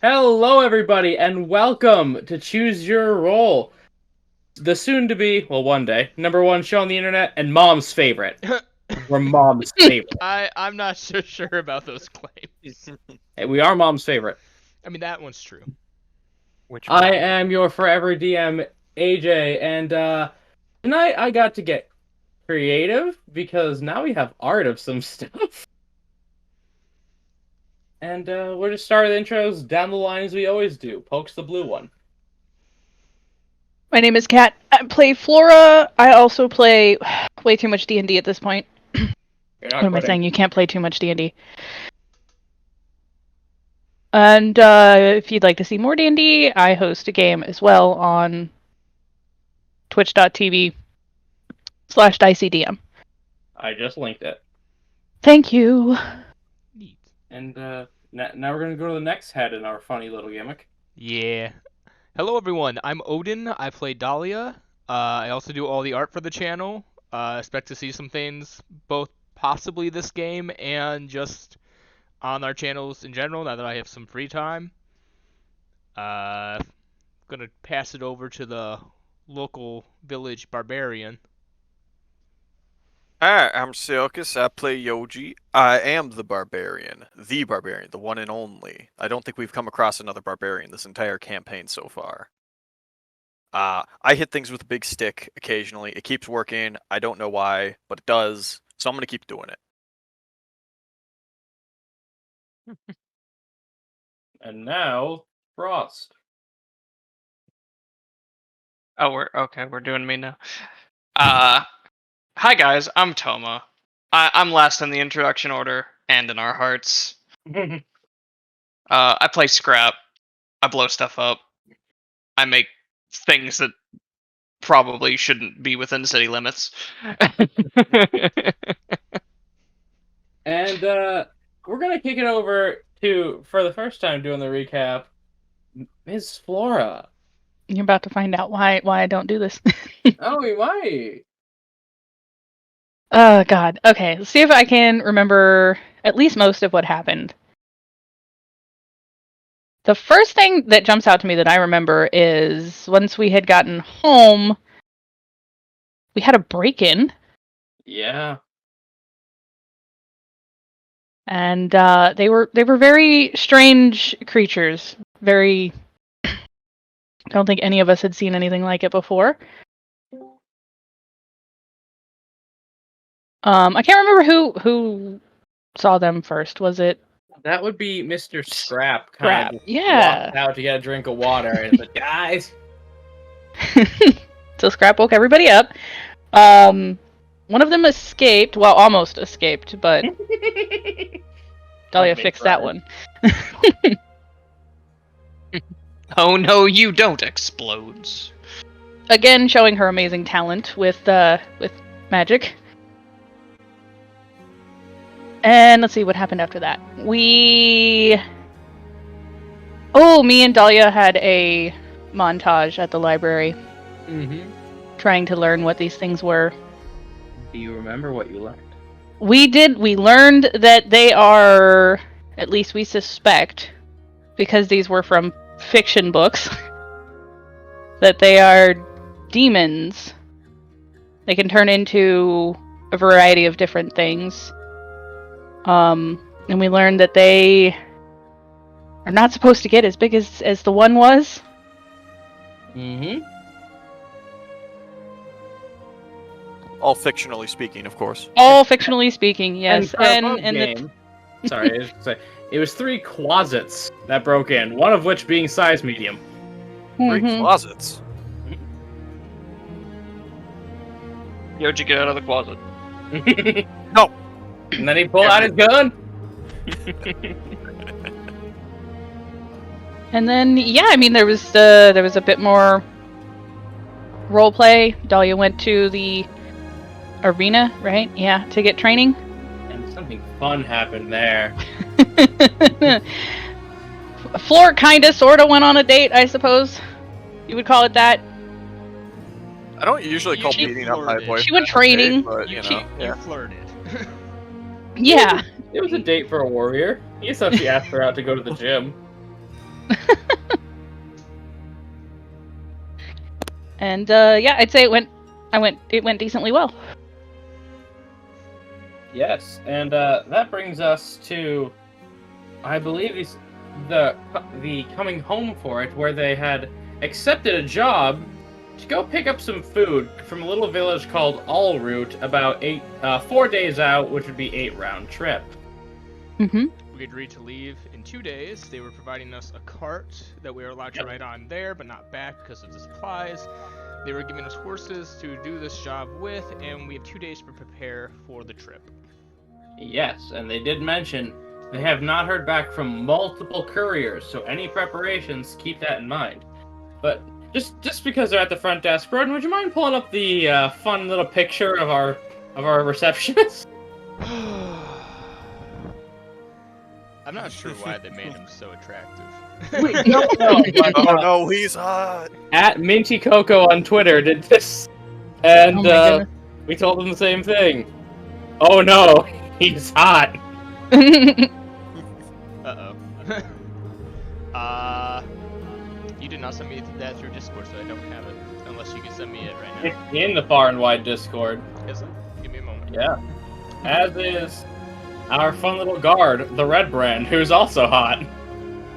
Hello, everybody, and welcome to Choose Your Roll, the soon-to-be, well, one day, #1 show on the internet and Mom's favorite. We're Mom's favorite. I'm not so sure about those claims. Hey, we are Mom's favorite. I mean, that one's true. Which one? I am your forever DM, AJ, and tonight I got to get creative because now we have art of some stuff. And we're just starting the intros down the line as we always do. Pokes the blue one. My name is Kat. I play Flora. I also play way too much D&D at this point. You're not What am I quitting. saying? You can't play too much D&D. And if you'd like to see more D&D, I host a game as well on twitch.tv/dicydm. I just linked it. Thank you. Neat. And now we're gonna go to the next head in our funny little gimmick. Yeah. Hello, everyone. I'm Odin. I play Dahlia. I also do all the art for the channel. Expect to see some things, both possibly this game and just on our channels in general, now that I have some free time. Gonna pass it over to the local village barbarian. Hi, I'm Selkus. I play Yoji. I am the barbarian, the one and only. I don't think we've come across another barbarian this entire campaign so far. I hit things with a big stick occasionally. It keeps working. I don't know why, but it does. So I'm gonna keep doing it. And now, Frost. Oh, we're doing me now. Hi guys, I'm Toma. I'm last in the introduction order and in our hearts. I play Scrap. I blow stuff up. I make things that probably shouldn't be within city limits. And we're gonna kick it over to, for the first time doing the recap, Ms. Flora. You're about to find out why I don't do this. Oh, we might. Oh, God. Okay, let's see if I can remember at least most of what happened. The first thing that jumps out to me that I remember is once we had gotten home, we had a break-in, Yeah. and they were very strange creatures. Very. I don't think any of us had seen anything like it before. I can't remember who saw them first. Was it That would be Mr. Scrap. Scrap? Kind of Yeah. walked out to get a drink of water and said, guys. So Scrap woke everybody up. One of them escaped. Well, almost escaped, but Dahlia Make fixed that right. one. Oh no, you don't, explodes. Again, showing her amazing talent with magic. And let's see what happened after that. Me and Dahlia had a montage at the library Mm-hmm. trying to learn what these things were. Do you remember what you learned? We did. We learned that they are, at least we suspect, because these were from fiction books, that they are demons. They can turn into a variety of different things. And we learned that they are not supposed to get as big as the one was. Mm-hmm. All fictionally speaking, of course. All fictionally speaking, yes. And for a And pub the game, sorry, I was gonna say, it was 3 closets that broke in, one of which being size medium. 3 Mhm. closets. Yoji, get out of the closet. No. And then he pulled out his gun. And then, yeah, I mean, there was a bit more role play. Dahlia went to the arena, right? Yeah, to get training. And something fun happened there. Floor kinda, sorta went on a date, I suppose. You would call it that. I don't usually call She beating up my flirted. boyfriend. She went a training. date, but you know, You yeah. flirted. Yeah. It was a date for a warrior. He essentially asked her out to go to the gym. And yeah, I'd say it went decently well. Yes, and that brings us to, I believe, the coming home for it, where they had accepted a job to go pick up some food from a little village called Allroot, about 4 days out, which would be 8 round trip. Mm-hmm. We agreed to leave in 2 days. They were providing us a cart that we were allowed to ride on there, but not back because of the supplies. They were giving us horses to do this job with, and we have 2 days to prepare for the trip. Yes, and they did mention they have not heard back from multiple couriers, so any preparations, keep that in mind. But just because they're at the front desk, Broden, would you mind pulling up the fun little picture of our receptionist? I'm not sure why they made him so attractive. Wait, no, Oh no, he's hot. At Minty Coco on Twitter did this, and Oh my goodness. we told them the same thing. Oh no, he's hot. Uh-oh. You did not send me that through Discord, so I don't have it. Unless you can send me it right It's in the Far and Wide Discord. now. Is it? Give me a moment. Yeah. As is our fun little guard, the Red Brand, who's also hot.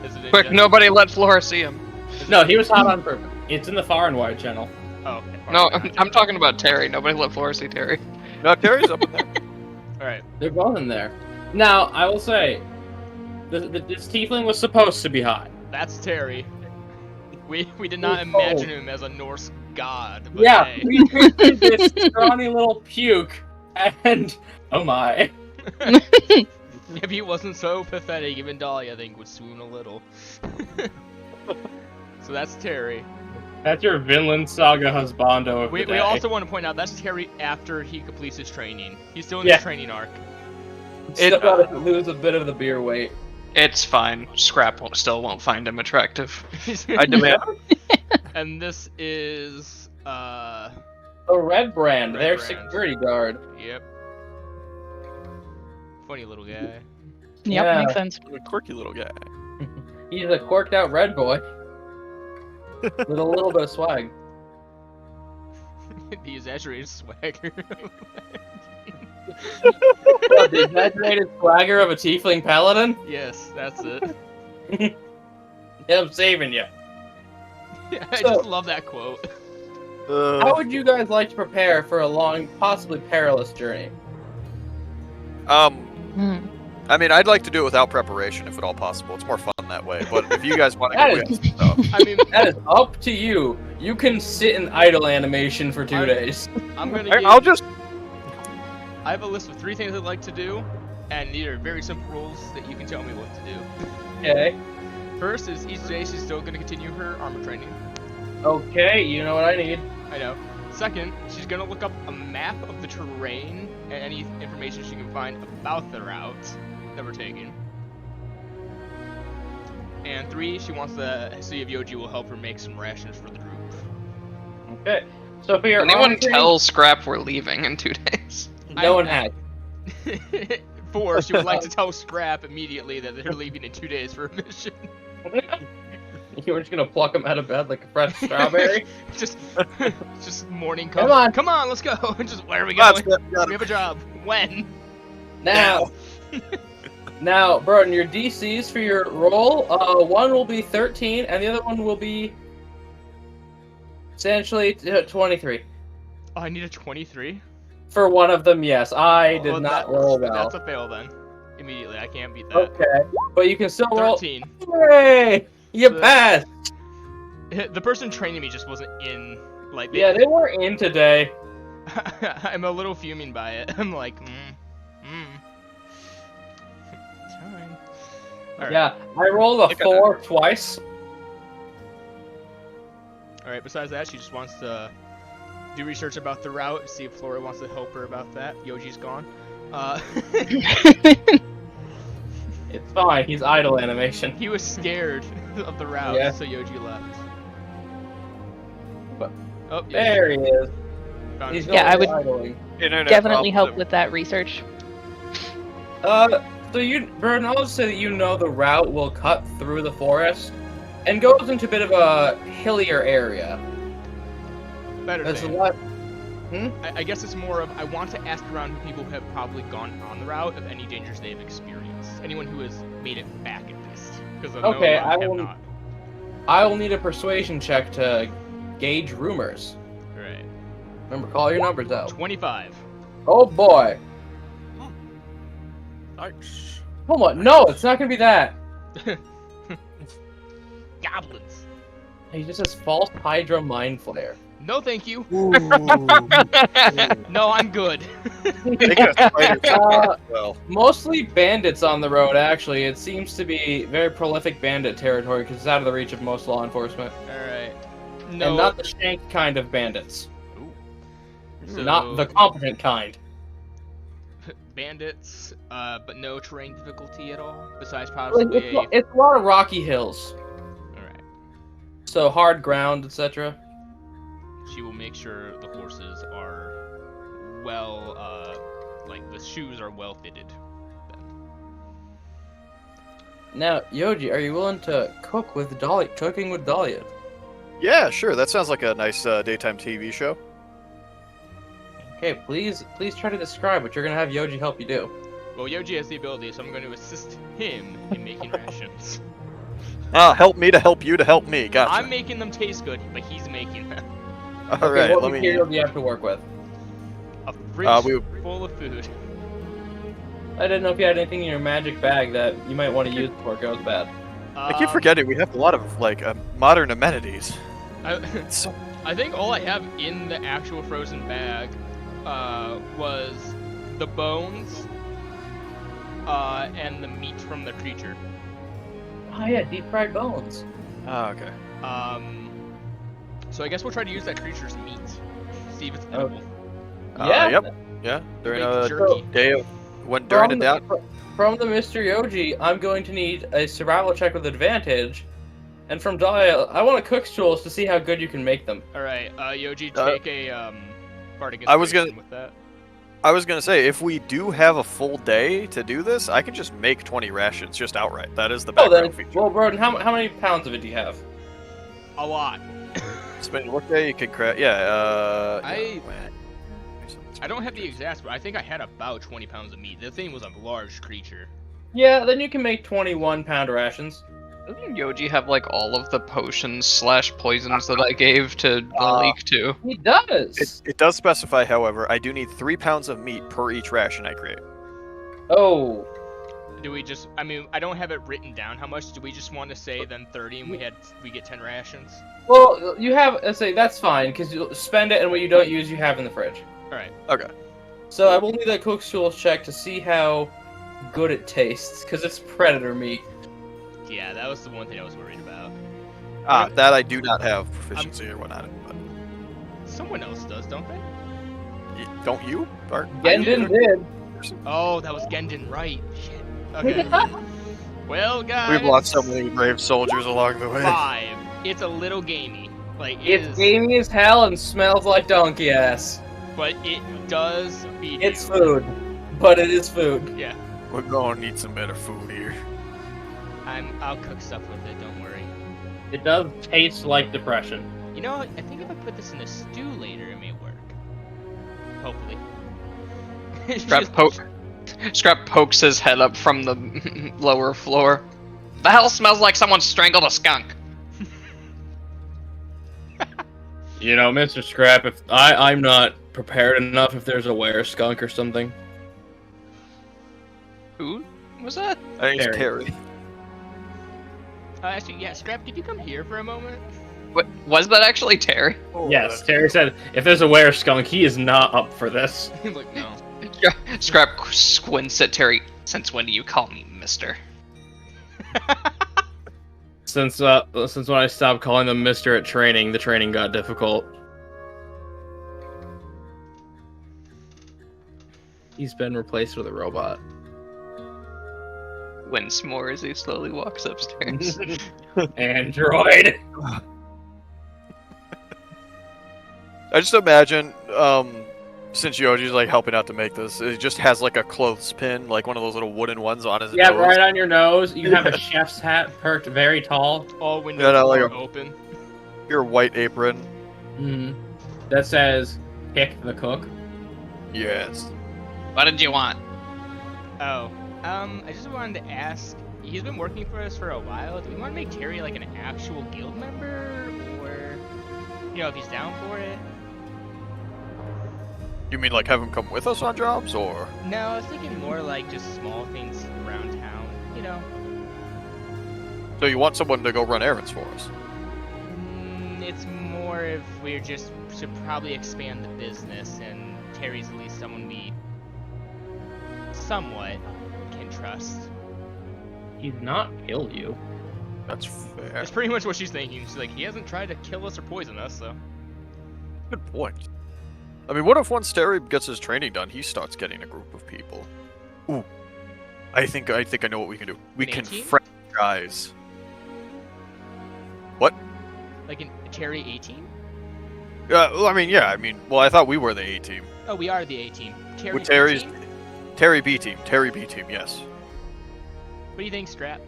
Is it in Quick, Discord? nobody let Flora see him. No, he was hot on purpose. It's in the Far and Wide channel. Oh, okay. No, I'm talking about Terry. Nobody let Flora see Terry. No, Terry's up in there. Alright. They're both in there. Now, I will say, this tiefling was supposed to be hot. That's Terry. We did not imagine him as a Norse god. But Yeah, hey. we created this scrawny little puke, and oh my. If he wasn't so pathetic, even Dahlia, I think, would swoon a little. So that's Terry. That's your Vinland Saga husbando of We the day. also want to point out that's Terry after he completes his training. He's still in Yeah. his training arc. Still gotta lose a bit of the beer weight. It's fine. Scrap still won't find him attractive. I demand. And this is The Red Brand, Red their Brand. security guard. Yep. Funny little guy. Yep, Yeah. makes sense. A quirky little guy. He's a corked out red boy. With a little bit of swag. The exaggerated swagger. What, the exaggerated swagger of a tiefling paladin? Yes, that's it. Yeah, I'm saving you. I just love that quote. How would you guys like to prepare for a long, possibly perilous journey? Hmm. I mean, I'd like to do it without preparation, if at all possible. It's more fun that way. But if you guys want to That go is- get stuff, I mean, That is up to you. You can sit in idle animation for 2 days. I'm gonna I'll just. I have a list of 3 things I'd like to do, and these are very simple rules that you can tell me what to do. Okay. First is each day she's still gonna continue her armor training. Okay, you know what I need. I know. Second, she's gonna look up a map of the terrain and any information she can find about the route that we're taking. And 3, she wants to see if Yoji will help her make some rations for the group. Okay. So for your Anyone armor training- tell Scrap we're leaving in 2 days? No one has. 4, she would like to tell Scrap immediately that they're leaving in 2 days for a mission. You were just gonna pluck him out of bed like a fresh strawberry? just morning Come on. Come on, let's go. Just where are we Let's going? get- We have a job. When? Now, now, Broden, your DCs for your roll, one will be 13, and the other one will be essentially 23. Oh, I need a 23. For one of them, yes. I did Well, not roll well. That's a fail then. Immediately, I can't beat that. Okay, but you can still roll. 13. Hooray! You The- passed. The person training me just wasn't in. Like, Yeah, they were in today. I'm a little fuming by it. I'm like, It's fine. Alright. Yeah, I rolled a Look at 4 twice. Alright, besides that, she just wants to do research about the route, see if Flora wants to help her about that. Yoji's gone. It's fine. He's idle animation. He was scared of the route, Yeah. so Yoji left. But- Oh, Yoji There he is. found He's him. Yeah, I would- idling. Internet Definitely help problems. with that research. So you, Burden, I'll just say that you know the route will cut through the forest and goes into a bit of a hillier area. Better That's a thing. lot. I guess it's more of I want to ask around people who have probably gone on the route of any dangers they've experienced. Anyone who has made it back at least. Because I know Okay, a lot I have will- not. I will need a persuasion check to gauge rumors. Alright. Remember, call your numbers out. 25. Oh boy. Nice. Come on, no, it's not gonna be that. Goblins. He just has false Hydra Mind Flayer. No, thank you. Ooh. No, I'm good. They got a spider as well. Mostly bandits on the road, actually. It seems to be very prolific bandit territory because it's out of the reach of most law enforcement. Alright. And No. not the shank kind of bandits. So- Not the competent kind. Bandits, but no terrain difficulty at all, besides Like, possibly a... it's a lot of rocky hills. Alright. So hard ground, etc. She will make sure the horses are well, like the shoes are well fitted. Now, Yoji, are you willing to cook with Dahlia? Cooking with Dahlia? Yeah, sure. That sounds like a nice daytime TV show. Okay, please try to describe what you're gonna have Yoji help you do. Well, Yoji has the ability, so I'm going to assist him in making rations. Help me to help you to help me. Gotcha. I'm making them taste good, but he's making them. All Okay, right, what let me. material do you have to work with? A fridge we- full of food. I didn't know if you had anything in your magic bag that you might want to use before it goes bad. I keep forgetting we have a lot of like modern amenities. So, I think all I have in the actual frozen bag was the bones and the meat from the creature. Oh yeah, deep fried bones. okay. So I guess we'll try to use that creature's meat. See if it's edible. Yeah. Yep. Yeah. During Make a jerky. day of during a down. From the Mr. Yoji, I'm going to need a survival check with advantage. And from Dahlia, I want to cook tools to see how good you can make them. Alright, Yoji, take a bardic I was inspiration with that. I was gonna say if we do have a full day to do this, I can just make 20 rations just outright. That is the Oh, background then, feature. well, Broden, how many pounds of it do you have? A lot. Spend work day, you can craft. Yeah. I don't have the exact, but I think I had about 20 pounds of meat. The thing was a large creature. Yeah, then you can make 21-pound rations. Doesn't Yoji have like all of the potions / poisons that I gave to Malik too? He does. It does specify, however, I do need 3 pounds of meat per each ration I create. Oh, Do we just, I mean, I don't have it written down how much. Do we just want to say then 30 and we get 10 rations? well, you have. Let's say that's fine because you'll spend it, and what you don't use, you have in the fridge. Alright. Okay. So I will need that cook's tools check to see how good it tastes, because it's predator meat. Yeah, that was the one thing I was worried about. That I do not have proficiency or whatnot. But Someone else does, don't they? don't you, Bart? Gendon did. Oh, that was Gendon, right. Shit. Okay. Well, guys. We've lost so many brave soldiers along the way. 5. It's a little gamey. Like, It's gamey as hell and smells like donkey ass. but it does feed It's you. food, but it is food. Yeah. We're gonna need some better food here. I'll cook stuff with it, don't worry. It does taste like depression. You know, I think if I put this in a stew later, it may work. Hopefully. Scrap pokes his head up from the lower floor. The hell smells like someone strangled a skunk. You know, Mr. Scrap, if I'm not prepared enough if there's a were skunk or something. Who was that? I think it's Terry. Actually, yeah, Scrap, could you come here for a moment? What, was that actually Terry? Yes, Terry said if there's a were skunk, he is not up for this. Like, no. Scrap squints at Terry. Since when do you call me Mister? Since when I stopped calling them Mister at training, the training got difficult. He's been replaced with a robot. Wince more as he slowly walks upstairs. Android. I just imagine, since Yoji's like helping out to make this, it just has like a clothespin, like one of those little wooden ones on his Yeah, nose. right on your nose. You have a chef's hat perked very tall. All windows Yeah, no, like are a- open. Your white apron. Mm. that says "Pick the cook"? Yes. What did you want? Oh, I just wanted to ask. He's been working for us for a while. Do we want to make Terry like an actual guild member, or if he's down for it? You mean like have him come with us on jobs, or? No, I was thinking more like just small things around town. So you want someone to go run errands for us? It's more if we should probably expand the business, and Terry's at least someone we somewhat can trust. He's not kill you. That's fair. That's pretty much what she's thinking. She's like, he hasn't tried to kill us or poison us, so. Good point. I mean, what if once Terry gets his training done, he starts getting a group of people? Ooh, I think I know what we can do. We An can A-team? franchise. What? Like a Terry A-team? Well, well, I thought we were the A team. Oh, we are the A-team. Terry With Terry's B-team? Terry B team. Terry B team. Yes. What do you think, Strap?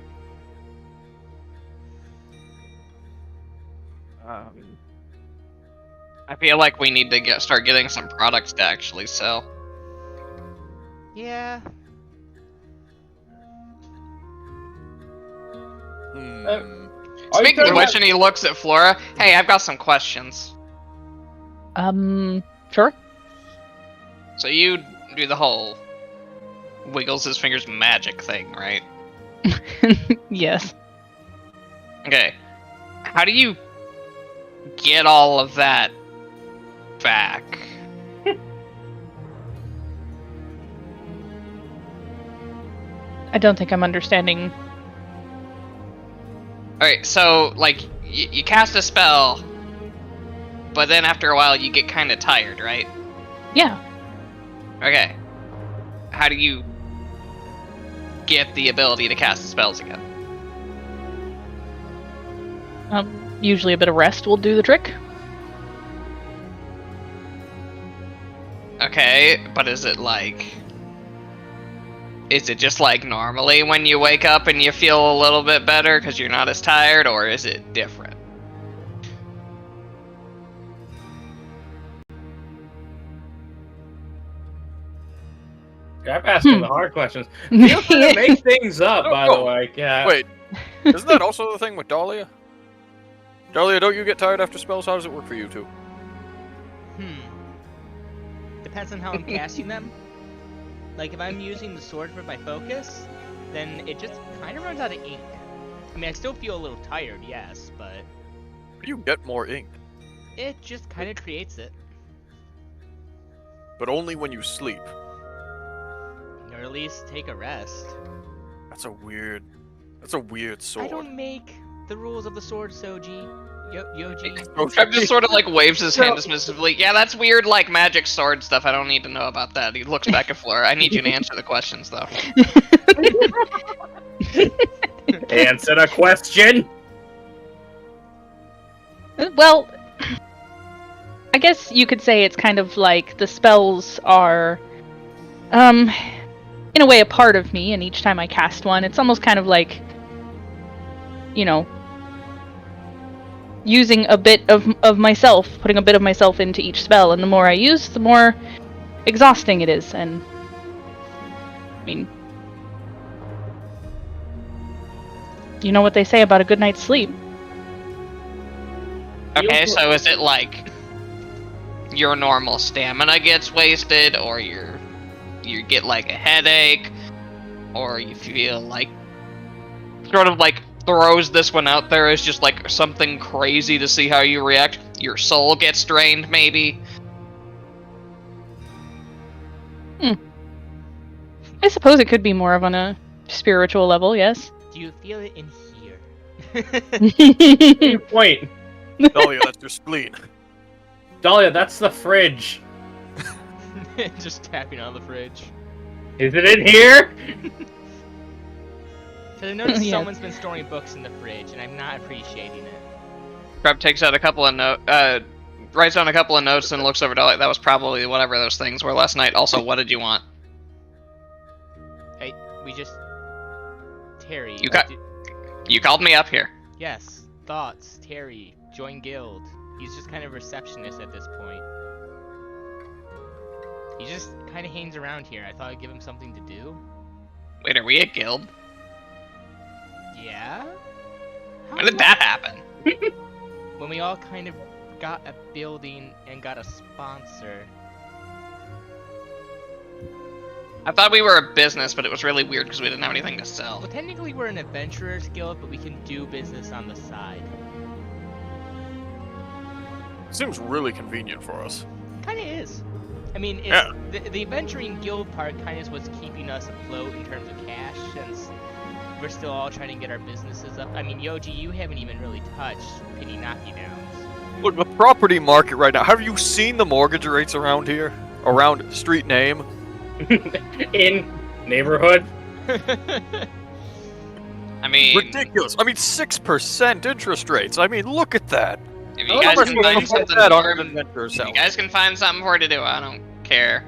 I feel like we need to start getting some products to actually sell. Yeah. Hmm. Speaking of which, and he looks at Flora. Hey, I've got some questions. Sure. So you do the whole wiggles his fingers magic thing, right? Yes. Okay. How do you get all of that back? I don't think I'm understanding. Alright, so, like, you cast a spell, but then after a while you get kind of tired, right? Yeah. Okay. How do you get the ability to cast spells again? Usually a bit of rest will do the trick. Okay, but is it just like normally when you wake up and you feel a little bit better because you're not as tired, or is it different? I'm asking the hard questions. Feel free to make things up, by the Oh, way, Cat. Wait, isn't that also the thing with Dahlia? Dahlia, don't you get tired after spells? How does it work for you too? Depends on how I'm casting them. Like, if I'm using the sword for my focus, then it just kind of runs out of ink. I mean, I still feel a little tired, yes, but You get more ink, it just kind of creates it. but only when you sleep. Or at least take a rest. That's a weird sword. I don't make the rules of the sword, Soji. Yoji. Trev just sort of like waves his hand dismissively. Yeah, that's weird, like magic sword stuff. I don't need to know about that. He looks back at Flora. I need you to answer the questions, though. Answer the question. Well, I guess you could say it's kind of like the spells are, in a way, a part of me, and each time I cast one, it's almost kind of like, using a bit of myself, putting a bit of myself into each spell, and the more I use, the more exhausting it is, and I mean, you know what they say about a good night's sleep. Okay, so is it like your normal stamina gets wasted, or you get like a headache, or you feel like sort of like throws this one out there as just like something crazy to see how you react? Your soul gets drained, maybe? I suppose it could be more of on a spiritual level, yes. Do you feel it in here? Good point. Dahlia, that's your spleen. Dahlia, that's the fridge. Just tapping on the fridge. Is it in here? Because I noticed Yes. someone's been storing books in the fridge, and I'm not appreciating it. Trev takes out a couple of writes down a couple of notes and looks over to like, that was probably whatever those things were last night. Also, what did you want? Hey, we just... Terry... You called me up here. Yes. Thoughts. Terry. Join guild. He's just kind of receptionist at this point. He just kind of hangs around here. I thought I'd give him something to do. Wait, are we a guild? Yeah? When did that happen? When we all kind of got a building and got a sponsor. I thought we were a business, but it was really weird because we didn't have anything to sell. Well, technically we're an adventurers guild, but we can do business on the side. Seems really convenient for us. Kinda is. I mean, it's, Yeah. the adventuring guild part kind of is what's keeping us afloat in terms of cash, since we're still all trying to get our businesses up. I mean, Yoji, you haven't even really touched penny knocky-downs. Look, the property market right now. Have you seen the mortgage rates around here? Around street name? In neighborhood. I mean, Ridiculous. I mean, 6% interest rates. I mean, look at that. if you guys can find something that on for an him, adventurer's if you house. guys can find something for it to do, I don't care.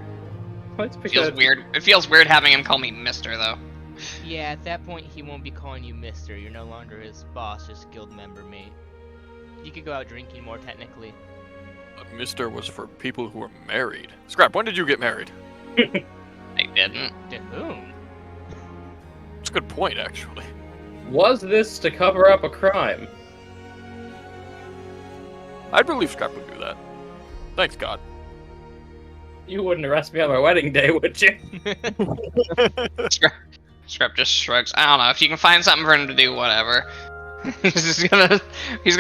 Let's It pick feels a- weird. It feels weird having him call me Mister, though. Yeah, at that point he won't be calling you mister. You're no longer his boss, just guild member mate. You could go out drinking more technically. Mister was for people who were married. Scrap, when did you get married? I didn't. To whom? It's a good point, actually. Was this to cover up a crime? I believe Scrap would do that. Thanks, God. You wouldn't arrest me on my wedding day, would you? Scrap just shrugs. I don't know. If you can find something for him to do, whatever. he's gonna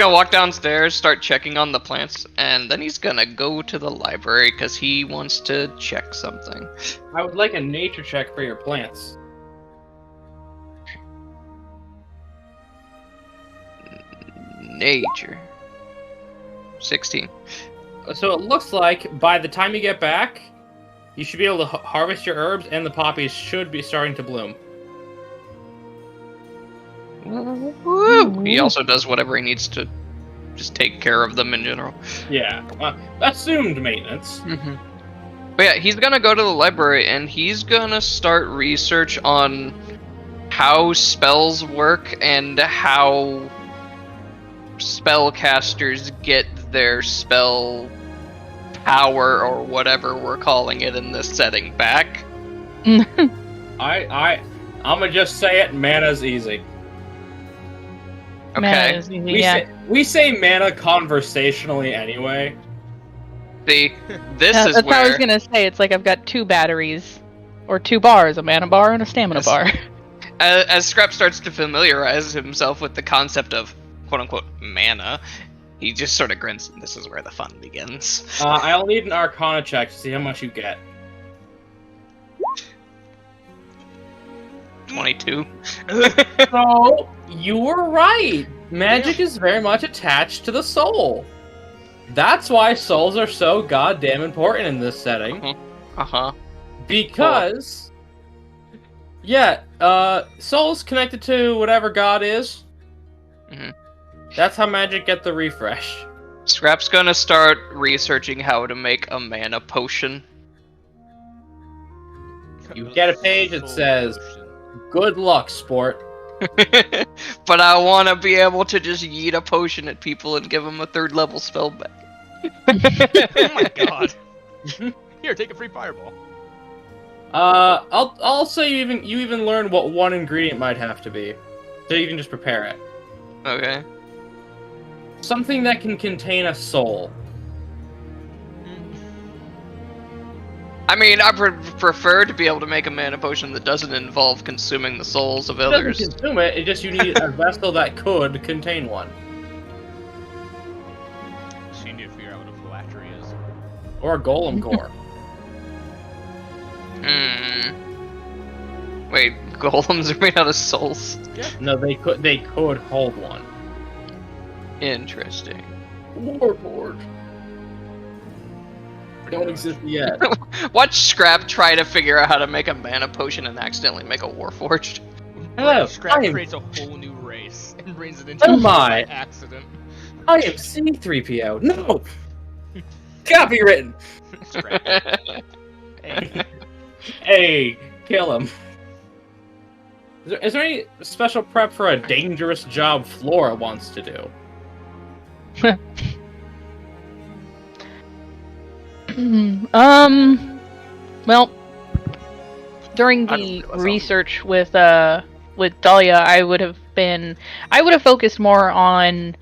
walk downstairs, start checking on the plants, and then he's gonna go to the library because he wants to check something. I would like a nature check for your plants. Nature. 16. So it looks like by the time you get back, you should be able to harvest your herbs, and the poppies should be starting to bloom. Woo! He also does whatever he needs to just take care of them in general. Yeah, assumed maintenance. Mm-hmm. But yeah, he's gonna go to the library and he's gonna start research on how spells work and how spellcasters get their spell power, or whatever we're calling it in this setting, back. I'm gonna just say it. Mana's easy. Okay. Man, it's easy, yeah. We say mana conversationally anyway. See, this is That's what I was where gonna say. It's like I've got 2 batteries, or 2 bars, a mana bar and a stamina Yes. bar. as Scrap starts to familiarize himself with the concept of quote-unquote mana, he just sort of grins. This is where the fun begins. I'll need an Arcana check to see how much you get. 22. So you were right. Magic is very much attached to the soul. That's why souls are so goddamn important in this setting. Uh-huh. Because, soul's connected to whatever god is. Mhm. That's how magic get the refresh. Scrap's gonna start researching how to make a mana potion. You get a page that says, "Good luck, sport." But I want to be able to just yeet a potion at people and give them a 3rd level spell back. Oh my god. Here, take a free fireball. I'll say you even learn what one ingredient might have to be, so you can just prepare it. Okay. Something that can contain a soul. I mean, I prefer to be able to make a mana potion that doesn't involve consuming the souls of It doesn't others. consume it. It just you need a vessel that could contain one, So you need to figure out what a phylactery is. or a golem core. Wait, golems are made out of souls? No, they could hold one. Interesting. Warboard. Don't exist yet. Watch Scrap try to figure out how to make a mana potion and accidentally make a warforged. Hello, Scrap I am- creates a whole new race and brings it into Oh the my. by accident. I am C3PO. No. Copywritten. Scrap. Hey. Hey, kill him. Is there any special prep for a dangerous job Flora wants to do? Well, during I don't the know, that sounds- research with Dahlia, I would have focused more on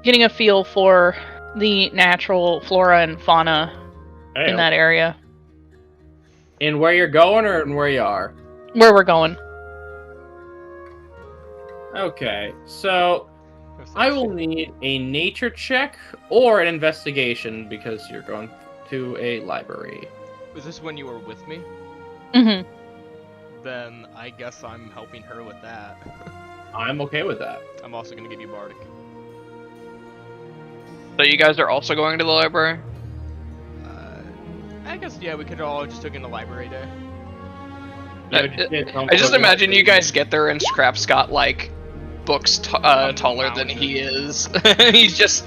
getting a feel for the natural flora and fauna in that area In where you're going or in where you are? where we're going. Okay, so I will need a nature check or an investigation because you're going to a library. Was this when you were with me? Mm-hmm. Then I guess I'm helping her with that. I'm okay with that. I'm also gonna give you Bardic. So you guys are also going to the library? I guess, yeah, we could all just took in the library day. I just imagine you guys get there and Scrap's got like books taller than he is. he's just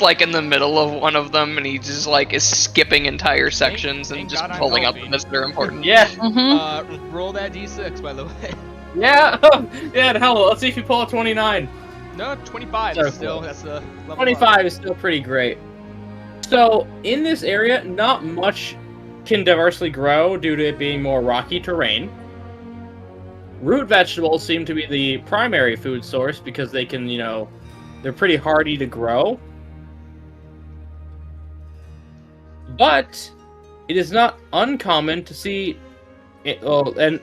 like in the middle of one of them, and he just like is skipping entire sections and thank just God I'm pulling out helping. the bits that are important. Yeah, Mm-hmm. Roll that d6, by the way. yeah, yeah. Hell, let's see if you pull a 29. No, 25 Sorry, is still, cool. that's a level 25 is still pretty great. So, in this area, not much can diversely grow due to it being more rocky terrain. Root vegetables seem to be the primary food source because they can, they're pretty hardy to grow. But it is not uncommon to see, and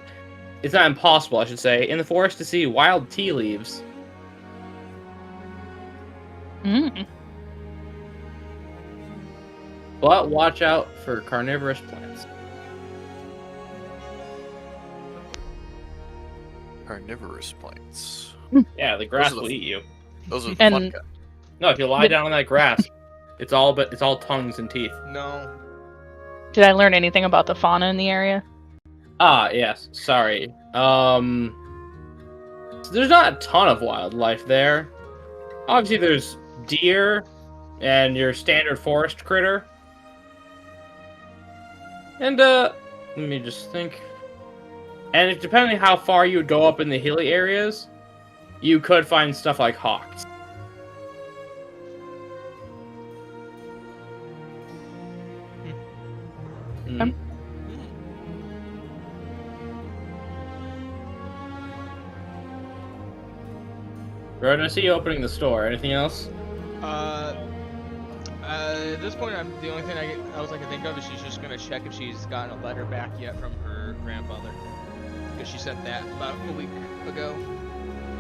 it's not impossible, I should say, in the forest to see wild tea leaves. Mm. But watch out for carnivorous plants. Carnivorous plants. Yeah, the grass Those are will the- eat you. Those are the And- fun guys. No, if you lie down on that grass, it's all tongues and teeth. No. Did I learn anything about the fauna in the area? Ah, yes. Sorry. There's not a ton of wildlife there. Obviously, there's deer and your standard forest critter. And let me just think. And depending how far you would go up in the hilly areas, you could find stuff like hawks. Mm. Roden, I see you opening the store. Anything else? At this point, the only thing I was like to think of is she's just gonna check if she's gotten a letter back yet from her grandfather, because she sent that about a week ago.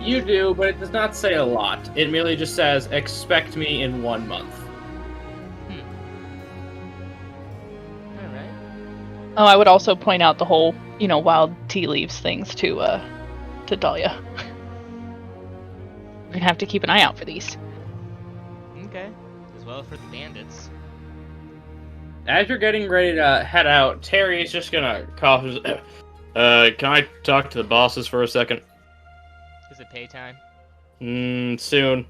You do, but it does not say a lot. It merely just says, expect me in 1 month. All right. Oh, I would also point out the whole, wild tea leaves things to Dahlia. We're gonna have to keep an eye out for these. Okay. As well for the bandits. As you're getting ready to head out, Terry is just gonna cough. Can I talk to the bosses for a second? Is it pay time? Soon.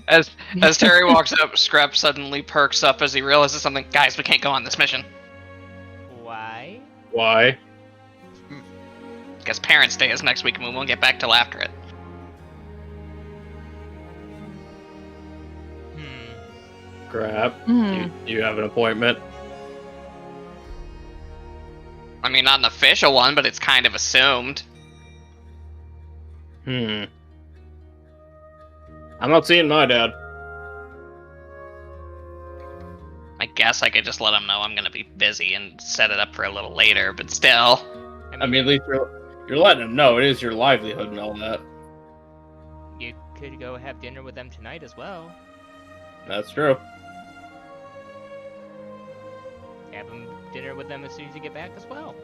As Terry walks up, Scrap suddenly perks up as he realizes something. Guys, we can't go on this mission. Why? Why? Because Parents' Day is next week and we won't get back till after it. Crap. Hmm. You have an appointment? I mean, not an official one, but it's kind of assumed. I'm not seeing my dad. I guess I could just let him know I'm gonna be busy and set it up for a little later, but still. I mean, at least you're letting him know it is your livelihood and all that. You could go have dinner with them tonight as well. That's true. Have dinner with them as soon as you get back as well.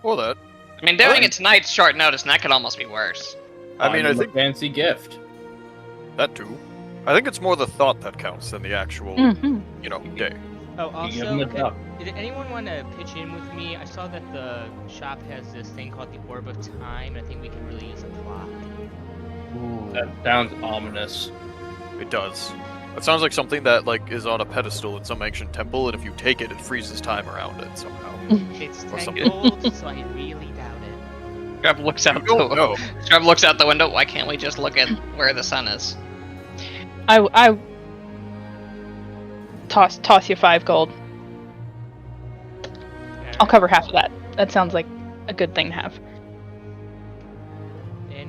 Or that. I mean, doing it tonight's short notice, and that could almost be worse. I mean, Buy I him a think fancy gift. that too. I think it's more the thought that counts than the actual, Mm-hmm. day. Oh, You give him also, a cup. did anyone want to pitch in with me? I saw that the shop has this thing called the Orb of Time, and I think we could really use a clock. That sounds ominous. It does. It sounds like something that is on a pedestal in some ancient temple, and if you take it, it freezes time around it somehow. It's Or 10 something. gold, so I really doubt it. Scrap looks out You don't know. Scrap looks out the window. Why can't we just look at where the sun is? toss you 5 gold. I'll cover half of that. That sounds like a good thing to have.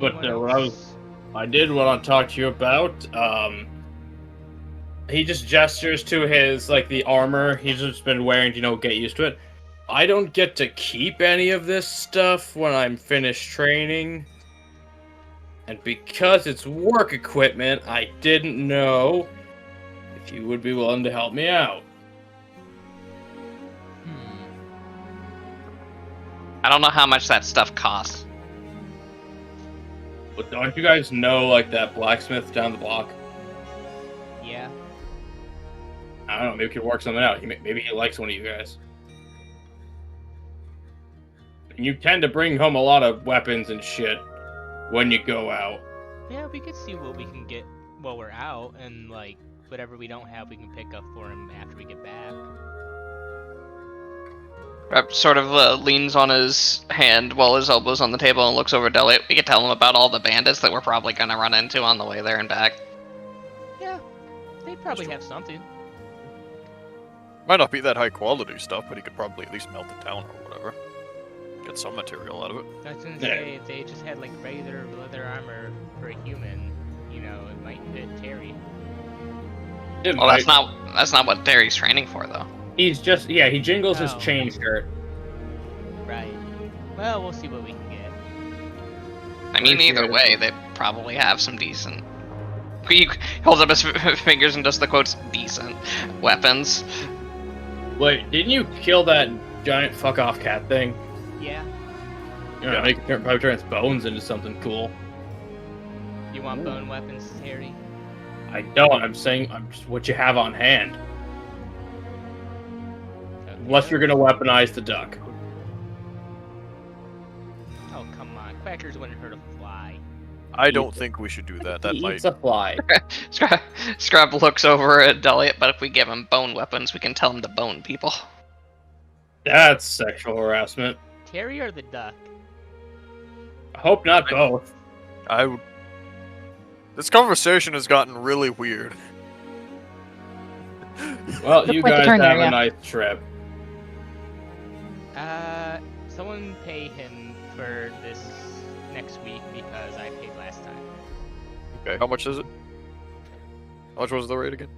But Anyone what else? I did want to talk to you about, he just gestures to his, like, the armor he's just been wearing to, get used to it. I don't get to keep any of this stuff when I'm finished training. And because it's work equipment, I didn't know if you would be willing to help me out. I don't know how much that stuff costs. But don't you guys know, like, that blacksmith down the block? Yeah. I don't know, maybe we could work something out. Maybe he likes one of you guys. And you tend to bring home a lot of weapons and shit when you go out. Yeah, we could see what we can get while we're out, and like whatever we don't have, we can pick up for him after we get back. Rep sort of leans on his hand while his elbow's on the table and looks over at Elliot. We could tell him about all the bandits that we're probably gonna run into on the way there and back. Yeah, they'd probably have something. Might not be that high quality stuff, but he could probably at least melt it down or whatever. Get some material out of it. I was gonna say, if they just had like regular leather armor for a human, it might fit Terry. Well, that's not what Terry's training for, though. He's just, he jingles his Oh. chain shirt. Right. Well, we'll see what we can get. I mean, either way, they probably have some decent. He holds up his fingers and does the quotes "decent" weapons. Wait, didn't you kill that giant fuck-off cat thing? Yeah. Make it probably turn its bones into something cool. You want bone weapons, Terry? I don't, I'm saying just what you have on hand. Okay. Unless you're gonna weaponize the duck. Oh, come on. Quackers wouldn't hurt a fly. I don't think we should do that. That He might. eats a fly. Scrap looks over at Elliot, but if we give him bone weapons, we can tell him to bone people. That's sexual harassment. Terry or the duck? I hope not both. I would. This conversation has gotten really weird. Well, you Quite the guys turn have there, a yeah. nice trip. Someone pay him for this next week because I paid last time. Okay, how much is it? How much was the rate again?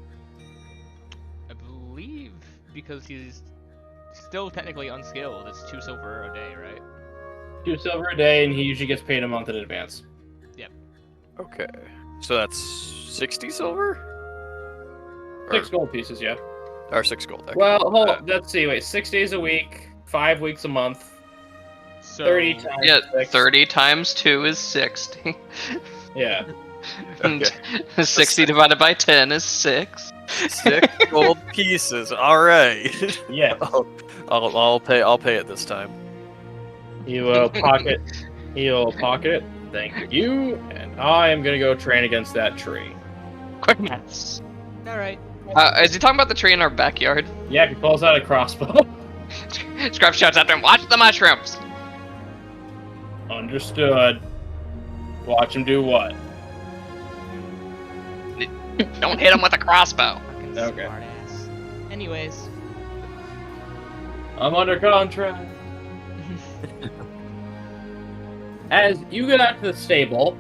I believe because he's still technically unskilled, it's 2 silver a day, right? 2 silver a day, and he usually gets paid a month in advance. Okay, so that's 60 silver? 6 gold pieces, yeah. Or 6 gold. okay. Well, hold on, let's see, wait, 6 days a week, 5 weeks a month, So 30 times Yeah, 6. 30 times 2 is 60. Yeah. And Okay. 60 divided by 10 is 6. 6 gold pieces. All right. Yeah. I'll pay it this time. He will pocket. He'll pocket it. Thank you. And I am gonna go train against that tree. Quick maths. alright. Is he talking about the tree in our backyard? Yeah, he pulls out a crossbow. Scrap shouts after him, "Watch the mushrooms!" Understood. Watch him do what? Don't hit him with a crossbow. Fucking Okay. smartass. Anyways. I'm under contract. As you get out to the stable,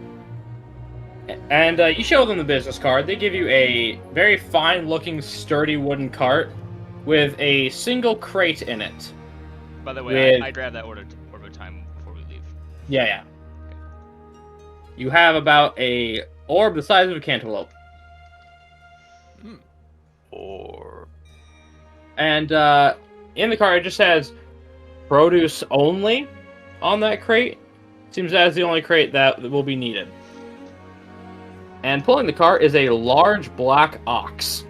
and you show them the business card, they give you a very fine-looking, sturdy wooden cart with a single crate in it. By the way, With- I grab that order time before we leave. Yeah. You have about a orb the size of a cantaloupe. Or And in the cart, it just says produce only on that crate. Seems that's the only crate that will be needed. And pulling the cart is a large black ox.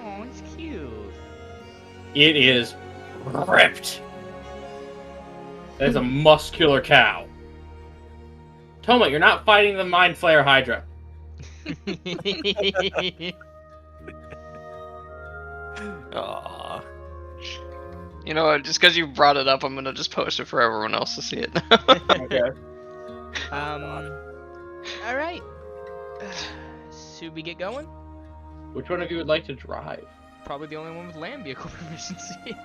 Oh, it's cute. It is ripped. That is a muscular cow. Toma, you're not fighting the Mind Flayer Hydra. Aww. You know what? Just because you brought it up, I'm gonna just post it for everyone else to see it. Okay. Alright. Should we get going? Which one of you would like to drive? Probably the only one with land vehicle proficiency.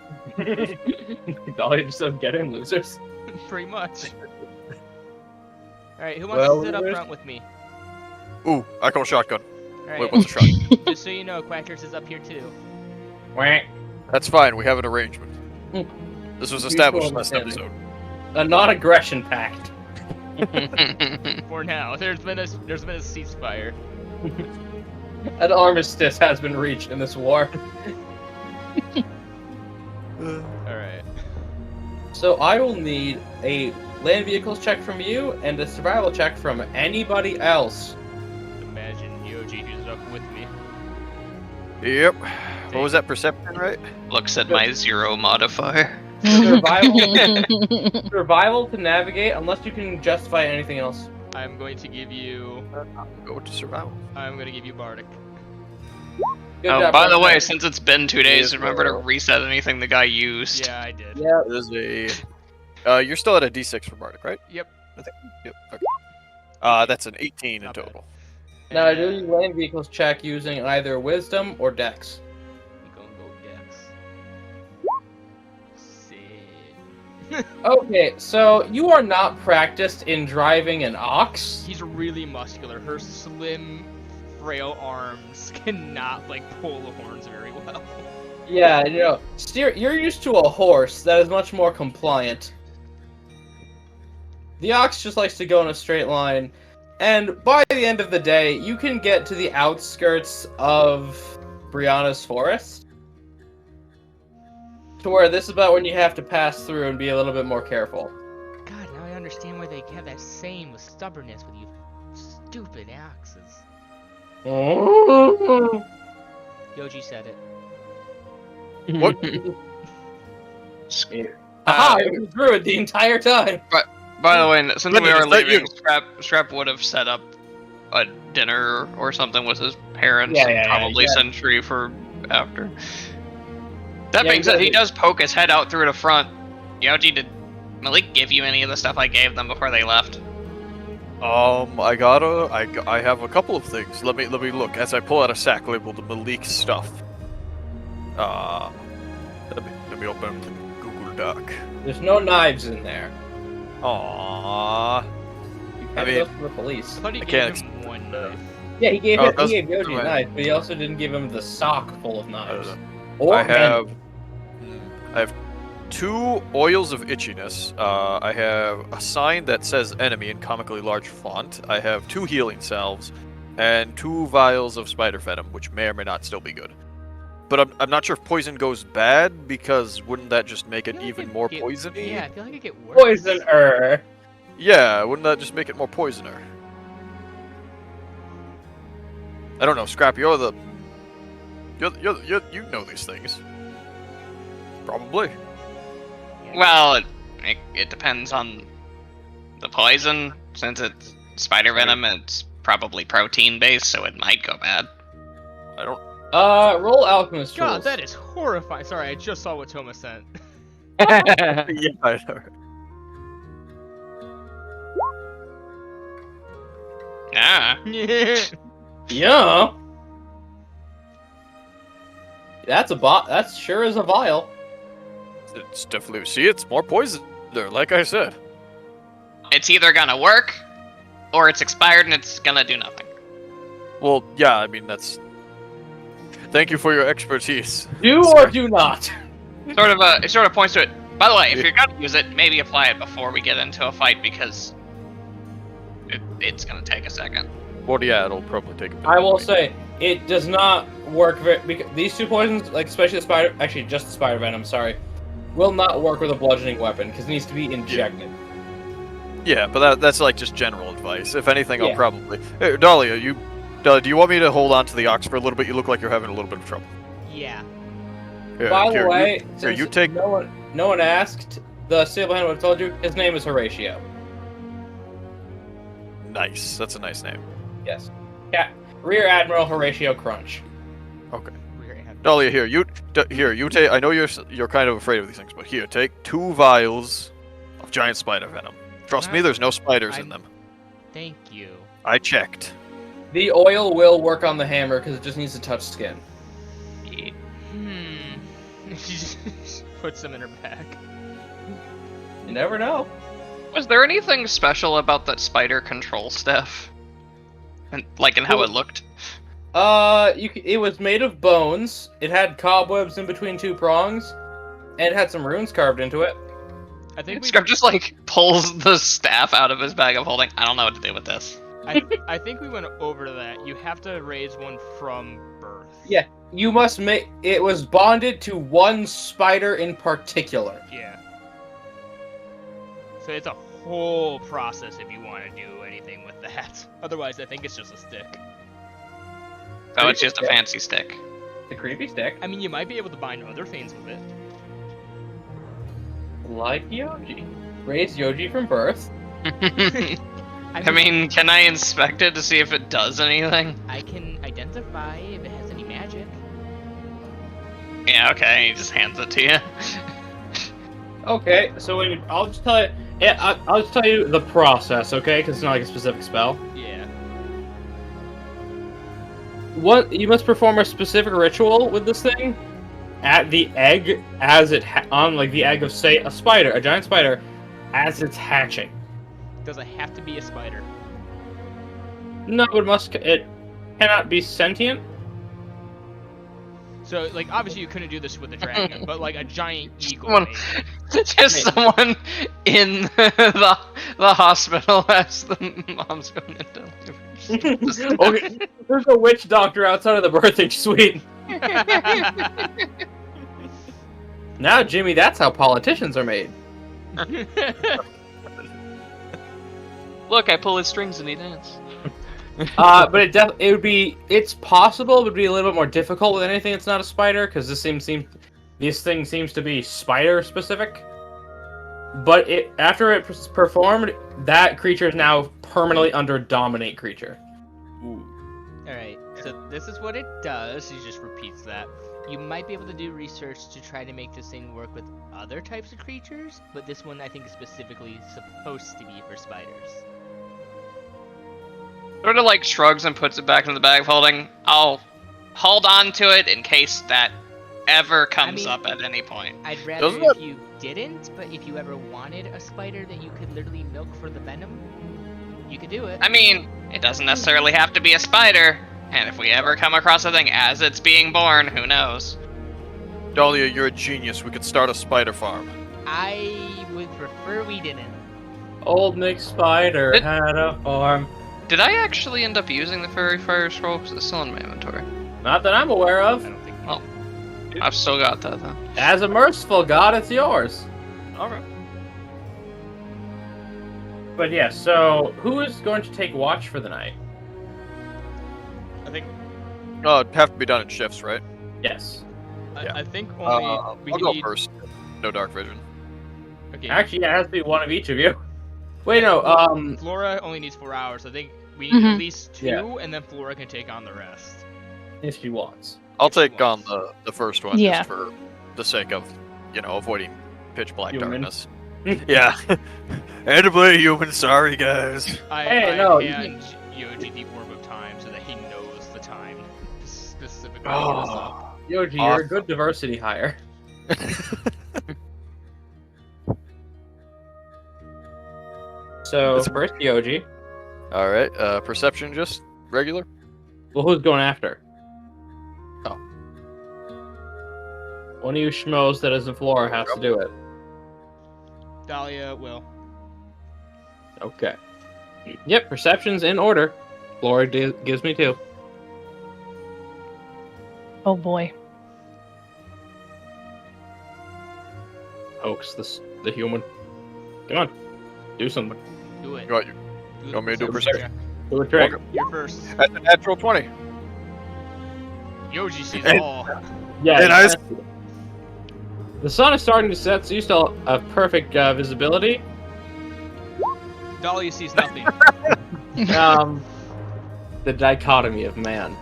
Dolly just doesn't get in, losers. Pretty much. Alright, who wants Well, to sit up losers. front with me? Ooh, I call shotgun. Alright, Wait, what's a shotgun? just so you know, Quackers is up here too. Wah. That's fine. We have an arrangement. Hmm. This was established last understanding. episode. A non-aggression pact. For now, there's been a ceasefire. An armistice has been reached in this war. Alright. So I will need a land vehicles check from you and a survival check from anybody else. Imagine Yoji who's up with me. Yep. What was that perception, right? Looks at my 0 modifier. Survival to navigate unless you can justify anything else. I'm going to give you Go to survival. Bardic. Good Oh, job, by the Brian. way, since it's been 2 days, Yeah, remember to well. reset anything the guy used. Yeah, I did. Yeah. There's a. You're still at a D6 for Bardic, right? Yep. Yep. Okay. That's an 18 in Not bad. total. Now do And your land vehicles check using either wisdom or dex. we gonna go Dex. Okay, so you are not practiced in driving an ox. He's really muscular. Her slim, frail arms cannot pull the horns very well. Yeah, you're used to a horse that is much more compliant. The ox just likes to go in a straight line, and by the end of the day, you can get to the outskirts of Brianna's forest. To where this is about when you have to pass through and be a little bit more careful. God, now I understand why they have that saying with stubbornness with you stupid axes. Yoji said it. What? Aha, it was Druid the entire time! By the way, since we Brendan, are is that leaving, you? Strap would have set up a dinner or something with his parents Yeah, and yeah, probably yeah. send Tree for after. That Yeah, being said, he he- does poke his head out through the front. Yoji, did Malik give you any of the stuff I gave them before they left? I have a couple of things. Let me look as I pull out a sack labeled Malik stuff. Let me open up the Google Doc. There's no knives in there. Aww. You I can't mean- go to the police. I thought he I gave can't him one knife. Yeah, he gave that's- Yoji a right. knife, but he also didn't give him the sock full of knives. Uh, Or I have men. I have 2 oils of itchiness. I have a sign that says enemy in comically large font. I have 2 healing salves and 2 vials of spider venom, which may or may not still be good. But I'm not sure if poison goes bad, because wouldn't that just make I it feel like even it'd more get- poisony? Yeah, I feel like it get worse. Poisoner. Yeah, wouldn't that just make it more poisoner? I don't know, Scrap, you know these things. Probably. Well, it depends on the poison. Since it's spider venom, it's probably protein based, so it might go bad. I don't. Roll alchemist God, tools. that is horrifying. Sorry, I just saw what Thomas sent. Yeah, I know. Ah, Yeah. That sure is a vial. It's definitely. See, it's more poison there, like I said. it's either gonna work, or it's expired and it's gonna do nothing. Well, yeah, I mean, that's. Thank you for your expertise. Do or do not. It sort of points to it. By the way, if you're gonna use it, maybe apply it before we get into a fight because it's gonna take a second. Well, yeah, it'll probably take a bit. I will longer. say, it does not work because these 2 poisons, especially the spider, actually just the spider venom, sorry, will not work with a bludgeoning weapon because it needs to be injected. Yeah, but that's like just general advice. If anything, I'll Yeah. probably. Hey, Dahlia, do you want me to hold on to the ox for a little bit? You look like you're having a little bit of trouble. Yeah. Here, By here, the way, you since take. no one asked, the stable hand would have told you his name is Horatio. Nice. That's a nice name. Yes. Yeah. Rear Admiral Horatio Crunch. Okay. We're gonna have- Dahlia, here you take. I know you're kind of afraid of these things, but here, take 2 vials of giant spider venom. Trust me, there's no spiders in them. Thank you. I checked. The oil will work on the hammer because it just needs to touch skin. Yeah. She just puts them in her bag. You never know. Was there anything special about that spider control staff? And in how it looked? It was made of bones. It had cobwebs in between two prongs, and it had some runes carved into it. I think we Scarf just pulls the staff out of his bag of holding. I don't know what to do with this. I think we went over that. You have to raise one from birth. Yeah, you must make. It was bonded to one spider in particular. Yeah. So it's a whole process if you want to do anything with that. Otherwise, I think it's just a stick. Oh, it's just a fancy stick. The creepy stick. I mean, you might be able to bind other things with it. Like Yoji. Raise Yoji from birth. I mean, can I inspect it to see if it does anything? I can identify if it has any magic. Yeah, okay, he just hands it to you. Okay, so I'll just tell you. Yeah, I'll just tell you the process, okay? Because it's not like a specific spell. Yeah. What you must perform a specific ritual with this thing at the egg as it on the egg of, say, a spider, a giant spider, as it's hatching. Does it have to be a spider? No, it cannot be sentient. So, obviously you couldn't do this with a dragon, but a giant eagle. Someone- maybe. Just someone in the hospital as the mom's going into labor. Okay, there's a witch doctor outside of the birthing suite. Now, Jimmy, that's how politicians are made. Look, I pull his strings and he dances. But it's possible, it would be a little bit more difficult with anything that's not a spider, because this thing seems to be spider specific. But after it's performed, that creature is now permanently under dominate creature. Alright, so this is what it does. He just repeats that. You might be able to do research to try to make this thing work with other types of creatures, but this one I think is specifically supposed to be for spiders. Sort of shrugs and puts it back in the bag of holding. I'll hold on to it in case that ever comes up at any point. I'd rather if you didn't, but if you ever wanted a spider that you could literally milk for the venom, you could do it. I mean, it doesn't necessarily have to be a spider, and if we ever come across a thing as it's being born, who knows? Dahlia, you're a genius. We could start a spider farm. I would prefer we didn't. Old Nick Spider had a farm. Did I actually end up using the fairy fire scroll? Because it's still in my inventory. Not that I'm aware I of. don't think. Well, I've still got that though. As a merciful god, it's yours. Alright. But yeah, so who is going to take watch for the night? I think. Oh, it'd have to be done in shifts, right? Yes. Yeah. I think only we I'll go need. first. No dark vision. Okay. Actually, it has to be one of each of you. Wait, no. Flora only needs 4 hours. I think we need at least 2, Yeah. and then Flora can take on the rest. If she wants. I'll If she take on wants. the first one Yeah. just for the sake of, avoiding pitch black Human. darkness. Yeah. Had to play human, sorry guys. Hey, I no, hand Yoji the Orb of Time so that he knows the time specifically. Oh. Yoji, you're a Awesome. good diversity hire. So, That's- first Yoji. Alright, perception just regular? Well, who's going after? Oh. One of you schmoes that isn't Flora has to do it. Dahlia will. Okay. Yep, perception's in order. Flora gives me 2. Oh boy. Hoax the human. Come on. Do something. Do it. You want, Do you want me to do perception perception? check. Do a trick. You're first. That's a natural 20. Yoji sees And- all. Yeah. And I- exactly. The sun is starting to set, so you still have perfect visibility. Dahlia sees nothing. The dichotomy of man.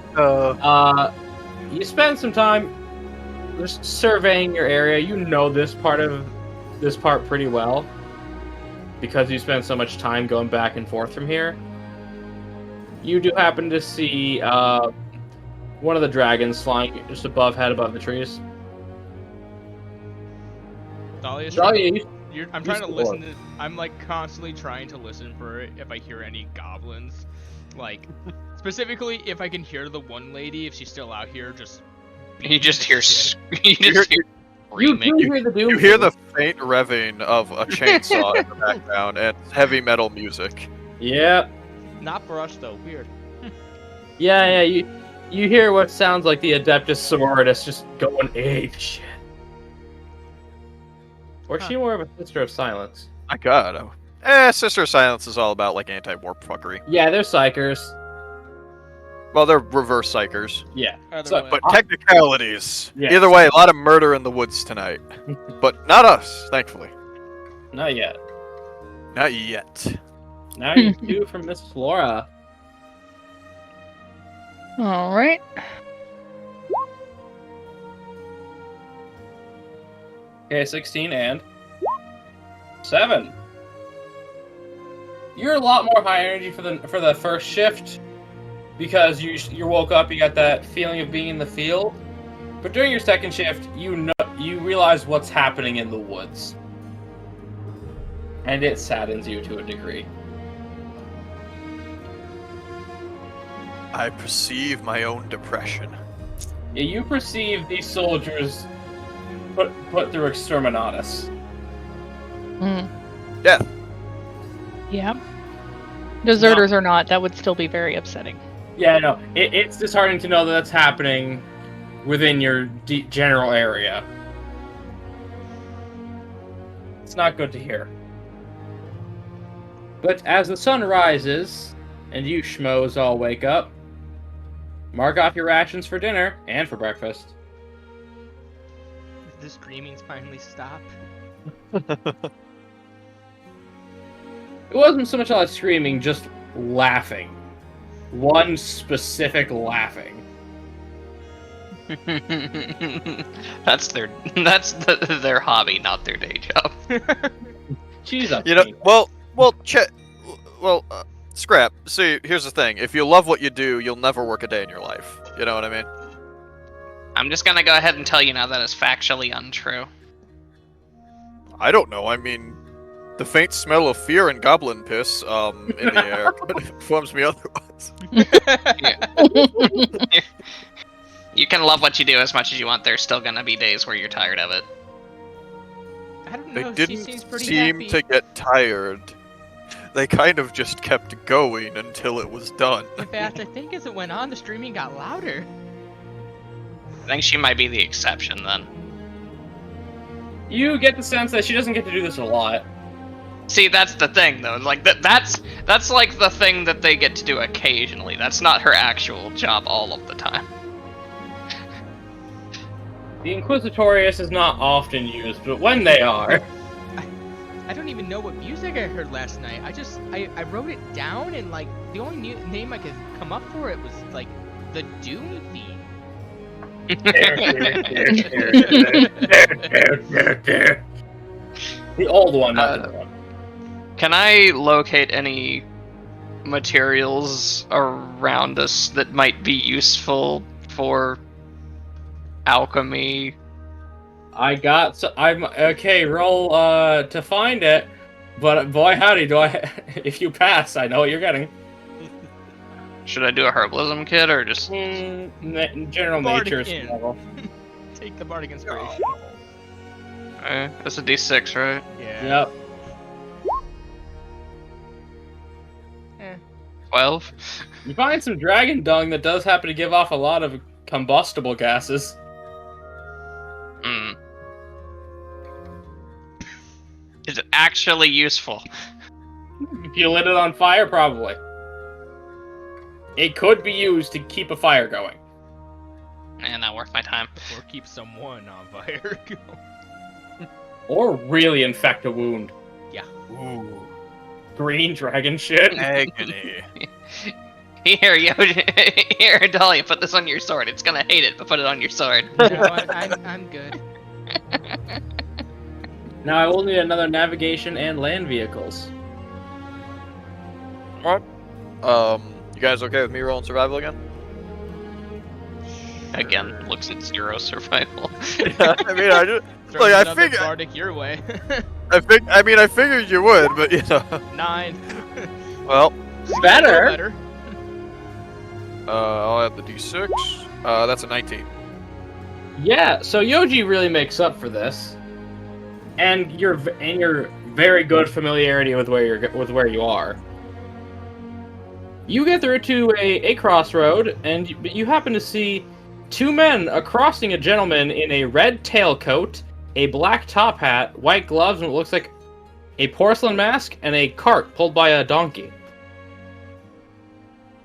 You spend some time just surveying your area. You know this part pretty well because you spend so much time going back and forth from here. you do happen to see one of the dragons flying just head above the trees. Dahlia's Dahlia, I'm trying to the listen to. I'm like constantly trying to listen for if I hear any goblins. Like, specifically if I can hear the one lady, if she's still out here, just. You just hear. You You just hear you screaming. do hear the doom. You hear the faint revving of a chainsaw in the background and heavy metal music. Yeah. Not for us though. Weird. Yeah. You hear what sounds like the Adeptus Sororitas just going ape shit. Or is she more of a Sister of Silence? My god. Sister of Silence is all about, like, anti-warp fuckery. Yeah, they're psychers. Well, they're reverse psychers. Yeah. Either So- way. But technicalities. Yes. Either way, a lot of murder in the woods tonight. But not us, thankfully. Not yet. Not yet. Now you do from Miss Flora. All right. Okay, 16 and 7. You're a lot more high energy for the first shift because you woke up, you got that feeling of being in the field. But during your second shift, you realize what's happening in the woods, and it saddens you to a degree. I perceive my own depression. Yeah, you perceive these soldiers put through exterminatus. Mm. Death. Yeah. Deserters or not, that would still be very upsetting. Yeah, no, it's disheartening to know that that's happening within your general area. It's not good to hear. But as the sun rises, and you schmoes all wake up, mark off your rations for dinner and for breakfast. Did the screamings finally stop? It wasn't so much like screaming, just laughing. One specific laughing. That's their hobby, not their day job. She's up. You know, Scrap. See, here's the thing. If you love what you do, you'll never work a day in your life. You know what I mean? I'm just gonna go ahead and tell you now that is factually untrue. I don't know. I mean, the faint smell of fear and goblin piss in the air informs me otherwise. You can love what you do as much as you want. There's still gonna be days where you're tired of it. I don't They know. She didn't seems pretty seem happy. to get tired. They kind of just kept going until it was done. In fact, I think as it went on, the streaming got louder. I think she might be the exception then. You get the sense that she doesn't get to do this a lot. See, that's the thing though. Like that's like the thing that they get to do occasionally. That's not her actual job all of the time. The Inquisitorius is not often used, but when they are... I don't even know what music I heard last night. I wrote it down and like the only name I could come up for it was like the Doom theme. The old one, not the new one. Can I locate any materials around us that might be useful for alchemy? I'm okay. Roll to find it, but boy howdy, do I? If you pass, I know what you're getting. Should I do a herbalism kit or just? General Bardic nature's in. level. Take the bardic inspiration. That's a D6, right? Yeah. Yep. 12. You find some dragon dung that does happen to give off a lot of combustible gases. Hmm. Is it actually useful? If you lit it on fire, probably. It could be used to keep a fire going. Man, not worth my time. Or keep someone on fire. Or really infect a wound. Ooh, Green dragon shit. agony. Here, here, Dahlia, put this on your sword. It's gonna hate it, but put it on your sword. No, I'm good. Now I will need another navigation and land vehicles. What? You guys okay with me rolling survival again? Again, looks at 0 survival. I mean, I just Throw like I another figured. Bardic your way. I figured you would, but you know. 9. Well, Better. I'll add the d6. That's a 19. Yeah, so Yoji really makes up for this, and your very good familiarity with where you are. You get through to a crossroad, and you happen to see 2 men accosting a gentleman in a red tailcoat, a black top hat, white gloves, and what looks like a porcelain mask, and a cart pulled by a donkey.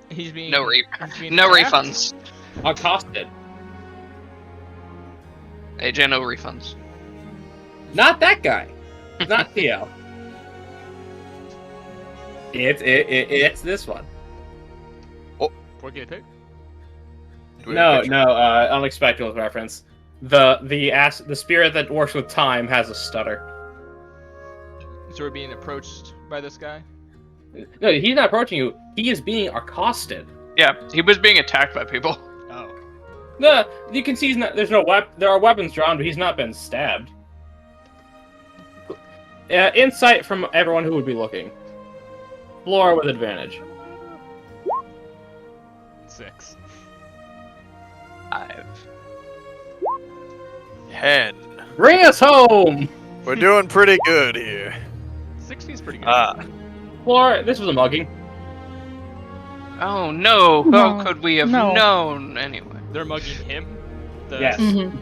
He's being No he's being no attacked? refunds. Accosted. AJ, no refunds. Not that guy. Not Theo. It's this one. Forget it. Do we have a No, picture? unexpected reference. The spirit that works with time has a stutter. So we're being approached by this guy? No, he's not approaching you. He is being accosted. Yeah, he was being attacked by people. Oh. No, you can see he's not. There are weapons drawn, but he's not been stabbed. Insight from everyone who would be looking. Flora with advantage. 6. 5. 10. Bring us home, We're doing pretty good here. 60 is pretty good. Flora. This was a mugging. Oh no! No, How could we have no. known anyway? They're mugging him? The... Yes. Mhm.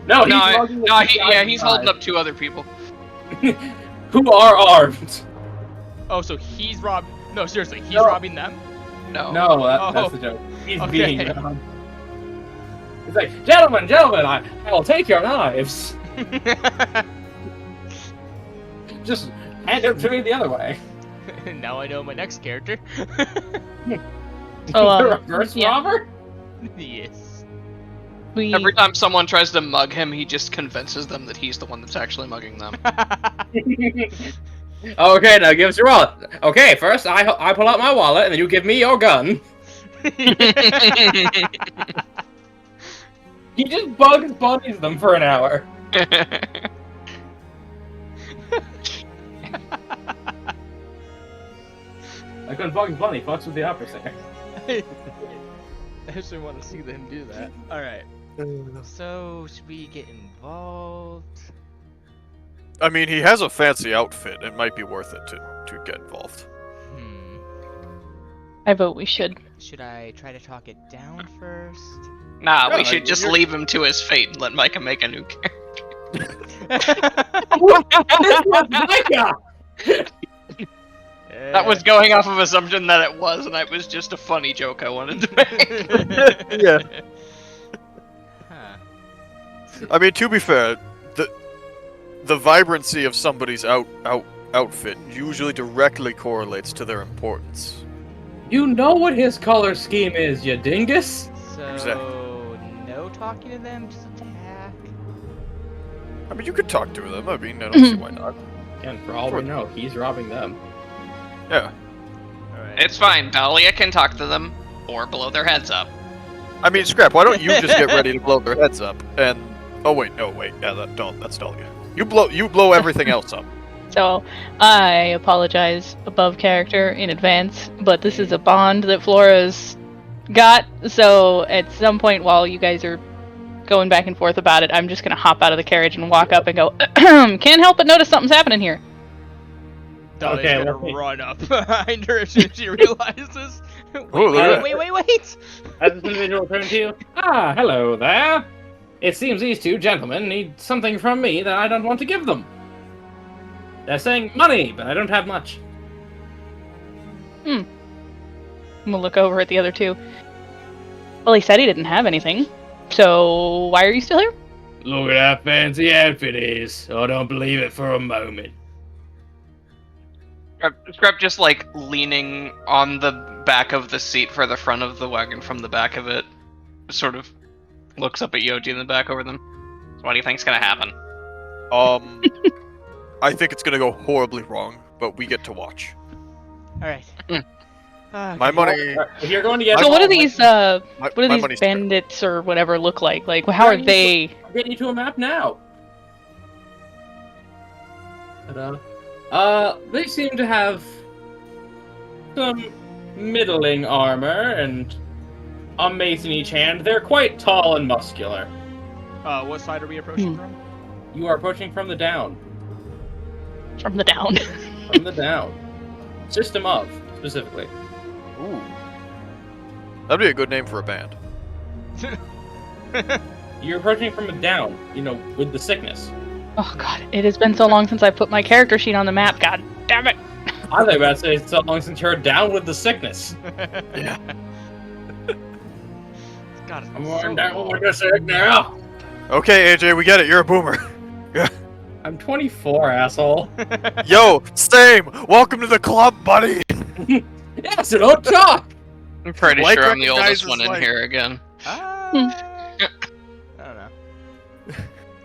No, he's No, mugging the no, two guys he's inside, holding up 2 other people. who are armed. Oh, so he's robbing... No, seriously, he's No. robbing them? No. No, Oh. that's the joke. He's Okay. being. He's like, gentlemen, I will take your knives. Just hand them to me the other way. Now I know my next character. Oh, The reverse yeah. robber? Yes. We Every time someone tries to mug him, he just convinces them that he's the one that's actually mugging them. Okay, now give us your wallet. Okay, first I pull out my wallet, and then you give me your gun. He just bugs bunnies them for an hour. Like when Bugs Bunny fucks with the opera singer. I actually want to see them do that. Alright. So, should we get involved? I mean, he has a fancy outfit. It might be worth it to get involved. I vote we should. Should I try to talk it down first? Nah, Yeah, we should just you're- leave him to his fate and let Micah make a new character. This was Micah! That was going off of assumption that it was, and that was just a funny joke I wanted to make. Yeah. Huh. I mean, to be fair, the vibrancy of somebody's outfit usually directly correlates to their importance. You know what his color scheme is, you dingus? So, Exactly. no talking to them, just attack. I mean, you could talk to them. I mean, I don't see why not. And for all we know, he's robbing them. Yeah. Alright. It's fine, Dahlia can talk to them, or blow their heads up. I mean, Scrap, why don't you just get ready to blow their heads up? And oh wait, no wait, yeah, that's Dahlia. You blow everything else up. So I apologize above character in advance, but this is a bond that Flora's got. So at some point while you guys are going back and forth about it, I'm just gonna hop out of the carriage and walk up and go, can't help but notice something's happening here. Dahlia's Okay, gonna let me- run up behind her as soon as she realizes. Oh, look at Wait. As this individual turns to you, hello there. It seems these two gentlemen need something from me that I don't want to give them. They're saying money, but I don't have much. I'm gonna look over at the other two. Well, he said he didn't have anything. So why are you still here? Look at how fancy outfit is. I don't believe it for a moment. Scrap just like leaning on the back of the seat for the front of the wagon from the back of it, sort of looks up at Yoji in the back over them. So what do you think's gonna happen? I think it's gonna go horribly wrong, but we get to watch. Alright. My money. If you're going to get So what do these my what do money's these bandits or whatever look like? Like how are they? I'll get you to a map now. They seem to have some middling armor and a mace in each hand. They're quite tall and muscular. What side are we approaching from? You are approaching from the down. From the down. From the down. System of, specifically. Ooh. That'd be a good name for a band. You're approaching from the down, with the sickness. Oh god, it has been so long since I put my character sheet on the map. God damn it! I was about to say it's so long since you're down with the sickness. Yeah. God, it's I'm so going down long. with the sickness. Okay, AJ, we get it. You're a boomer. I'm 24, asshole. Yo, same. Welcome to the club, buddy. Yeah, so don't talk. I'm pretty Like sure I'm the oldest recognizes one in like- here again. I don't know.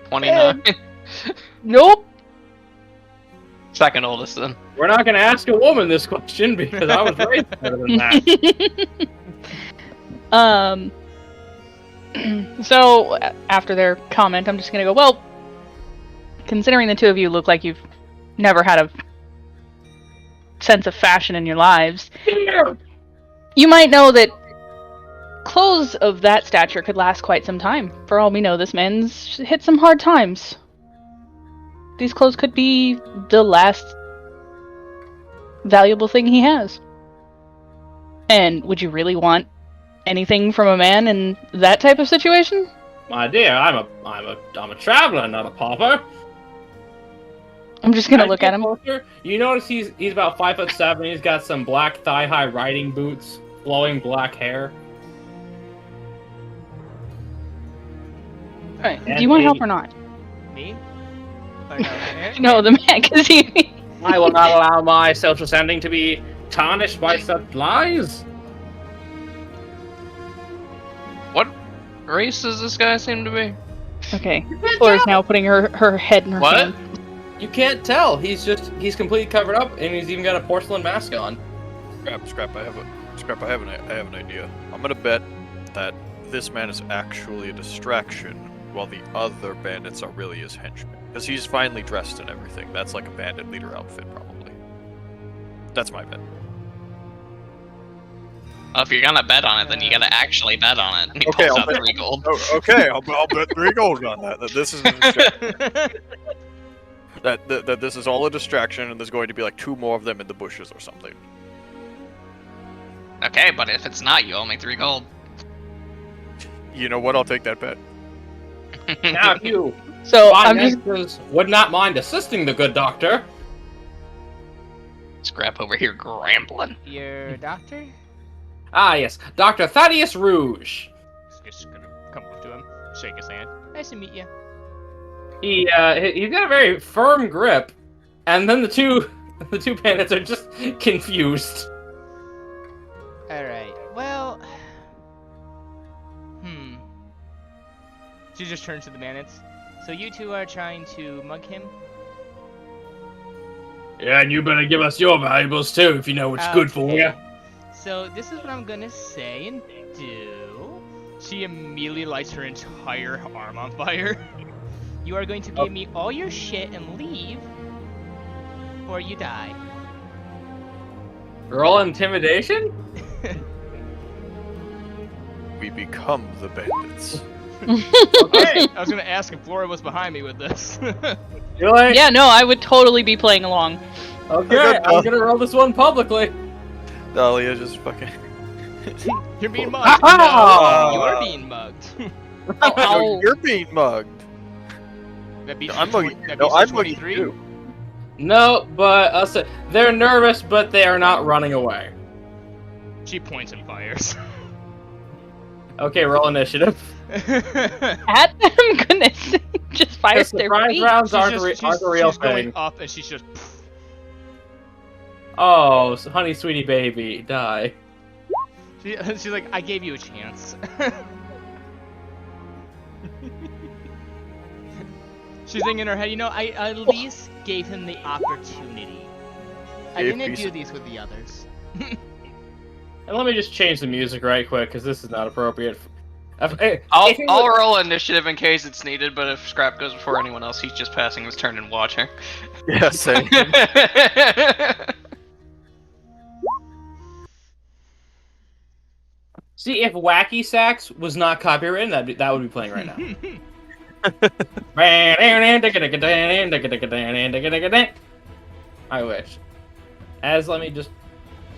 29. Nope. Second oldest then. We're not going to ask a woman this question because I was raised better than that. So after their comment, I'm just gonna go. Well, considering the two of you look like you've never had a sense of fashion in your lives, you might know that clothes of that stature could last quite some time. For all we know, this man's hit some hard times. These clothes could be the last valuable thing he has. And would you really want anything from a man in that type of situation? My dear, I'm a traveler, not a pauper. I'm just gonna As look you at him. get closer, you notice he's about 5'7". He's got some black thigh-high riding boots, flowing black hair. Alright, And do you want a- help or not? Me? Like, No, the man, because he... I will not allow my social standing to be tarnished by such lies. What race does this guy seem to be? Okay, Flora's now putting her head in her What? hand. You can't tell. He's completely covered up, and he's even got a porcelain mask on. Scrap. I have an idea. I'm gonna bet that this man is actually a distraction, while the other bandits are really his henchmen. Because he's finely dressed and everything. That's like a bandit leader outfit, probably. That's my bet. If you're gonna bet on it, then you gotta actually bet on it. He Okay, pulls I'll out bet. 3 gold. Oh, okay, I'll bet 3 gold on that. That this is a distraction. that this is all a distraction, and there's going to be like 2 more of them in the bushes or something. Okay, but if it's not, you owe me 3 gold. You know what? I'll take that bet. Now, if you So, I'm just... would not mind assisting the good doctor. Scrap over here grambling. Your doctor? Ah, yes, Dr. Thaddeus Rouge. Just gonna come up to him, shake his hand. Nice to meet you. He's got a very firm grip, and then the two bandits are just confused. Alright, well... She just turns to the bandits. So you two are trying to mug him? Yeah, and you better give us your valuables too, if you know what's good for you. Okay. So this is what I'm gonna say and do. She immediately lights her entire arm on fire. You are going to give me all your shit and leave, or you die. Roll intimidation? We become the bandits. Okay. I was gonna ask if Flora was behind me with this. You're like, Yeah, no, I would totally be playing along. okay, I'm gonna roll this one publicly. Dahlia just fucking. You're being mugged. Ah! No, you are being mugged. No, Ow. you're being mugged. That beats I'm you mugging. that No, beats you I'm mugging 23. you. No, but I'll say they're nervous, but they are not running away. She points and fires. Okay, roll initiative. At them? Goodness. Just fires The their surprise feet. rounds aren't a real she's going thing. up and she's just. Oh, honey, sweetie baby, die. She's like, I gave you a chance. She's thinking in her head, you know, I at least gave him the opportunity. I If didn't he's- do these with the others. And let me just change the music right quick, because this is not appropriate. If it I'll was- roll initiative in case it's needed, but if Scrap goes before anyone else, he's just passing his turn and watching. Yeah, same. See, if Wacky Sax was not copywritten, that would be playing right now. I wish. Let me just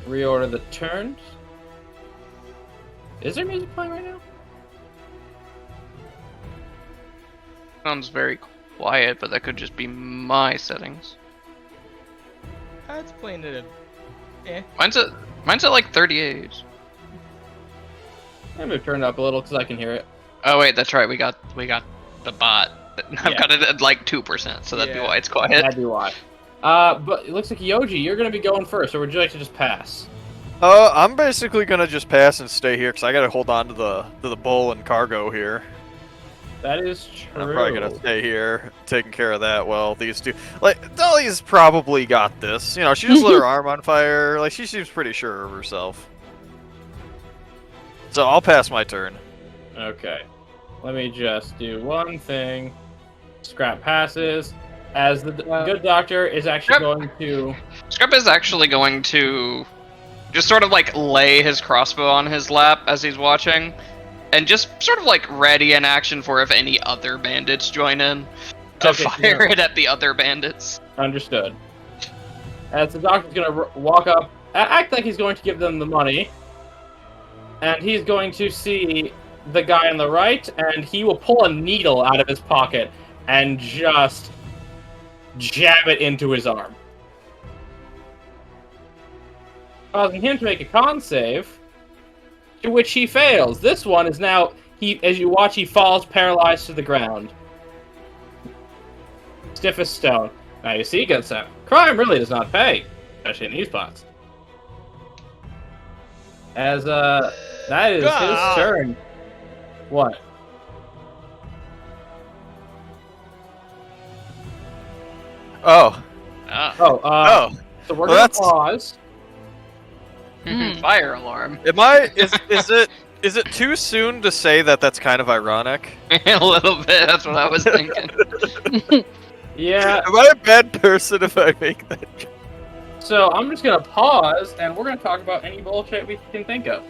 reorder the turns. Is there music playing right now? Sounds very quiet, but that could just be my settings. It's playing at a... Mine's at like 38. I'm gonna turn it up a little because I can hear it. Oh wait, that's right. We got the bot. I've Yeah. got it at like 2%, so that'd be Yeah. why it's quiet. That'd be why. But it looks like Yoji, you're gonna be going first, or would you like to just pass? I'm basically gonna just pass and stay here because I gotta hold on to the bull and cargo here. That is true. And I'm probably gonna stay here, taking care of that while these two. Like, Dolly's probably got this. You know, she just lit her arm on fire. Like, she seems pretty sure of herself. So I'll pass my turn. Okay. Let me just do one thing. Scrap passes. As the good doctor is actually Yep. going to... Scrap is actually going to just sort of like lay his crossbow on his lap as he's watching, and just sort of like ready in action for if any other bandits join in to Okay, fire yeah. it at the other bandits. Understood. As the doctor's going to walk up, act like he's going to give them the money, and he's going to see the guy on the right, and he will pull a needle out of his pocket and just jab it into his arm, causing him to make a con save, to which he fails. This one is now, as you watch, he falls paralyzed to the ground. Stiff as stone. Now you see, good son, crime really does not pay, especially in these spots. As, that is his turn. What? Oh. So we're Well, gonna that's- pause. Fire alarm. Am I? Is it too soon to say that that's kind of ironic? A little bit. That's what I was thinking. Yeah, Am I a bad person if I make that joke? so I'm just gonna pause, and we're gonna talk about any bullshit we can think of.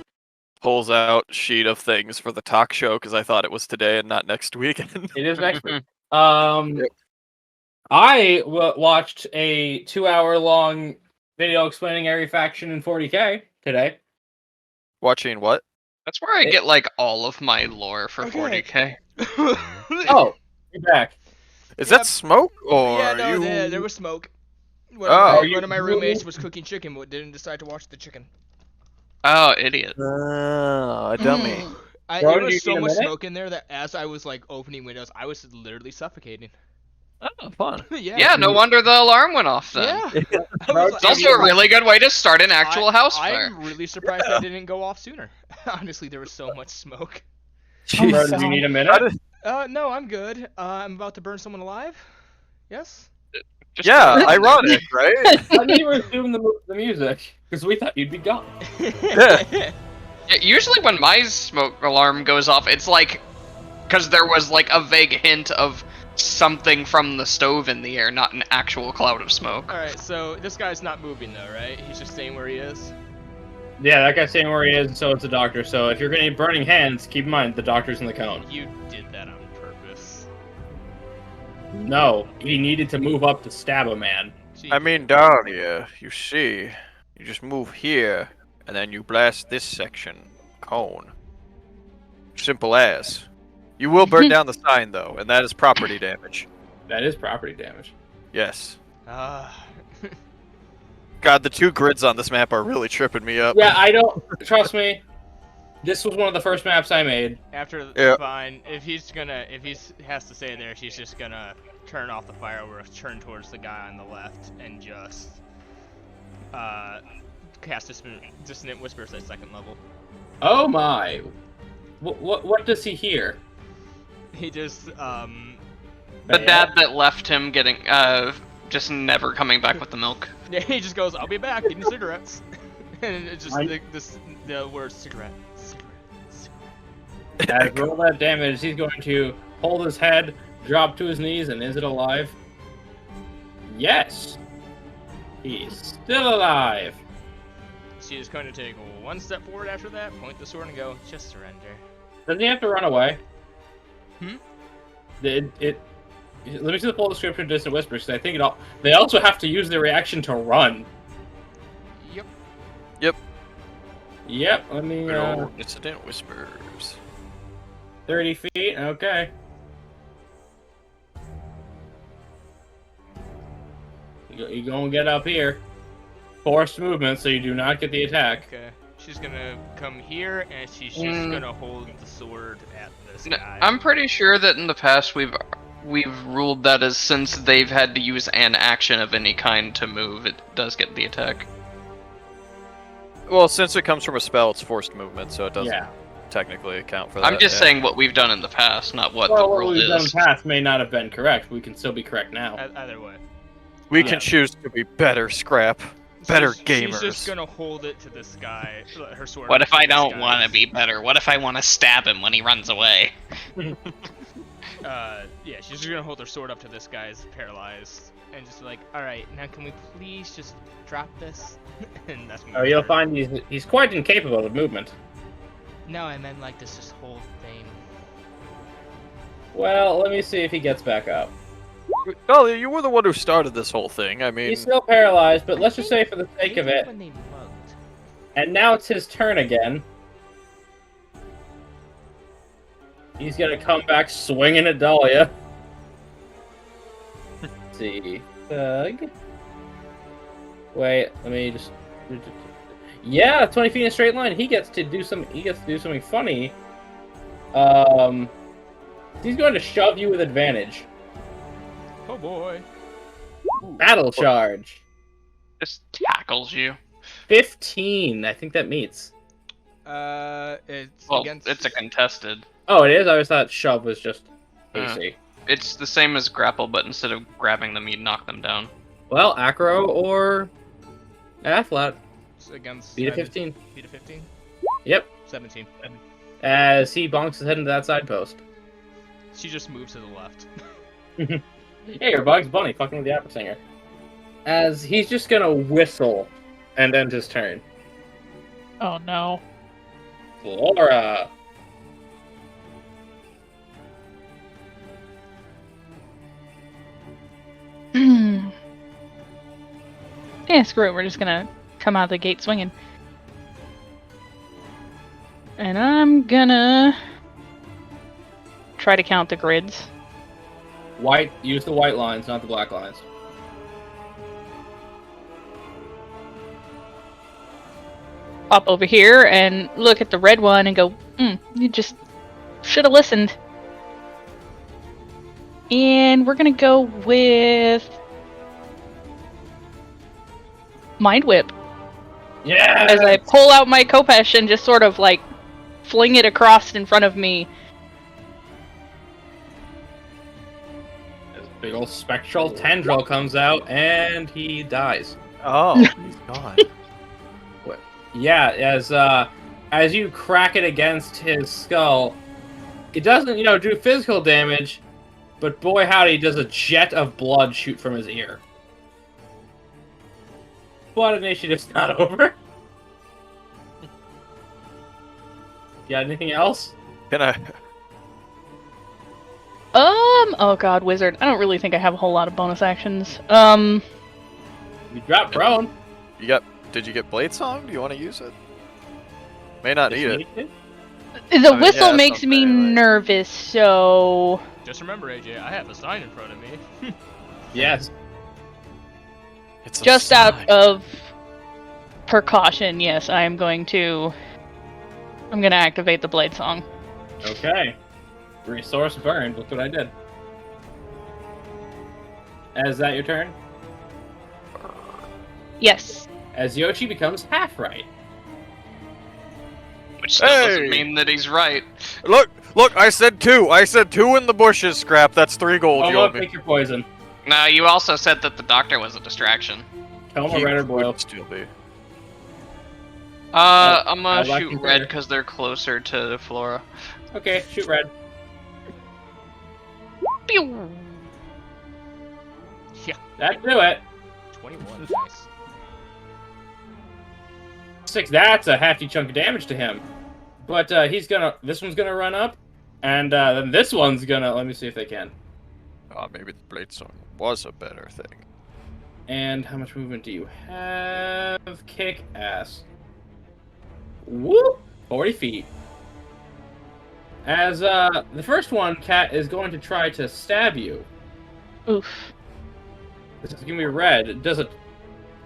Pulls out sheet of things for the talk show because I thought it was today and not next weekend. It is next week. I watched a 2-hour-long video explaining every faction in 40k today. Watching what? That's where I get like all of my lore for Okay. 40k. Oh, you're back. Is Yep. that smoke or Yeah, no, you? there was smoke. Oh. One of my roommates was cooking chicken, but didn't decide to watch the chicken. Oh, idiot. Oh, a dummy. There Bro, do you was so need a much minute? smoke in there that as I was like opening windows, I was literally suffocating. Oh, fun. Yeah. Yeah, no wonder the alarm went off then. Yeah. I Bro, was It's also a really good way to start an actual house fire. I'm really surprised that didn't go off sooner. Honestly, there was so much smoke. Bro, do you need a minute? No, I'm good. I'm about to burn someone alive. Yes? Just Yeah, go. ironic, right? Let me resume the music, because we thought you'd be gone. Yeah, usually when my smoke alarm goes off, it's like because there was like a vague hint of something from the stove in the air, not an actual cloud of smoke. Alright, so this guy's not moving though, right? He's just staying where he is? Yeah, that guy's saying where he is, and so it's the doctor. So if you're gonna need burning hands, keep in mind the doctor's in the cone. You did that on purpose. No, he needed to move up to stab a man. I mean, Dahlia, you see, you just move here, and then you blast this section. Cone. Simple as. You will burn down the sign, though, and that is property damage. That is property damage. Yes. Ah. God, the two grids on this map are really tripping me up. Yeah, I don't trust me. This was one of the first maps I made. After Yeah. fine, if he has to stay there, she's just gonna turn off the fire over, turn towards the guy on the left, and just cast dissonant whispers at second level. Oh my! What does he hear? He just The dad that left him getting just never coming back with the milk. he just goes, "I'll be back, getting cigarettes." and it's just the word cigarette. As roll that damage, he's going to hold his head, drop to his knees, and is it alive? Yes! He's still alive! She is going to take one step forward after that, point the sword, and go, just surrender. Does he have to run away? Hmm? Let me see the full description of Distant Whispers, because I think they also have to use their reaction to run. Yep, let me, Distant Whispers. 30 feet, okay. You gonna get up here. Forced movement, so you do not get the attack. Okay. She's gonna come here, and she's just gonna hold the sword at this guy. I'm pretty sure that in the past we've ruled that as since they've had to use an action of any kind to move, it does get the attack. Well, since it comes from a spell, it's forced movement, so it doesn't technically account for that. I'm just saying what we've done in the past, not what the Well, what rule we've done in is. the past may not have been correct. We can still be correct now. Either way. We can choose to be better, Scrap. Better gamers. She's just gonna hold it to this guy, her sword. What if I to this don't guy. want to be better? What if I want to stab him when he runs away? Yeah, she's just gonna hold her sword up to this guy's paralyzed, and just like, all right, now can we please just drop this? And that's when You'll find he's quite incapable of movement. No, I meant like this whole thing. Well, let me see if he gets back up. Dahlia, you were the one who started this whole thing. I mean, He's still paralyzed, but let's just say for the sake of it. When they mugged. And now it's his turn again. He's gonna come back swinging at Dahlia. Let's see. Thug. Wait, let me just. Yeah, 20 feet in a straight line. He gets to do something funny. He's going to shove you with advantage. Oh boy. Battle charge. Just tackles you. 15. I think that meets. It's Well, against. it's a contested. Oh, it is? I always thought shove was just AC. It's the same as grapple, but instead of grabbing them, you knock them down. Well, acro or flat. It's against. Beat a 15. Beat a 15. Yep. 17. As he bonks his head into that side post. She just moves to the left. Hey, you're Bugs Bunny fucking with the opera singer. As he's just gonna whistle and end his turn. Oh no. Laura. Yeah, screw it. We're just gonna come out the gate swinging. And I'm gonna try to count the grids. White. Use the white lines, not the black lines. Pop over here and look at the red one and go, you just should have listened. And we're gonna go with Mind Whip. Yeah. As I pull out my Kopesh and just sort of like fling it across in front of me. This big old spectral tendril comes out and he dies. oh, he's gone. Yeah, as you crack it against his skull, it doesn't, do physical damage, but boy howdy, does a jet of blood shoot from his ear. But initiative's not over. Got anything else? Can I? Oh god, wizard. I don't really think I have a whole lot of bonus actions. You drop prone. Did you get Blade Song? Do you want to use it? May not need it. The whistle yeah, makes me something like- nervous, so Just remember, AJ, I have a sign in front of me. Yes. It's a just sign. out of precaution, yes, I'm gonna activate the blade song. Okay. Resource burned. Look what I did. Is that your turn? Yes. As Yoshi becomes half right. Which still Hey! doesn't mean that he's right. Look! I said 2. I said 2 in the bushes, Scrap. That's 3 gold. You owe Don't me. take your poison. No, you also said that the doctor was a distraction. Tell him He a red or boil. would still be. I'm gonna I'd like shoot to red hear. because they're closer to Flora. Okay, shoot red. Pew! Yeah, That do it. 21. Nice. 6. That's a hefty chunk of damage to him. But he's gonna. This one's gonna run up, and then this one's gonna. Let me see if they can. Maybe the blade song was a better thing. And how much movement do you have? Kick ass. Whoop! 40 feet. As the first one, Cat is going to try to stab you. Oof. This is gonna be red. Does it?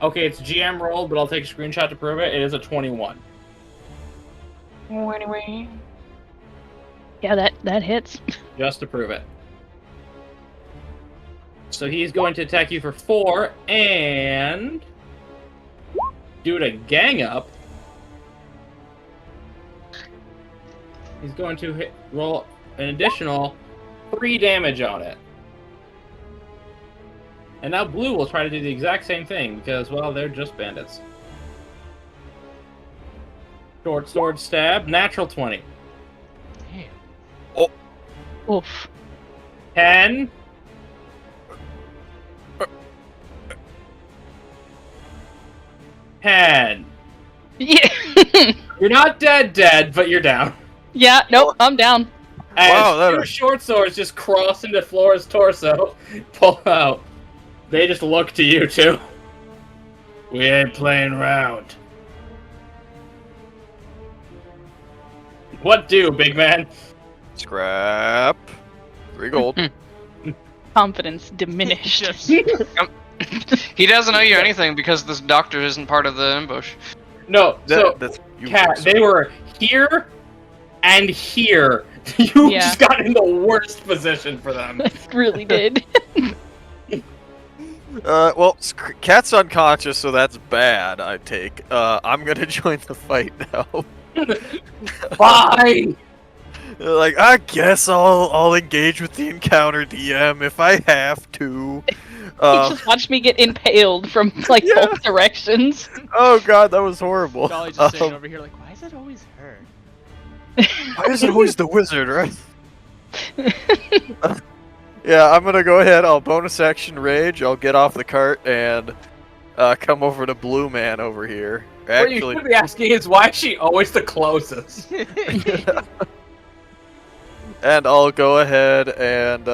Okay, it's GM roll, but I'll take a screenshot to prove it. It is a 21. Yeah, that hits. Just to prove it. So he's going to attack you for 4 and do it a gang up. He's going to roll an additional 3 damage on it. And now blue will try to do the exact same thing because, well, they're just bandits. Short sword stab, natural 20. Damn. Oof. 10. 10. Yeah. You're not dead, but you're down. Yeah. Nope. I'm down. As Wow, that- two short swords just cross into Flora's torso, pull out. They just look to you two. We ain't playing around. What do, big man? Scrap. 3 gold. Confidence diminished. Just- He doesn't owe you anything because this doctor isn't part of the ambush. No, so That's you. Cat, they were here and here. You Yeah. just got in the worst position for them. Really did. Well, Cat's unconscious, so that's bad. I take. I'm gonna join the fight now. Fine. Like, I guess I'll engage with the encounter DM if I have to. You just watched me get impaled from like Yeah. both directions. Oh god, that was horrible. Dolly just sitting over here like, why is it always her? Why is it always the wizard, right? Yeah, I'm gonna go ahead. I'll bonus action rage. I'll get off the cart and come over to Blue Man over here. What you Actually, should be asking is why is she always the closest? and I'll go ahead and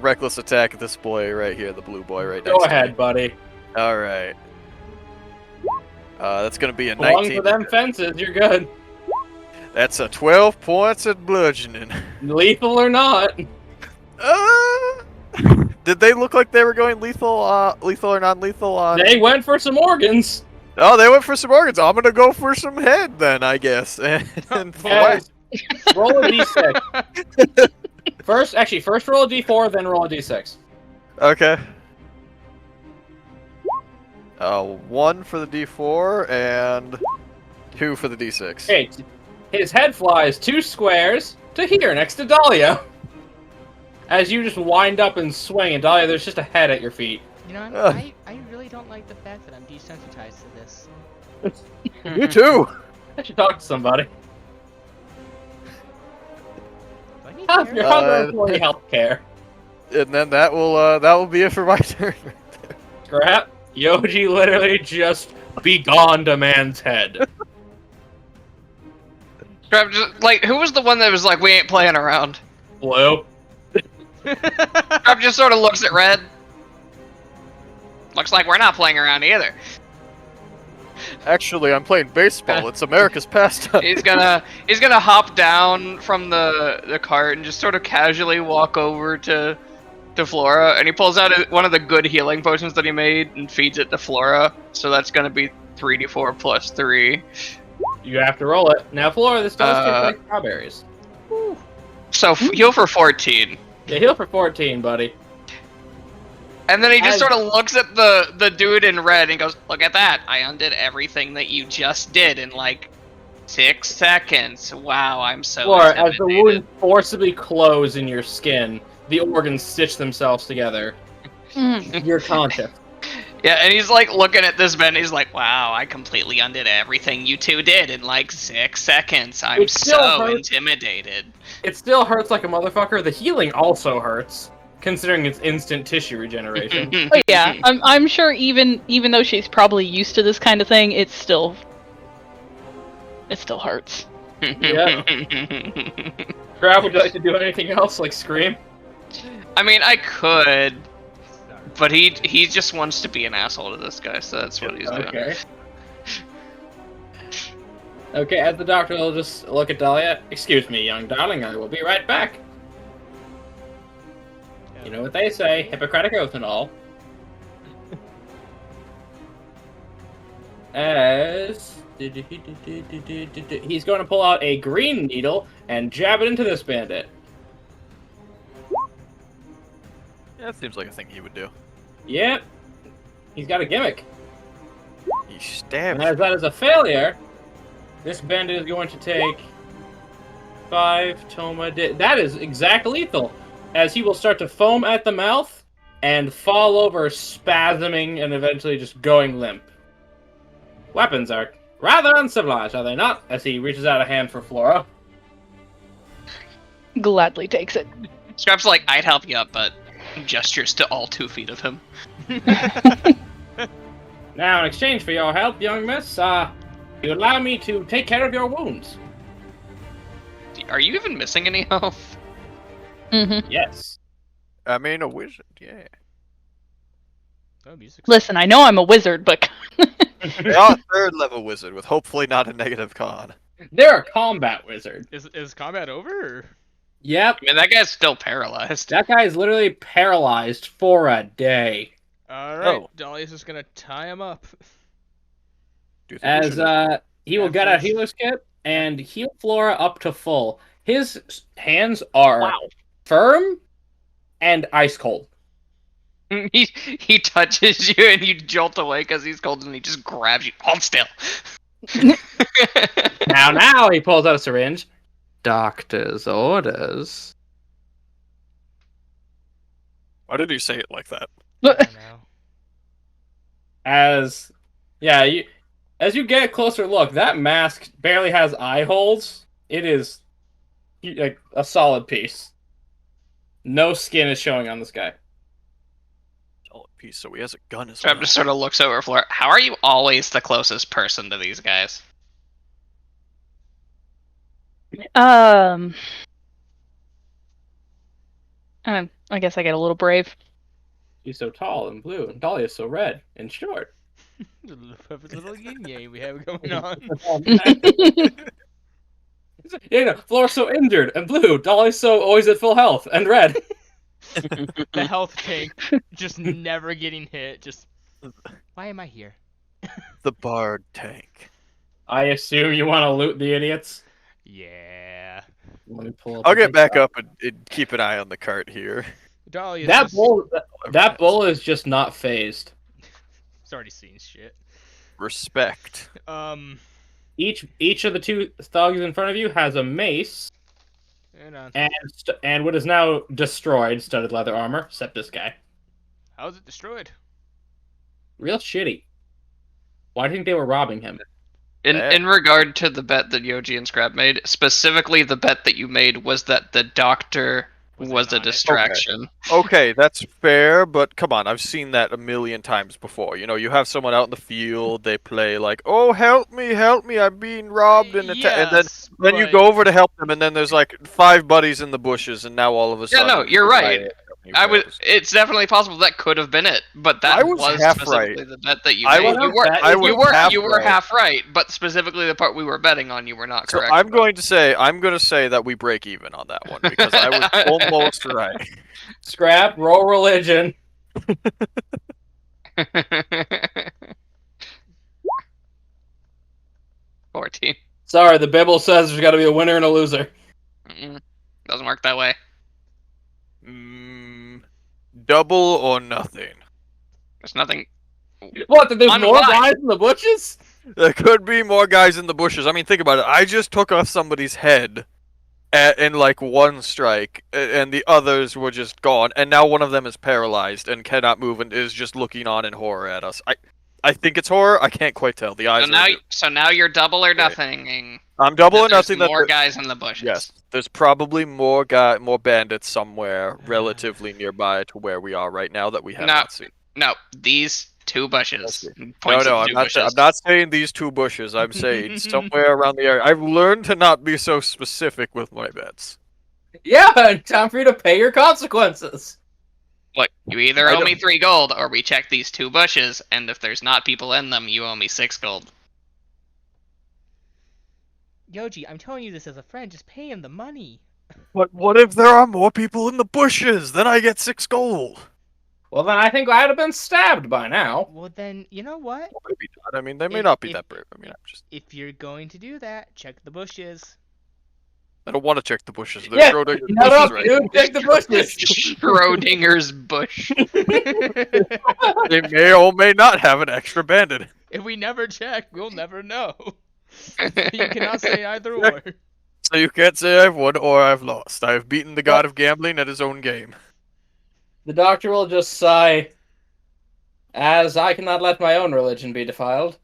reckless attack at this boy right here, the blue boy right next Go to me. ahead, buddy. All right. That's gonna be a As long 19. for them fences, you're good. That's a 12 points of bludgeoning. Lethal or not. Did they look like they were going lethal, lethal or non-lethal on? They went for some organs. Oh, they went for some organs. I'm gonna go for some head then, I guess. And Guys, roll a d6. First roll a d4, then roll a d6. Okay. 1 for the d4 and 2 for the d6. Okay, his head flies 2 squares to here, next to Dahlia. As you just wind up and swing, and Dahlia, there's just a head at your feet. You know, Ugh. I really don't like the fact that I'm desensitized to this. You too. I should talk to somebody. Do I need You're therapy? under employee health care. And then that will be it for my turn. Scrap. Yoji literally just begone a man's head. Scrap, like, who was the one that was like, we ain't playing around? Blue. Scrap just sort of looks at Red. Looks like we're not playing around either. Actually, I'm playing baseball. It's America's pastime. He's gonna hop down from the cart and just sort of casually walk over to Flora, and he pulls out one of the good healing potions that he made and feeds it to Flora. So that's gonna be 3d4 plus 3. You have to roll it. Now, Flora, this does taste like strawberries. So heal for 14. Yeah, heal for 14, buddy. And then he just sort of looks at the dude in red and goes, "Look at that! I undid everything that you just did in like 6 seconds. Wow, I'm so Flora, as the intimidated." wound forcibly close in your skin, the organs stitch themselves together. Mm. You're conscious. Yeah, and he's like looking at this man. And he's like, "Wow, I completely undid everything you two did in like 6 seconds. I'm It still so hurts. intimidated." It still hurts like a motherfucker. The healing also hurts, considering it's instant tissue regeneration. But yeah, I'm sure even though she's probably used to this kind of thing, it still hurts. Yeah. Crab, would you like to do anything else, like scream? I mean, I could, but he just wants to be an asshole to this guy, so that's what he's doing. Okay. Okay, as the doctor will just look at Dahlia. Excuse me, young darling, I will be right back. You know what they say, Hippocratic Oath and all. As... he's going to pull out a green needle and jab it into this bandit. Yeah, that seems like a thing he would do. Yep. He's got a gimmick. He stabs. And as that is a failure, this bandit is going to take 5 Toma... that is exact lethal, as he will start to foam at the mouth and fall over, spasming and eventually just going limp. Weapons are rather uncivilized, are they not? As he reaches out a hand for Flora. Gladly takes it. Scrap's like, "I'd help you up," but gestures to all 2 feet of him. Now, in exchange for your help, young miss, you allow me to take care of your wounds. Are you even missing any health? Mm-hmm. Yes. I mean, a wizard, yeah. Oh, music's- Listen, I know I'm a wizard, but They are a 3rd level wizard with hopefully not a negative con. They're a combat wizard. Is combat over? Or? Yep. I mean, that guy's still paralyzed. That guy is literally paralyzed for a day. All right, Oh. Dolly's just gonna tie him up. Do you think we As should- he will Yeah, get a please. healer's kit and heal Flora up to full. His hands are firm and ice cold. He touches you and you jolt away because he's cold, and he just grabs you. Hold still. Now he pulls out a syringe. Doctor's orders. Why did he say it like that? I don't know. As you get a closer look, that mask barely has eye holes. It is like a solid piece. No skin is showing on this guy. Solid piece, so he has a gun as Trap well. just sort of looks over Flora. How are you always the closest person to these guys? I guess I get a little brave. He's so tall and blue, and Dahlia is so red and short. The perfect little yin yang we have going on. Flora's so injured and blue. Dahlia's so always at full health and red. The health tank just never getting hit. Just why am I here? The bard tank. I assume you want to loot the idiots. Yeah. Let me pull up. I'll the get back picture. up and keep an eye on the cart here. Dolly is That just... bull. That bull is just not phased. It's already seen shit. Respect. Each of the 2 thugs in front of you has a mace And and what is now destroyed studded leather armor, except this guy. how's it destroyed? Real shitty. Why do you think they were robbing him? In regard to the bet that Yoji and Scrap made, specifically the bet that you made was that the doctor was a not it? distraction. Okay, that's fair, but come on, I've seen that a million times before. You know, you have someone out in the field, they play like, "Oh, help me, I'm being robbed," and and then you but- go over to help them, and then there's like 5 buddies in the bushes, and now all of a Yeah, sudden. no, you're right. I It's definitely possible that could have been it, but that I was half specifically right. the bet that you I made. was- You were I was you half were right. half right, but specifically the part we were betting on, you were not So correct. I'm going to say that we break even on that one because I was almost right. Scrap, roll religion. 14. Sorry, the Bible says there's got to be a winner and a loser. Doesn't work that way. Double or nothing. There's nothing. What? That there's On more what? guys in the bushes? There could be more guys in the bushes. I mean, think about it. I just took off somebody's head, in like one strike, and the others were just gone. And now one of them is paralyzed and cannot move and is just looking on in horror at us. I think it's horror. I can't quite tell. The eyes So now you're double or nothing. I'm double or There's nothing. more guys in the bushes. Yes, there's probably more bandits somewhere relatively nearby to where we are right now that we have not seen. No, these two bushes. No, I'm not saying these two bushes. I'm saying somewhere around the area. I've learned to not be so specific with my bets. Yeah, time for you to pay your consequences. Look, you either owe me 3 gold, or we check these 2 bushes, and if there's not people in them, you owe me 6 gold. Yoji, I'm telling you this as a friend. Just pay him the money. But what if there are more people in the bushes? Then I get 6 gold. Well, then I think I'd have been stabbed by now. Well, then, you know what? Well, maybe not. I mean, they may not be that brave. I mean, If you're going to do that, check the bushes. I don't want to check the bushes. Yeah, Schrodinger's shut up, bushes, dude. Check the bushes. Schrodinger's bush. Right? They may or may not have an extra bandit. If we never check, we'll never know. You cannot say either or. So you can't say I've won or I've lost. I've beaten the god of gambling at his own game. The doctor will just sigh, as I cannot let my own religion be defiled.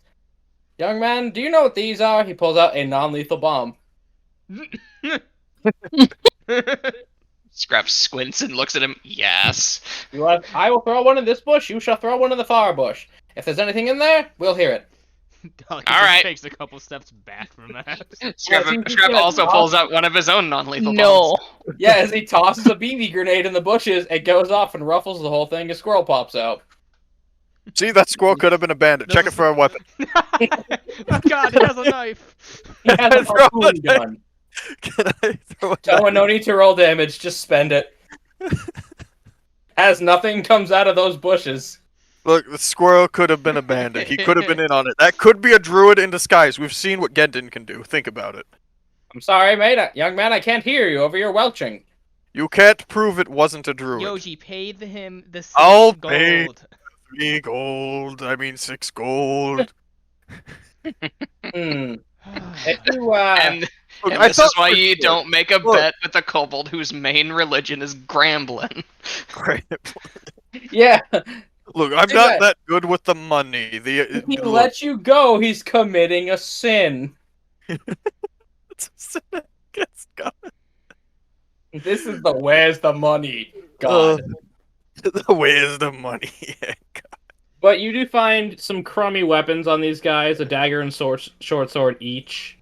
Young man, do you know what these are? He pulls out a non-lethal bomb. Scrap squints and looks at him. Yes. I will throw one in this bush. You shall throw one in the far bush. If there's anything in there, we'll hear it. All right. Takes a couple steps back from that. Scrap also pulls out one of his own non-lethal No. bombs. Yeah, as he tosses a BB grenade in the bushes, it goes off and ruffles the whole thing. A squirrel pops out. See, that squirrel could have been a bandit. Check it for a weapon. Oh god, he has a knife. He has a harpoon gun. Can I throw it? No need to roll damage. Just spend it. As nothing comes out of those bushes. Look, the squirrel could have been a bandit. He could have been in on it. That could be a druid in disguise. We've seen what Gendon can do. Think about it. I'm sorry, mate. Young man, I can't hear you over your welching. You can't prove it wasn't a druid. Yoji, pay him the 6 I'll gold. pay 3 gold. I mean 6 gold. If you, And this is why you don't make a bet with a kobold whose main religion is Gramblin. Yeah. Look, I'm not that good with the money. If he lets you go, he's committing a sin. It's a sin against God. This is the where's the money, God. Where's the money? God. But you do find some crummy weapons on these guys, a dagger and short sword each.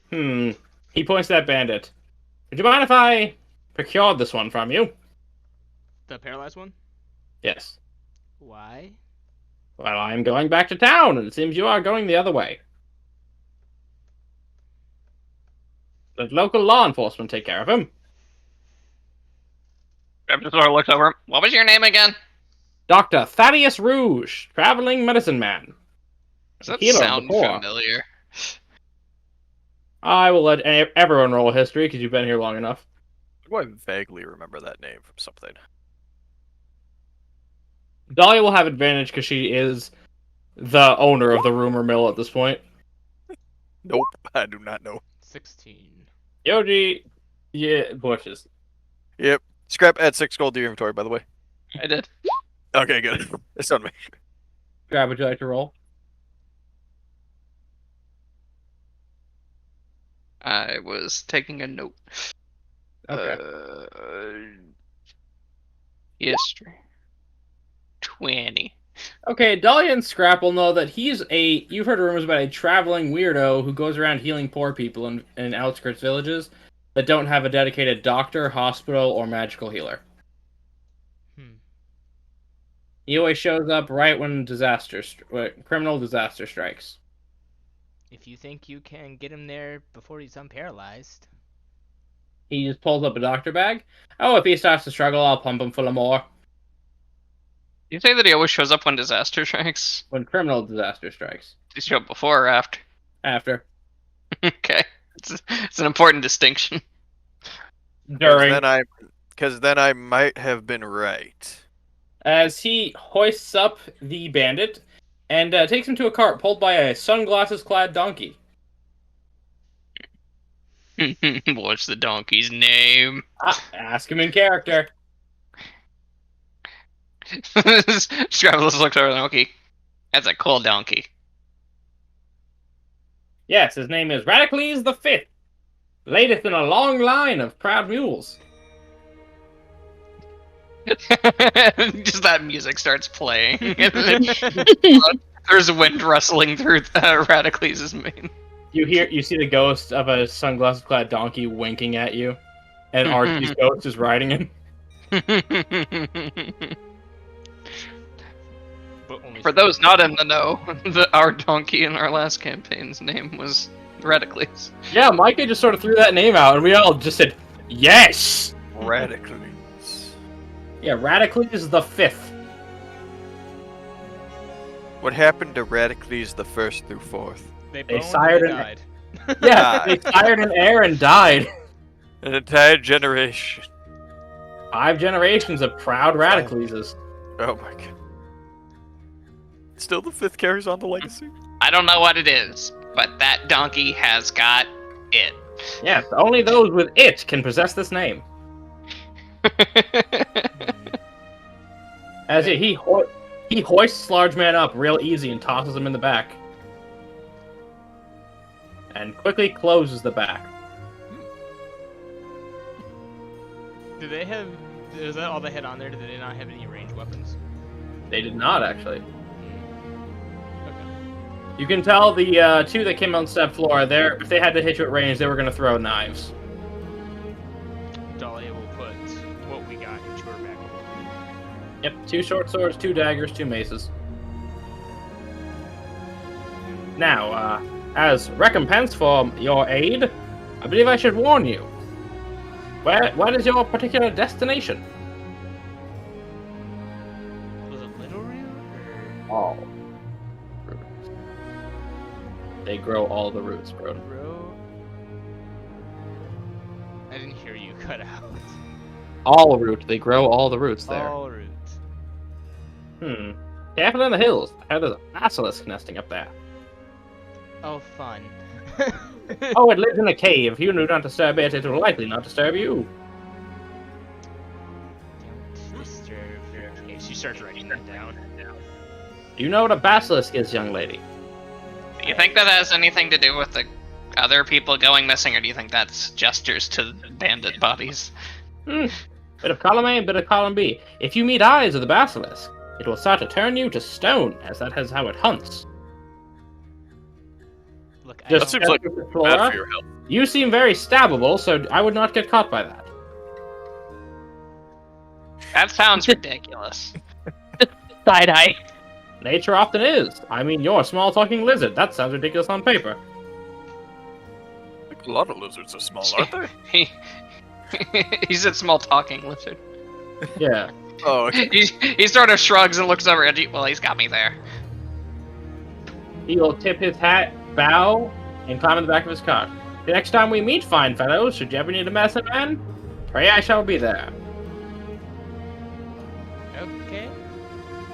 He points to that bandit. Would you mind if I procured this one from you? The paralyzed one? Yes. Why? Well, I'm going back to town, and it seems you are going the other way. Let local law enforcement take care of him. Scrap just sort of looks over him. What was your name again? Dr. Thaddeus Rouge, traveling medicine man. Does that Healer sound before. familiar? I will let everyone roll history, because you've been here long enough. Do I vaguely remember that name from something? Dahlia will have advantage, because she is the owner of the rumor mill at this point. Nope, I do not know. 16. Yoji, yeah, bushes. Yep. Scrap, add 6 gold to your inventory, by the way. I did. Okay, good. It's on me. Grab, would you like to roll? I was taking a note. Okay. History. 20. Okay, Dahlia and Scrap will know that you've heard rumors about a traveling weirdo who goes around healing poor people in outskirts villages that don't have a dedicated doctor, hospital, or magical healer. He always shows up right when criminal disaster strikes. If you think you can get him there before he's unparalyzed. He just pulls up a doctor bag. Oh, if he starts to struggle, I'll pump him full of more. You say that he always shows up when disaster strikes? When criminal disaster strikes. Does he show up before or after? After. Okay. It's an important distinction. During. Because then I might have been right. As he hoists up the bandit and takes him to a cart pulled by a sunglasses-clad donkey. What's the donkey's name? Ask him in character. Scrabbles looks over the donkey. That's a cool donkey. Yes, his name is Radicles the Fifth, latest in a long line of proud mules. Just that music starts playing. And then there's wind rustling through Radicles' mane. You see the ghost of a sunglasses-clad donkey winking at you, and Archie's ghost is riding him. For those not in the know, our donkey in our last campaign's name was Radicles. Yeah, Micah just sort of threw that name out, and we all just said, yes! Radicles. Yeah, Radicles the Fifth. What happened to Radicles the First through Fourth? They sired an- died. Yeah, they fired an heir and died. An entire generation. 5 generations of proud Radicleses. Oh my god. Still the fifth carries on the legacy? I don't know what it is, but that donkey has got it. Yes, only those with it can possess this name. As he hoists large man up real easy and tosses him in the back. And quickly closes the back. Do they have? Is that all they had on there? Did they not have any ranged weapons? They did not, actually. Okay. You can tell the 2 that came on step floor, if they had to hit you at range, they were going to throw knives. Dahlia will put what we got into her back. Yep, 2 short swords, 2 daggers, 2 maces. Now, as recompense for your aid, I believe I should warn you. What is your particular destination? Was it Illyria or All roots. They grow all the roots, bro. Bro? I didn't hear you cut out. All root. They grow all the roots there. All roots. Careful in the hills. I heard there's a basilisk nesting up there. Oh, fun. Oh, it lives in a cave. If you do not disturb it, it will likely not disturb you. Don't disturb your cave. She starts writing that down. Do you know what a basilisk is, young lady? Do you think that has anything to do with the other people going missing, or do you think that's gestures to bandit bodies? Bit of column A and bit of column B. If you meet eyes of the basilisk, it will start to turn you to stone, as that is how it hunts. Look, That seems like bad Flora, for your health. you seem very stabbable, so I would not get caught by that. That sounds ridiculous. Side eye. Nature often is. I mean, you're a small talking lizard. That sounds ridiculous on paper. A lot of lizards are small, aren't they? He's a small talking lizard. Yeah. Oh, okay. He sort of shrugs and looks over at you. Well, he's got me there. He'll tip his hat, bow, and climb in the back of his cart. The next time we meet, fine fellows, should you ever need a medicine man, pray I shall be there. Okay.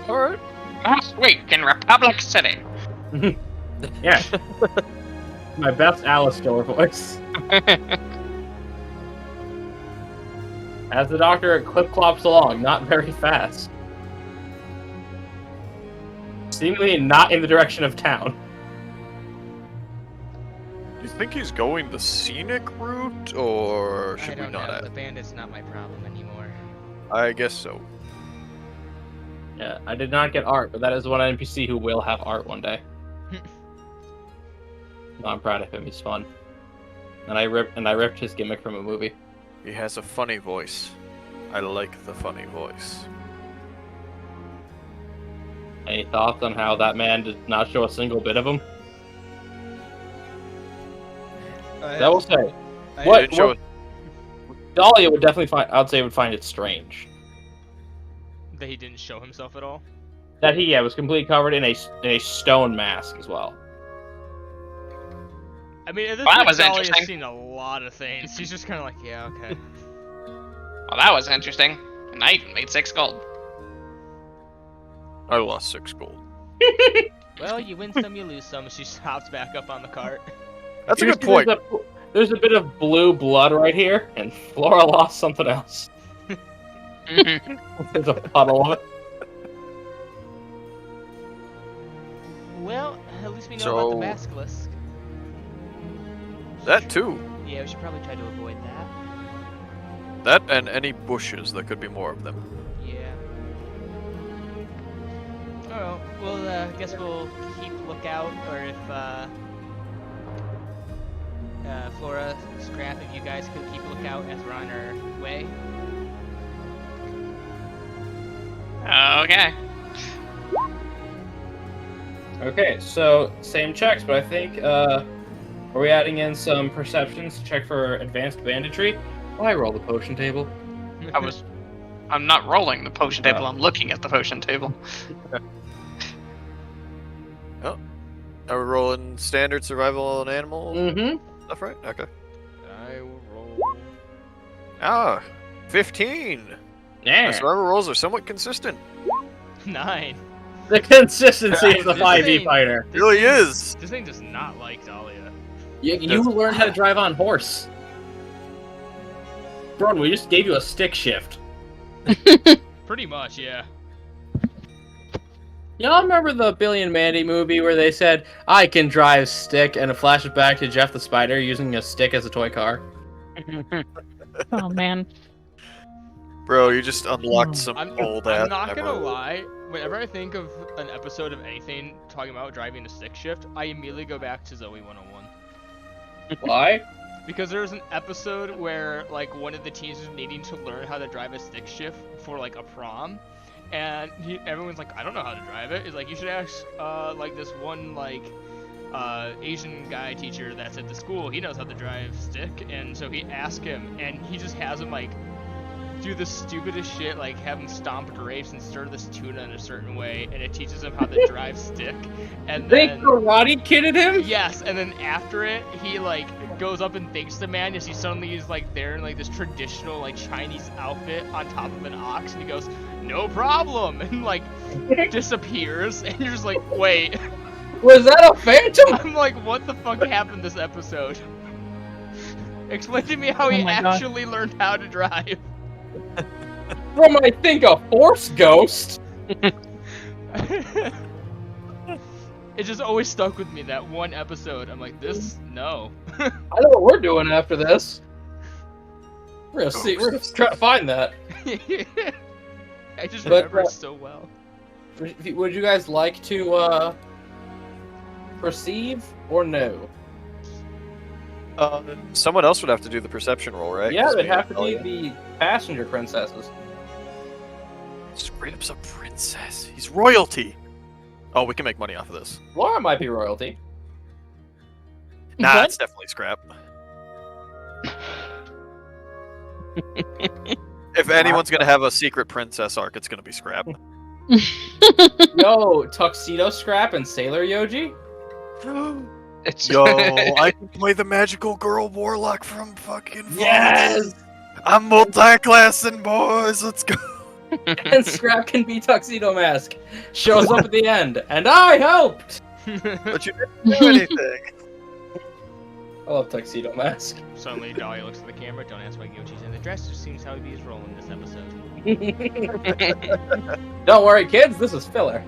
Alright. Last week in Republic City. Yeah. My best Alice killer voice. As the doctor clip-clops along, not very fast. Seemingly not in the direction of town. Do you think he's going the scenic route, or I should we don't not know. ask? The bandit's not my problem anymore. I guess so. Yeah, I did not get art, but that is one NPC who will have art one day. No, I'm proud of him. He's fun. And I ripped his gimmick from a movie. He has a funny voice. I like the funny voice. Any thoughts on how that man did not show a single bit of him? I will say, what Dahlia would definitely find. I'd say would find it strange That he didn't show himself at all? that he was completely covered in a stone mask as well. I mean, at this Well, that point, was Dahlia's interesting. seen a lot of things. She's just kind of like, yeah, okay. Well, that was interesting. And I even made 6 gold. I lost 6 gold. Well, you win some, you lose some. She hops back up on the cart. That's a You good see point. There's There's a bit of blue blood right here, and Flora lost something else. There's a puddle of it. Well, at least we know So- about the basilisk. That too. Yeah, we should probably try to avoid that. That and any bushes. There could be more of them. Yeah. Oh, well, I guess we'll keep lookout, or if, Flora, Scrap, if you guys could keep a lookout as we're on our way. Okay. Okay, so same checks, but I think are we adding in some perceptions to check for advanced banditry? Why roll the potion table? I'm not rolling the potion table. Oh. I'm looking at the potion table. Are we rolling standard survival and animal Mm-hmm. stuff, right? Okay. I will roll. 15. My Yeah. survival rolls are somewhat consistent. 9. The consistency of the This 5e thing- fighter. It really is. This thing does not like Dahlia. You learned how to drive on horse. Bro, we just gave you a stick shift. Pretty much, yeah. Y'all remember the Billy and Mandy movie where they said, I can drive stick, and it flashes back to Jeff the Spider using a stick as a toy car? Oh man. Bro, you just unlocked some I'm old-ass not gonna memory. lie. Whenever I think of an episode of anything talking about driving a stick shift, I immediately go back to Zoe 101. Why? Because there's an episode where like one of the teens is needing to learn how to drive a stick shift for like a prom, and everyone's like, I don't know how to drive it. It's like, you should ask like this one like Asian guy teacher that's at the school. He knows how to drive stick, and so he asked him, and he just has him like do the stupidest shit, like have him stomp grapes and stir this tuna in a certain way, and it teaches him how to drive stick. And They then karate kidded him? yes, and then after it, he like goes up and thanks the man as he suddenly is like there in like this traditional like Chinese outfit on top of an ox, and he goes, "No problem," and like disappears, and you're just like, wait. Was that a phantom? I'm like, what the fuck happened this episode? Explain to me how he Oh my God. actually learned how to drive. From, I think, a force ghost. It just always stuck with me, that one episode. I'm like, this, no. I know what we're doing after this. We're gonna see. We're gonna try to find that. I just But, remember it so well. Would you guys like to perceive or no? Someone else would have to do the perception roll, right? Yeah, 'Cause they'd we have to tell be you. the passenger princesses. Scrap's a princess. He's royalty. Oh, we can make money off of this. Laura might be royalty. Nah, What? it's definitely Scrap. If anyone's gonna have a secret princess arc, it's gonna be Scrap. Yo, Tuxedo Scrap and Sailor Yoji? It's Yo, I can play the magical girl warlock from fucking Fallout. Yes! I'm multi-classing, boys. Let's go. And Scrap can be Tuxedo Mask. Shows up at the end, and I helped! But you didn't do anything. I love Tuxedo Mask. Suddenly, Dahlia looks at the camera. Don't ask why Gyochi's in the dress. Just seems how he's rolling this episode. Don't worry, kids, this is filler.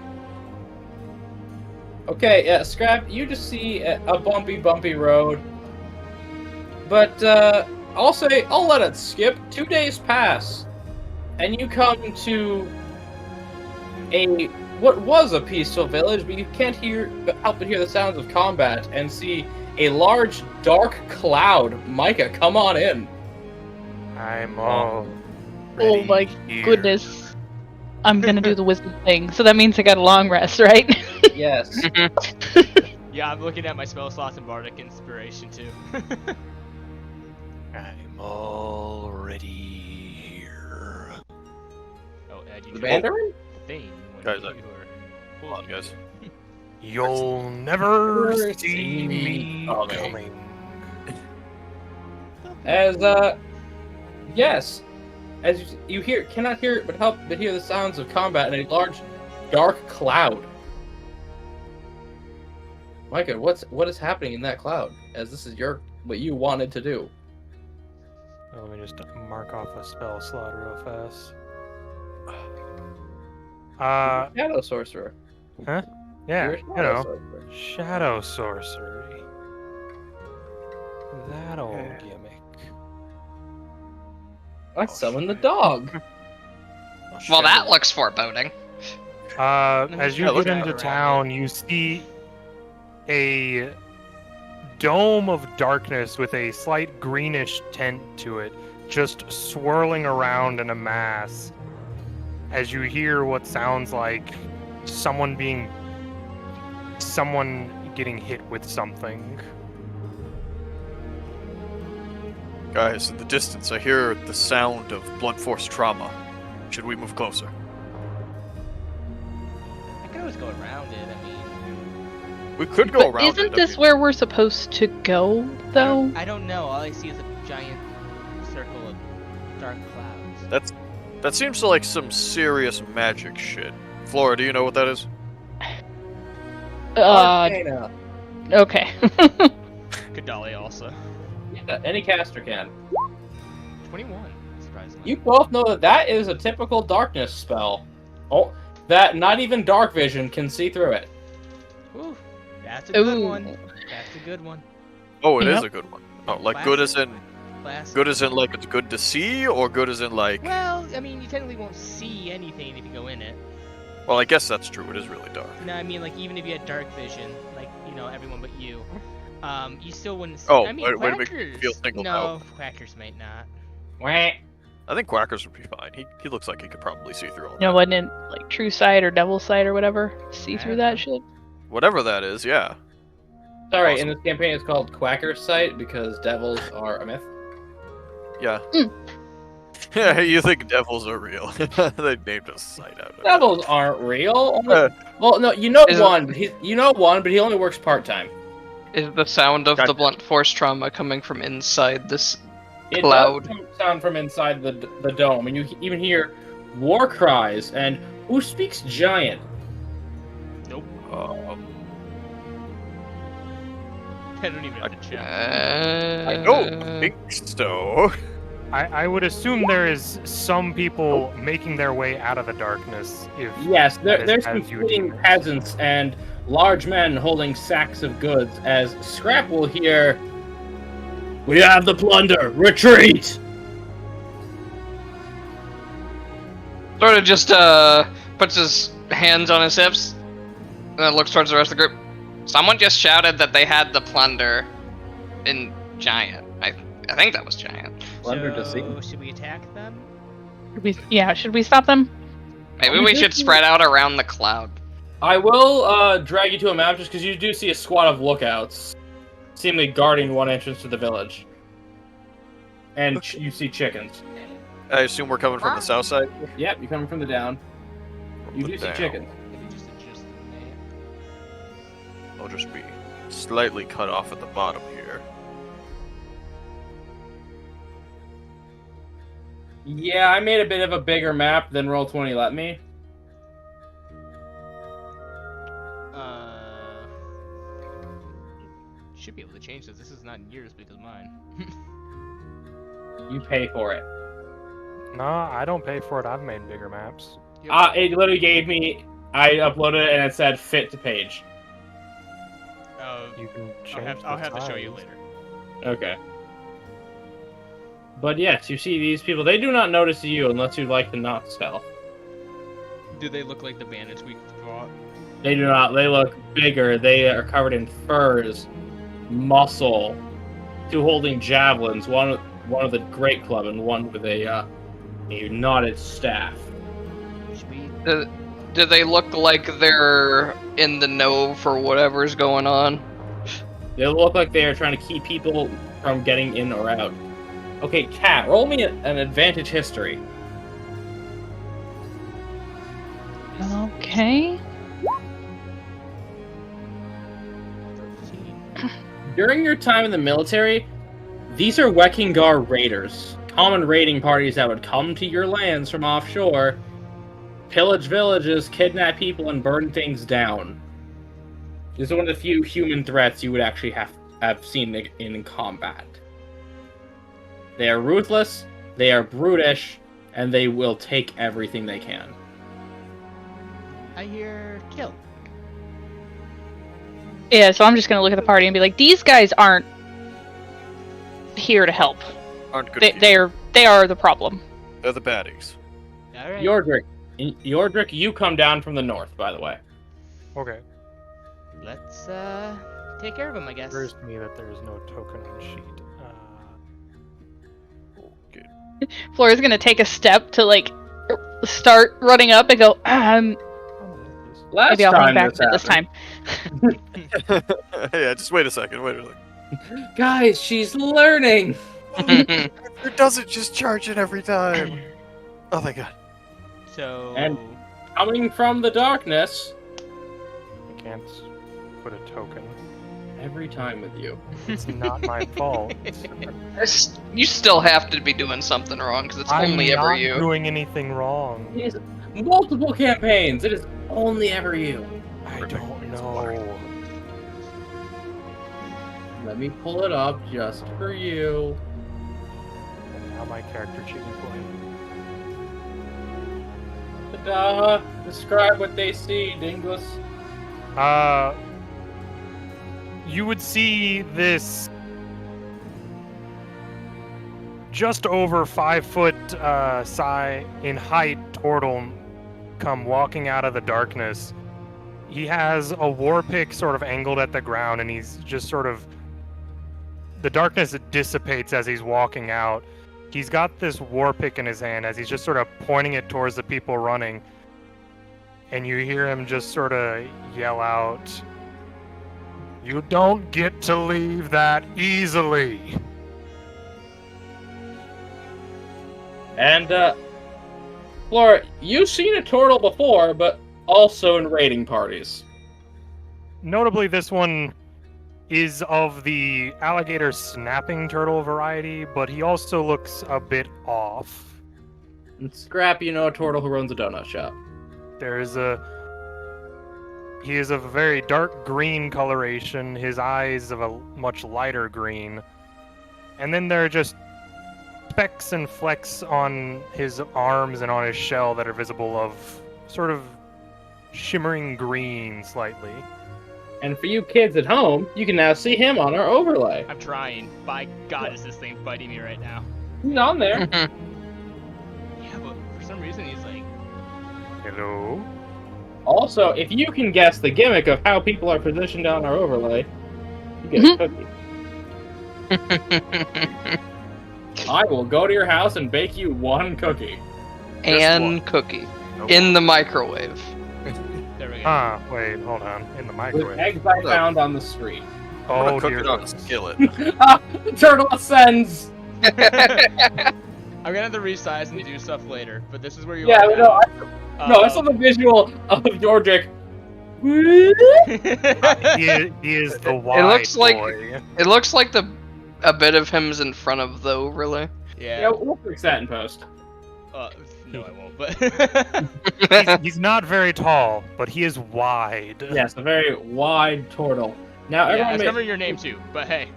Okay, yeah, Scrap, you just see a bumpy road. But, I'll let it skip. 2 days pass. And you come to what was a peaceful village, but you can't help but hear the sounds of combat and see a large, dark cloud. Micah, come on in. I'm all Oh ready my here. goodness. I'm gonna do the wizard thing, so that means I got a long rest, right? Yes. Yeah, I'm looking at my spell slots and bardic inspiration too. I'm all ready here. Oh, Ed, you The can Mandarin? Thane when Guys, you are Hold on, guys. You'll never Never see see me me coming. coming. As, yes. As you cannot hear but help but hear the sounds of combat in a large, dark cloud. Micah, what is happening in that cloud? As this is your what you wanted to do. Let me just mark off a spell slot real fast. Shadow sorcerer. Yeah, You're a you shadow know, sorcerer. shadow sorcery. That old gimmick. I summoned the dog. Well, that looks foreboding. As you Yeah, look get at into that. town, you see a dome of darkness with a slight greenish tint to it, just swirling around in a mass. As you hear what sounds like someone getting hit with something. Guys, in the distance, I hear the sound of blunt force trauma. Should we move closer? I could always go around it. I mean, We could go But around it. isn't I this mean, where we're supposed to go, though? I don't know. All I see is a giant circle of dark clouds. that seems like some serious magic shit. Flora, do you know what that is? Arcana. Okay. Kadali also. Yeah, any caster can. 21, surprisingly. You both know that that is a typical darkness spell. Oh, that not even dark vision can see through it. Ooh, that's a good Ooh. one. That's a good one. Oh, it is Yep. a good one. Oh, like good as in Classic. good as in like it's good to see, or good as in like. Well, I mean, you technically won't see anything if you go in it. Well, I guess that's true. It is really dark. No, I mean, like, even if you had dark vision, like, you know, everyone but you, you still wouldn't see. Oh, I mean, way to make me Quackers. feel singled no, out. Quackers might not. Wah. I think Quackers would be fine. He looks like he could probably see through all You know, that. wasn't it like True Sight or Devil Sight or whatever? See I through don't that know. shit? Whatever that is, yeah. Sorry, Awesome. in this campaign it's called Quacker Sight because devils are a myth. Yeah. Mm. Yeah, you think devils are real. They named a site out of it. Devils aren't real. Only- Uh, well, no, you know Is it- one. You know one, but he only works part time. Is the sound of Gotcha. the blunt force trauma coming from inside this? It Cloud. does sound from inside the dome, and you even hear war cries. And who speaks giant? I don't even have to check. I don't think so. I would assume there is some people making their way out of the darkness. If Yes, that is there's some as you fleeing deem it. peasants and large men holding sacks of goods. As Scrap will hear, "We have the plunder. Retreat!" Sort of just puts his hands on his hips and then looks towards the rest of the group. Someone just shouted that they had the plunder in Giant. I think that was Giant. Plunder to see. So, should we attack them? Should we stop them? Maybe we should spread out around the cloud. I will drag you to a map just because you do see a squad of lookouts, seemingly guarding one entrance to the village. And you see chickens. I assume we're coming from the south side. Yep, you're coming from the down. You do see Down. chickens. Maybe just adjust the map. I'll just be slightly cut off at the bottom here. Yeah, I made a bit of a bigger map than Roll20 let me. Should be able to change this. This is not yours because mine. You pay for it. No, I don't pay for it. I've made bigger maps. It literally gave me. I uploaded it and it said fit to page. You can change I'll the have to show you size. later. Okay. But yes, you see these people. They do not notice you unless you like to not stealth. Do they look like the bandits we fought? They do not. They look bigger. They are covered in furs, muscle, two holding javelins, one with a great club and one with a knotted staff. Should we? Do they look like they're in the know for whatever's going on? They look like they are trying to keep people from getting in or out. Okay, Cat, roll me an advantage history. Okay. 13. During your time in the military, these are Wekingar raiders. Common raiding parties that would come to your lands from offshore, pillage villages, kidnap people, and burn things down. These are one of the few human threats you would actually have to have seen in combat. They are ruthless, they are brutish, and they will take everything they can. I hear kill. Yeah, so I'm just gonna look at the party and be like, these guys aren't here to help. Aren't good. They are the problem. They're the baddies. All right. Yordrick, you come down from the north, by the way. Okay. Let's take care of him, I guess. Occurs to me that there is no token on sheet. Flora's gonna take a step to like start running up and go, Last maybe I'll hang time back this time. Yeah, just wait a second. Guys, she's learning! It doesn't just charge it every time. Oh my god. So. And- Coming from the darkness, I can't put a token. every time with you. It's not my fault. You still have to be doing something wrong because it's I'm only ever not you. doing anything wrong. It is multiple campaigns. It is only ever you. I don't know. Let me pull it up just for you. And now my character sheet is blank. Ta-da! Describe what they see, Dingless. You would see this just over 5 foot in height turtle come walking out of the darkness. He has a war pick sort of angled at the ground, and he's just sort of... The darkness dissipates as he's walking out. He's got this war pick in his hand as he's just sort of pointing it towards the people running. And you hear him just sort of yell out, "You don't get to leave that easily." And, Flora, you've seen a turtle before, but also in raiding parties. Notably, this one is of the alligator snapping turtle variety, but he also looks a bit off. And Scrap, you know a turtle who runs a donut shop. He is of a very dark green coloration, his eyes of a much lighter green. And then there are just specks and flecks on his arms and on his shell that are visible of sort of shimmering green slightly. And for you kids at home, you can now see him on our overlay. I'm trying. By God, is this thing fighting me right now? He's on there. Yeah, but for some reason he's like... Hello? Also, if you can guess the gimmick of how people are positioned on our overlay, you get a cookie. I will go to your house and bake you one cookie. And cookie. Nope. In the microwave. There we go. Wait, hold on. In the With microwave. eggs I found on the street. I'm gonna Oh, cook dear it on a goodness. skillet. The turtle ascends! I'm gonna have to resize and do stuff later, but this is where you Yeah, are no, now. no, I saw the visual of Yordrick. He is the wide looks like- boy. It looks like a bit of him's in front of the overlay. Yeah, Yeah. we'll fix that in post. No, I won't, but... He's not very tall, but he is wide. Yes, a very wide turtle. Now, yeah, I everyone, was covering your name too, but hey.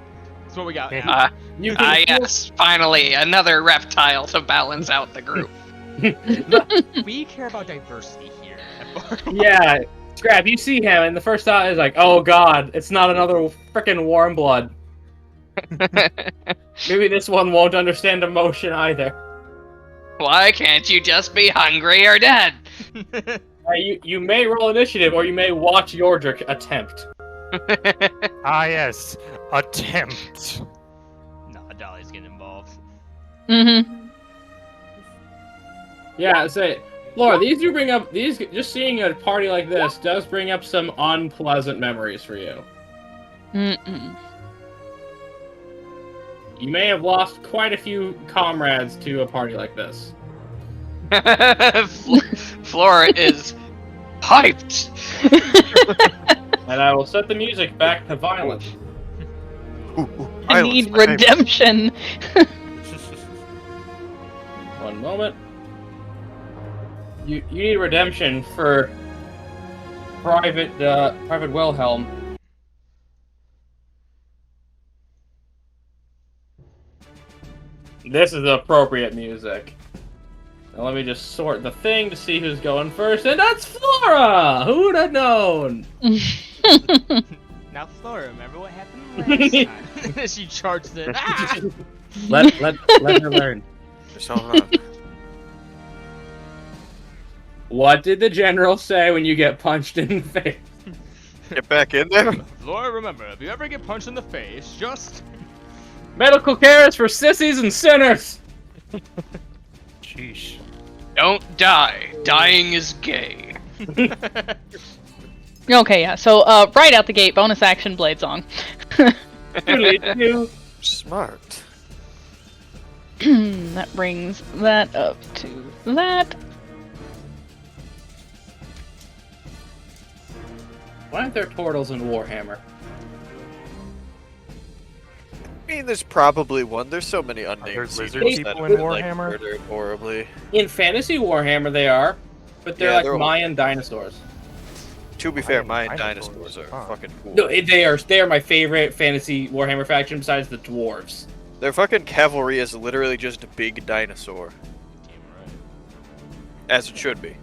That's what we got now. Ah, you can yes, finally, another reptile to balance out the group. We care about diversity here at Far Wide. Yeah, Scrap, you see him, and the first thought is like, oh god, it's not another frickin' warm blood. Maybe this one won't understand emotion either. Why can't you just be hungry or dead? You may roll initiative, or you may watch Yordrick attempt. Ah, yes. Attempt. Nah, Dolly's getting involved. Mm-hmm. Yeah, say, Laura, just seeing a party like this does bring up some unpleasant memories for you. Mm-mm. You may have lost quite a few comrades to a party like this. Flora is hyped. And I will set the music back to violent. I need redemption. One moment. You need redemption for Private Wilhelm. This is appropriate music. Now let me just sort the thing to see who's going first, and that's Flora! Who would have known? Now, Flora, remember what happened last time? She charged it. Ah! Let her learn. Just hold on. What did the general say when you get punched in the face? Get back in there. Flora, remember, if you ever get punched in the face, just... Medical care is for sissies and sinners! Sheesh. Don't die. Dying is gay. Okay, yeah. So, right out the gate, bonus action blade song. Smart. That brings that up to that. Why aren't there turtles in Warhammer? I mean, there's probably one. There's so many there unnamed lizard Caesars people that in have been, like, Warhammer? murdered horribly. In fantasy Warhammer they are, but they're Yeah, like they're Mayan dinosaurs. To be fair, Mayan Mayan dinosaurs, dinosaurs are huh. fucking cool. No, they are my favorite fantasy Warhammer faction besides the dwarves. Their fucking cavalry is literally just a big dinosaur. As it should be.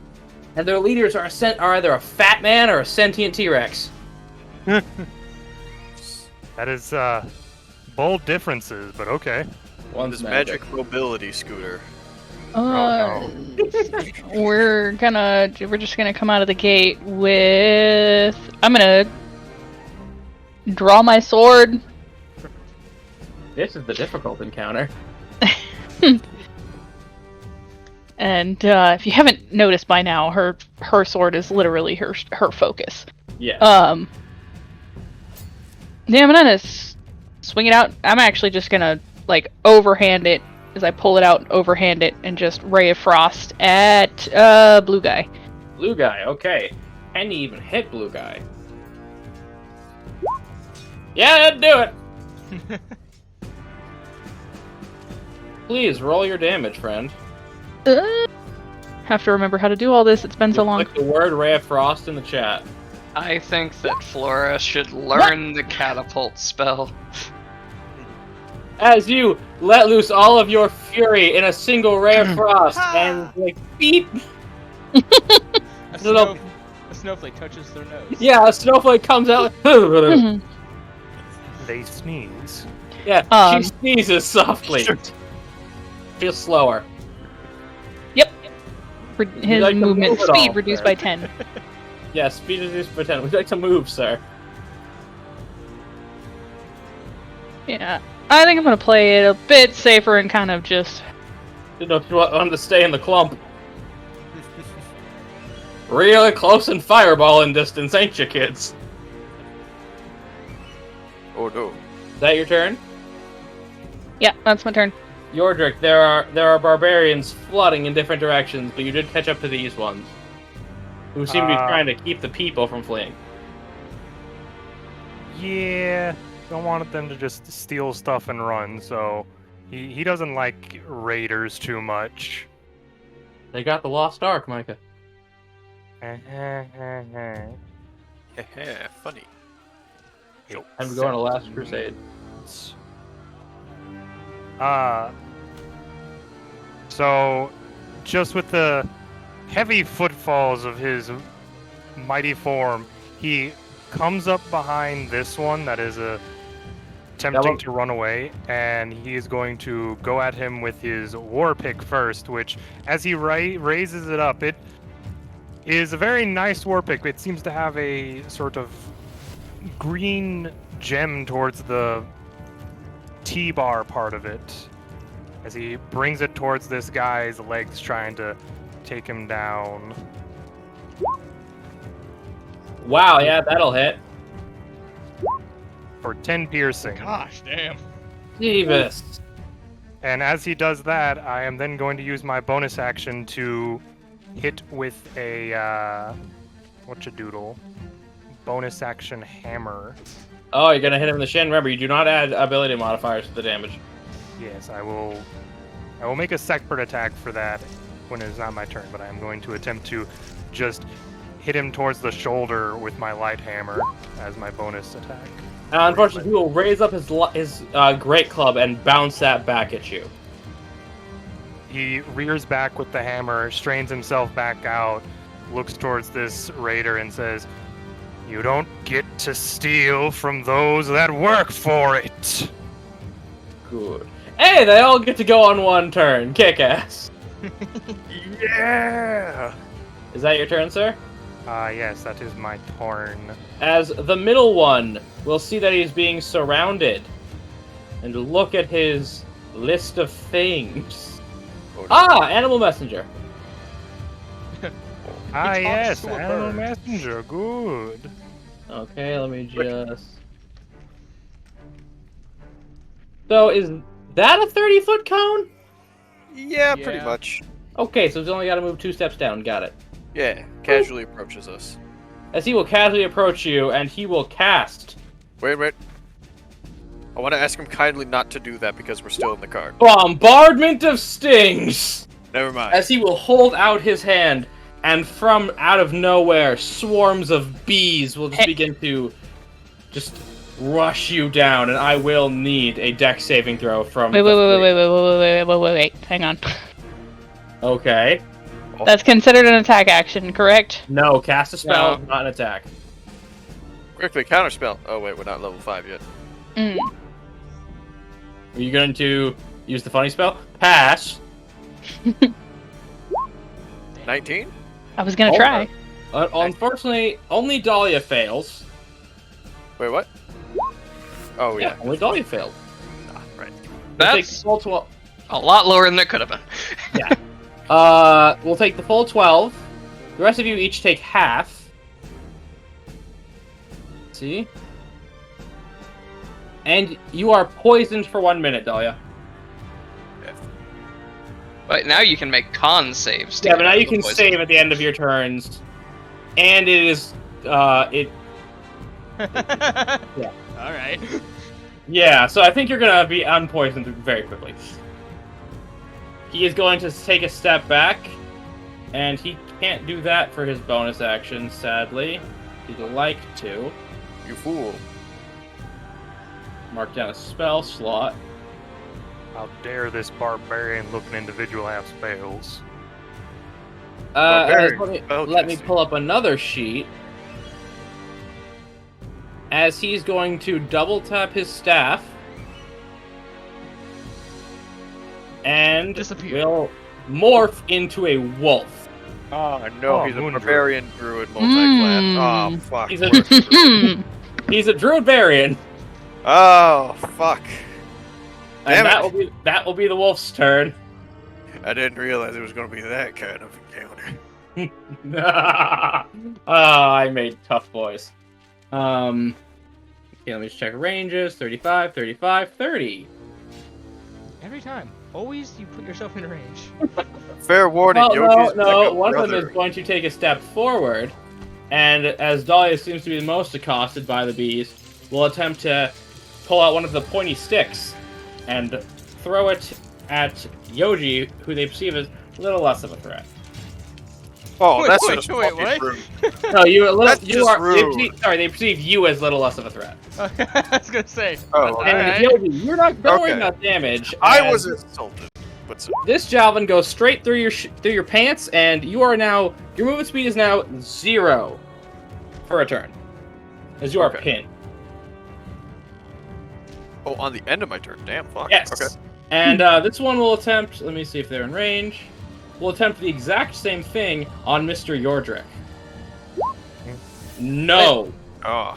And their leaders are either a fat man or a sentient T-Rex. That is, bold differences, but okay. One's This magic mobility scooter. We're just gonna come out of the gate with. I'm gonna draw my sword. This is the difficult encounter. And if you haven't noticed by now, her sword is literally her focus. Yeah. Yeah, I'm gonna swing it out. I'm actually just gonna like overhand it as I pull it out, overhand it, and just ray of frost at blue guy. Blue guy, okay. And you even hit blue guy. Yeah, that'd do it. Please roll your damage, friend. Have to remember how to do all this. It's been so long. Click the word Ray of Frost in the chat. I think that Flora should learn the catapult spell. As you let loose all of your fury in a single ray of frost, and like beep. A snowflake touches their nose. Yeah, a snowflake comes out. They sneeze. Yeah, she sneezes softly. Feels slower. Yep. His like to movement move it speed all, reduced sir. by 10. Yeah, speed reduced by 10. Would you like to move, sir? Yeah. I think I'm gonna play it a bit safer and kind of just. You know, if you want to stay in the clump. Really close and fireball in distance, ain't you, kids? Oh no. Is that your turn? Yeah, that's my turn. Yordrick, there are barbarians flooding in different directions, but you did catch up to these ones, who seem to be trying to keep the people from fleeing. Yeah, don't want them to just steal stuff and run, so he doesn't like raiders too much. They got the Lost Ark, Micah. Yeah, funny. Time to go on a Last Crusade. So, just with the heavy footfalls of his mighty form, he comes up behind this one that is attempting to run away, and he is going to go at him with his war pick first, which, as he raises it up, it is a very nice war pick. It seems to have a sort of green gem towards the T-bar part of it, as he brings it towards this guy's legs, trying to take him down. Wow, yeah, that'll hit. For 10 piercing. Gosh, damn. Jeebus. And as he does that, I am then going to use my bonus action to hit with a, whatcha-doodle, bonus action hammer. Oh, you're gonna hit him in the shin. Remember, you do not add ability modifiers to the damage. Yes, I will make a separate attack for that when it is not my turn, but I am going to attempt to just hit him towards the shoulder with my light hammer as my bonus attack. Unfortunately, he will raise up his great club and bounce that back at you. He rears back with the hammer, strains himself back out, looks towards this raider and says, "You don't get to steal from those that work for it." Good. Hey, they all get to go on one turn. Kick ass. Yeah. Is that your turn, sir? Yes, that is my turn. As the middle one, we'll see that he's being surrounded. And look at his list of things. Animal messenger. Yes, to a animal bird. messenger, good. Okay, let me just... So, is that a 30-foot cone? Yeah, pretty Yeah. much. Okay, so he's only got to move 2 steps down. Got it. Yeah, casually approaches us. As he will casually approach you, and he will cast Wait. I want to ask him kindly not to do that because we're still in the car. Bombardment of Stings! Never mind. As he will hold out his hand, and from out of nowhere, swarms of bees will just begin to just rush you down, and I will need a dex saving throw from... Wait. Hang on. Okay. That's considered an attack action, correct? No, cast a spell, No. not an attack. Quickly, counterspell. Oh wait, we're not level 5 yet. Mm. Are you going to use the funny spell? Pass. 19? I was gonna try. Unfortunately, only Dahlia fails. Wait, what? Oh yeah. Only Dahlia failed. Right. We'll take the That's full 12. a lot lower than it could have been. We'll take the full 12. The rest of you each take half. See? And you are poisoned for 1 minute, Dahlia. But now you can make con saves. to Yeah, get but now rid you of the can poison. save at the end of your turns. And it is, it... Yeah. All right. Yeah, so I think you're gonna be unpoisoned very quickly. He is going to take a step back, and he can't do that for his bonus action, sadly. He'd like to. You fool. Mark down a spell slot. How dare this barbarian-looking individual have spells? Barbarian Let spellcasting. me pull up another sheet. As he's going to double tap his staff. And Disappear. will morph into a wolf. Oh no, Oh, he's a Moon barbarian druid multi-class. Oh fuck. He's a- worse. He's a druid varian. Oh fuck. And Damn it. that will be the wolf's turn. I didn't realize it was going to be that kind of encounter. I made tough boys. Okay, let me just check ranges. 35, 35, 30. Every time. Always you put yourself in range. Fair warning, Well, Yogi's no. like a One of them brother. is going to take a step forward, and as Dahlia seems to be the most accosted by the bees, will attempt to pull out one of the pointy sticks and throw it at Yoji, who they perceive as a little less of a threat. Oh, that's Wait, just wait, fucking what? rude. No, you a little. That's You just are. They rude. they perceive you as little less of a threat. I was gonna say. Oh, All And right. Yoji, you're not. Don't worry Okay. about damage. I as was insulted. But so, This javelin goes straight through your pants, and you are now. Your movement speed is now 0 for a turn, as you are Okay. pinned. oh, on the end of my turn. Damn, fuck. Yes. Okay. And this one will attempt. Let me see if they're in range. Will attempt the exact same thing on Mr. Yordrick. No. Oh.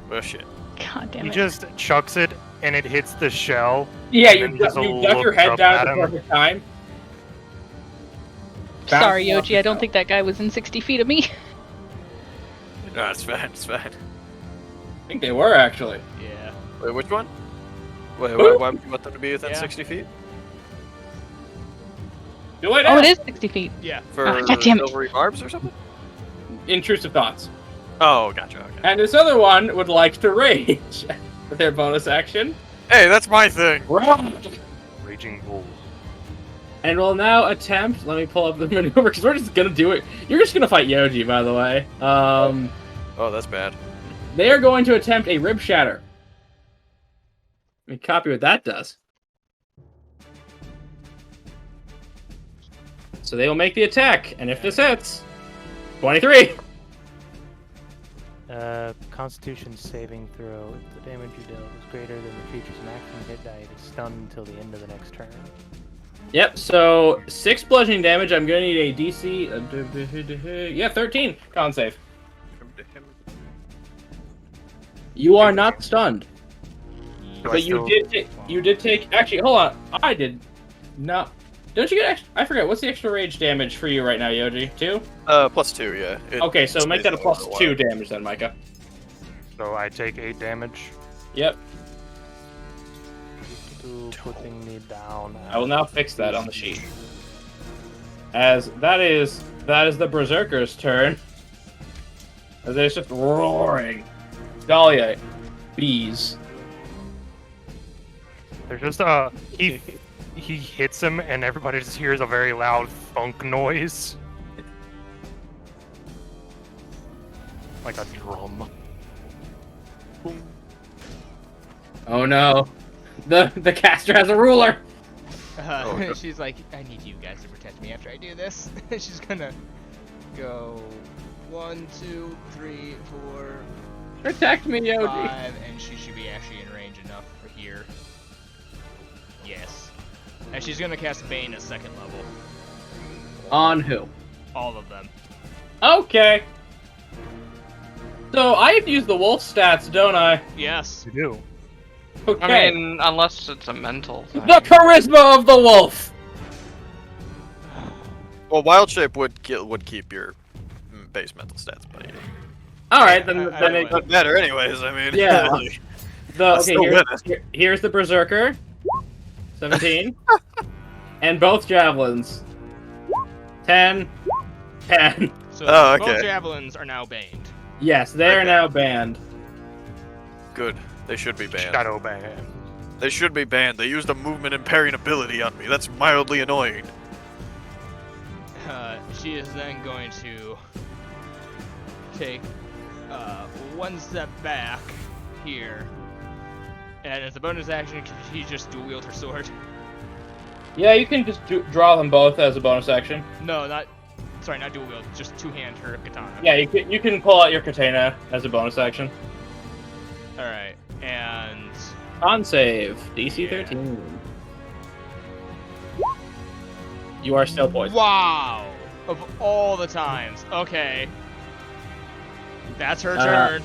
Bullshit. God damn He it. just chucks it, and it hits the shell. Yeah, And you then just you duck your looks head up down at at the him. perfect time. Sorry, Bouncing off Yoji, I don't yourself. think that guy was in 60 feet of me. No, it's fine. It's fine. I think they were actually. Yeah. Wait, which one? Wait, why would you want them to be within Yeah. 60 feet? Do it Oh, now. it is 60 feet. Yeah. For God damn it. silvery barbs or something? Intrusive thoughts. Oh, gotcha. Okay. And this other one would like to rage with their bonus action. Hey, that's my thing. Raging bull. And will now attempt. Let me pull up the maneuver because we're just gonna do it. You're just gonna fight Yoji, by the way. Oh, that's bad. They are going to attempt a rib shatter. Let me copy what that does. So they will make the attack, and if this hits, 23. Constitution saving throw. If the damage you dealt is greater than the creature's maximum hit die, it is stunned until the end of the next turn. Yep. So 6 bludgeoning damage. I'm gonna need a DC. Yeah, 13 con save. You are not stunned, but you did take. Actually, hold on. I did not. Don't you get? I forget. What's the extra rage damage for you right now, Yoji? 2. +2, yeah. Okay, so make that a +2 damage then, Micah. So I take 8 damage. Yep. Putting me down. I will now fix that on the sheet. As that is the Berserker's turn. As they're just roaring. Dahlia, bees. There's just he hits him and everybody just hears a very loud thunk noise. Like a drum. Oh no. The caster has a ruler. She's like, I need you guys to protect me after I do this. She's gonna go 1, 2, 3, 4, Protect me, Yoji. 5, and she should be actually in range enough for here. Yes. And she's gonna cast Bane at 2nd level. On who? All of them. Okay. So I have to use the wolf stats, don't I? Yes. You do. Okay. I mean, unless it's a mental thing. The charisma of the wolf. Well, Wild Shape would keep your base mental stats, but yeah. All right, then I it would. Doesn't matter anyways, I mean. Yeah. really. Here's the Berserker. 17. And both javelins. 10. 10. So Oh, okay. both javelins are now baned. Yes, they are Okay. now banned. Good. They should be banned. Shadow ban. They should be banned. They used a movement and parrying ability on me. That's mildly annoying. She is then going to take 1 step back here. And as a bonus action, can she just dual wield her sword? Yeah, you can just draw them both as a bonus action. No, not dual wield, just 2-hand her katana. Yeah, you can pull out your katana as a bonus action. Alright, and... Con save, DC Yeah. 13. You are still poisoned. Wow! Of all the times. Okay. That's her Uh, turn.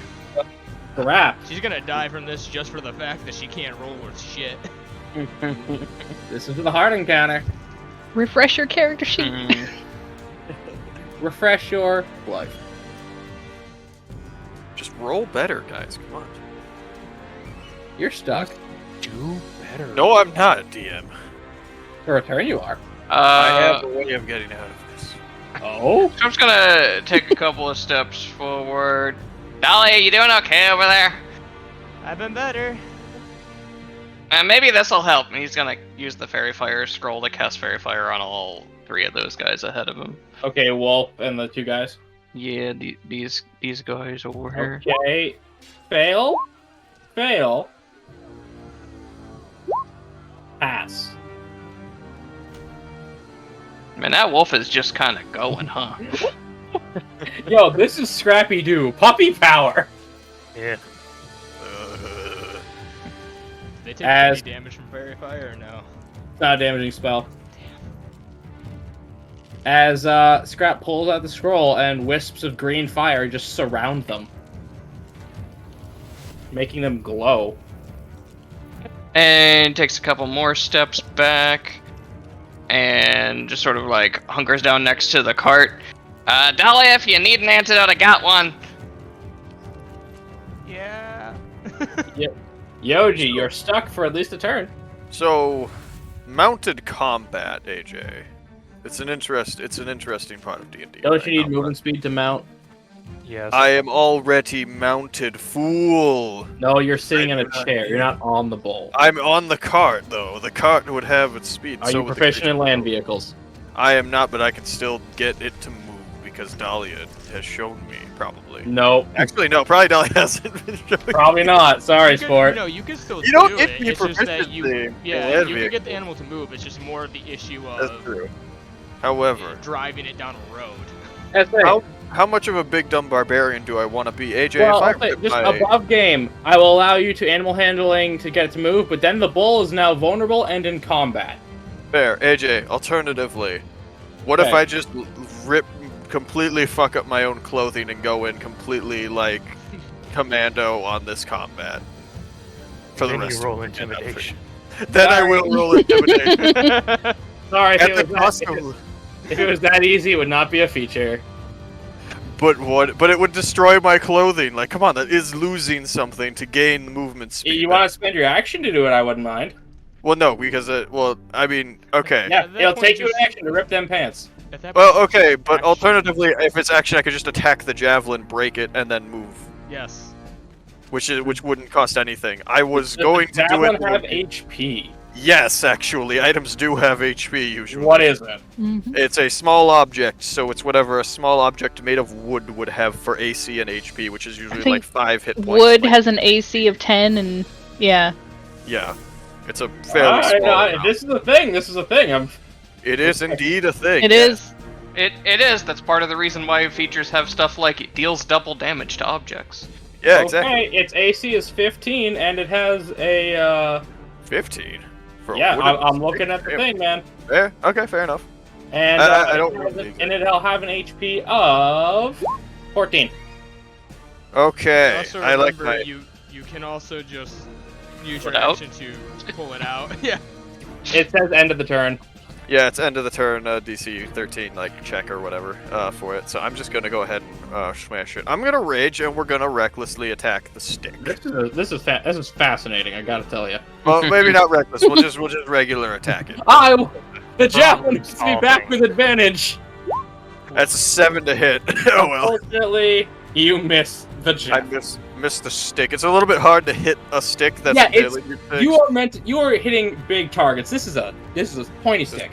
Crap. She's gonna die from this just for the fact that she can't roll worth shit. This is the hard encounter. Refresh your character sheet. Refresh your life. Just roll better, guys. Come on. You're stuck. Do better. No, I'm not, DM. For a turn, you are. I have a way of getting out of this. Oh? So I'm just gonna take a couple of steps forward. Dolly, you doing okay over there? I've been better. Maybe this'll help. And he's gonna use the Fairy Fire scroll to cast Fairy Fire on all 3 of those guys ahead of him. Okay, Wolf and the 2 guys. Yeah, these guys over here. Okay. Fail. Fail. Pass. Man, that wolf is just kind of going, huh? Yo, this is Scrappy Doo. Puppy power. Yeah. They take As- any damage from Fairy Fire or no? It's not a damaging spell. As Scrap pulls out the scroll and wisps of green fire just surround them, making them glow. And takes a couple more steps back. And just sort of like hunkers down next to the cart. Dolly, if you need an antidote, I got one. Yeah. Yoji, you're stuck for at least a turn. So, mounted combat, AJ. It's an interesting part of D&D. Don't you need movement speed to mount? Yes. I am already mounted, fool. No, you're sitting in a chair. You're not on the bull. I'm on the cart, though. The cart would have its speed. Are so you would the proficient in creature. land vehicles? I am not, but I can still get it to move because Dahlia has shown me, probably. Nope. Actually, no, probably Dahlia hasn't been showing Probably not. Sorry, sport. No, you can still You don't do get it. me It's just that proficiency you, in yeah, land you can get the vehicles. animal to move. It's just more of the issue That's of true. However, driving it down a road. That's it. how much of a big dumb barbarian do I want to be, AJ? Well, if I okay, rip just my... above game, I will allow you to animal handling to get it to move, but then the bull is now vulnerable and in combat. Fair, AJ. Alternatively, what if Okay. I just completely fuck up my own clothing and go in completely like commando on this combat for the Then rest you roll of the intimidation. Then I will roll intimidation. Sorry, if At it, the was cost that, of... if it was that easy, it would not be a feature. But what? But it would destroy my clothing. Like, come on, that is losing something to gain movement speed. You want to spend your action to do it, I wouldn't mind. Well, no, because well, I mean, okay. Yeah, At that it'll point, take you an just- action to rip them pants. At that Well, point, okay, just but action. alternatively, if it's action, I could just attack the javelin, break it, and then move, Yes. which wouldn't cost anything. I was Does going the to do javelin it. have HP? Yes, actually, items do have HP usually. What is it? Mhm. It's a small object, so it's whatever a small object made of wood would have for AC and HP, which is usually think like 5 hit points. Wood like- has an AC of 10, and yeah. Yeah, it's a fairly small. amount. This is a thing. This is a thing. It is indeed a thing. It yeah. is. It is. That's part of the reason why features have stuff like it deals double damage to objects. Yeah, exactly. Okay, its AC is 15, and it has a. 15. For a Yeah, wooden I'm looking at the stick? thing, man. Fair. Okay, fair enough. And I don't it has really and it'll have an HP of 14. Okay, Also I like remember, my. you can also just use Pull your it out? action to pull it out. Yeah. It says end of the turn. Yeah, it's end of the turn, DC 13, like, check or whatever, for it. So I'm just gonna go ahead and smash it. I'm gonna rage, and we're gonna recklessly attack the stick. This is fascinating. I gotta tell you. Well, maybe not reckless. We'll just regular attack it. The javelin needs to be back with advantage. That's a 7 to hit. Oh well. Unfortunately, you miss the I javelin. missed the stick. It's a little bit hard to hit a stick that's Yeah, a melee thing. You are hitting big targets. This is a pointy stick.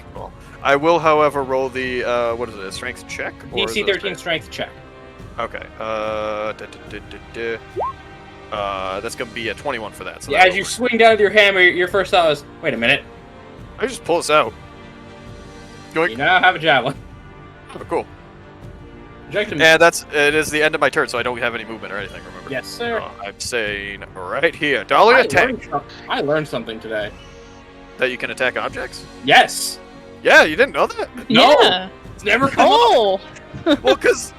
I will, however, roll the what is it? A strength check? Or is DC it a 13 strength check. Okay. That's gonna be a 21 for that. So Yeah, that'll as you work. swing down with your hammer, your first thought was, "Wait a minute, I just pull this out. you Going. now have a javelin." Oh, cool. Project him. And it is the end of my turn, so I don't have any movement or anything. Remember? Yes, sir. I'm saying right here, Dolly attack. I learned something today. That you can attack objects. Yes, Yeah, you didn't know that? No. Yeah. it's never come up. Oh. Well, because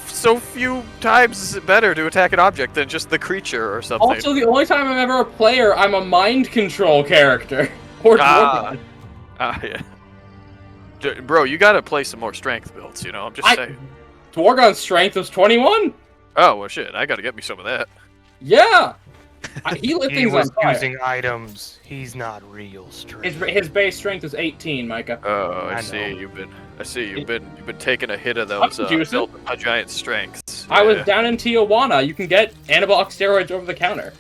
so few times is it better to attack an object than just the creature or something. Also, the only time I'm ever a player, I'm a mind control character. Or Ah. Dwarven. Yeah. Bro, you gotta play some more strength builds, you know? I'm just saying. Dwargon's strength was 21. Oh, well, shit. I gotta get me some of that. Yeah. He lit He things was on fire. using items. He's not real strength. His base strength is 18, Micah. Oh, I I see. know. You've been taking a hit of those juicing. giant strengths. I was Yeah. down in Tijuana. You can get anabolic steroids over the counter.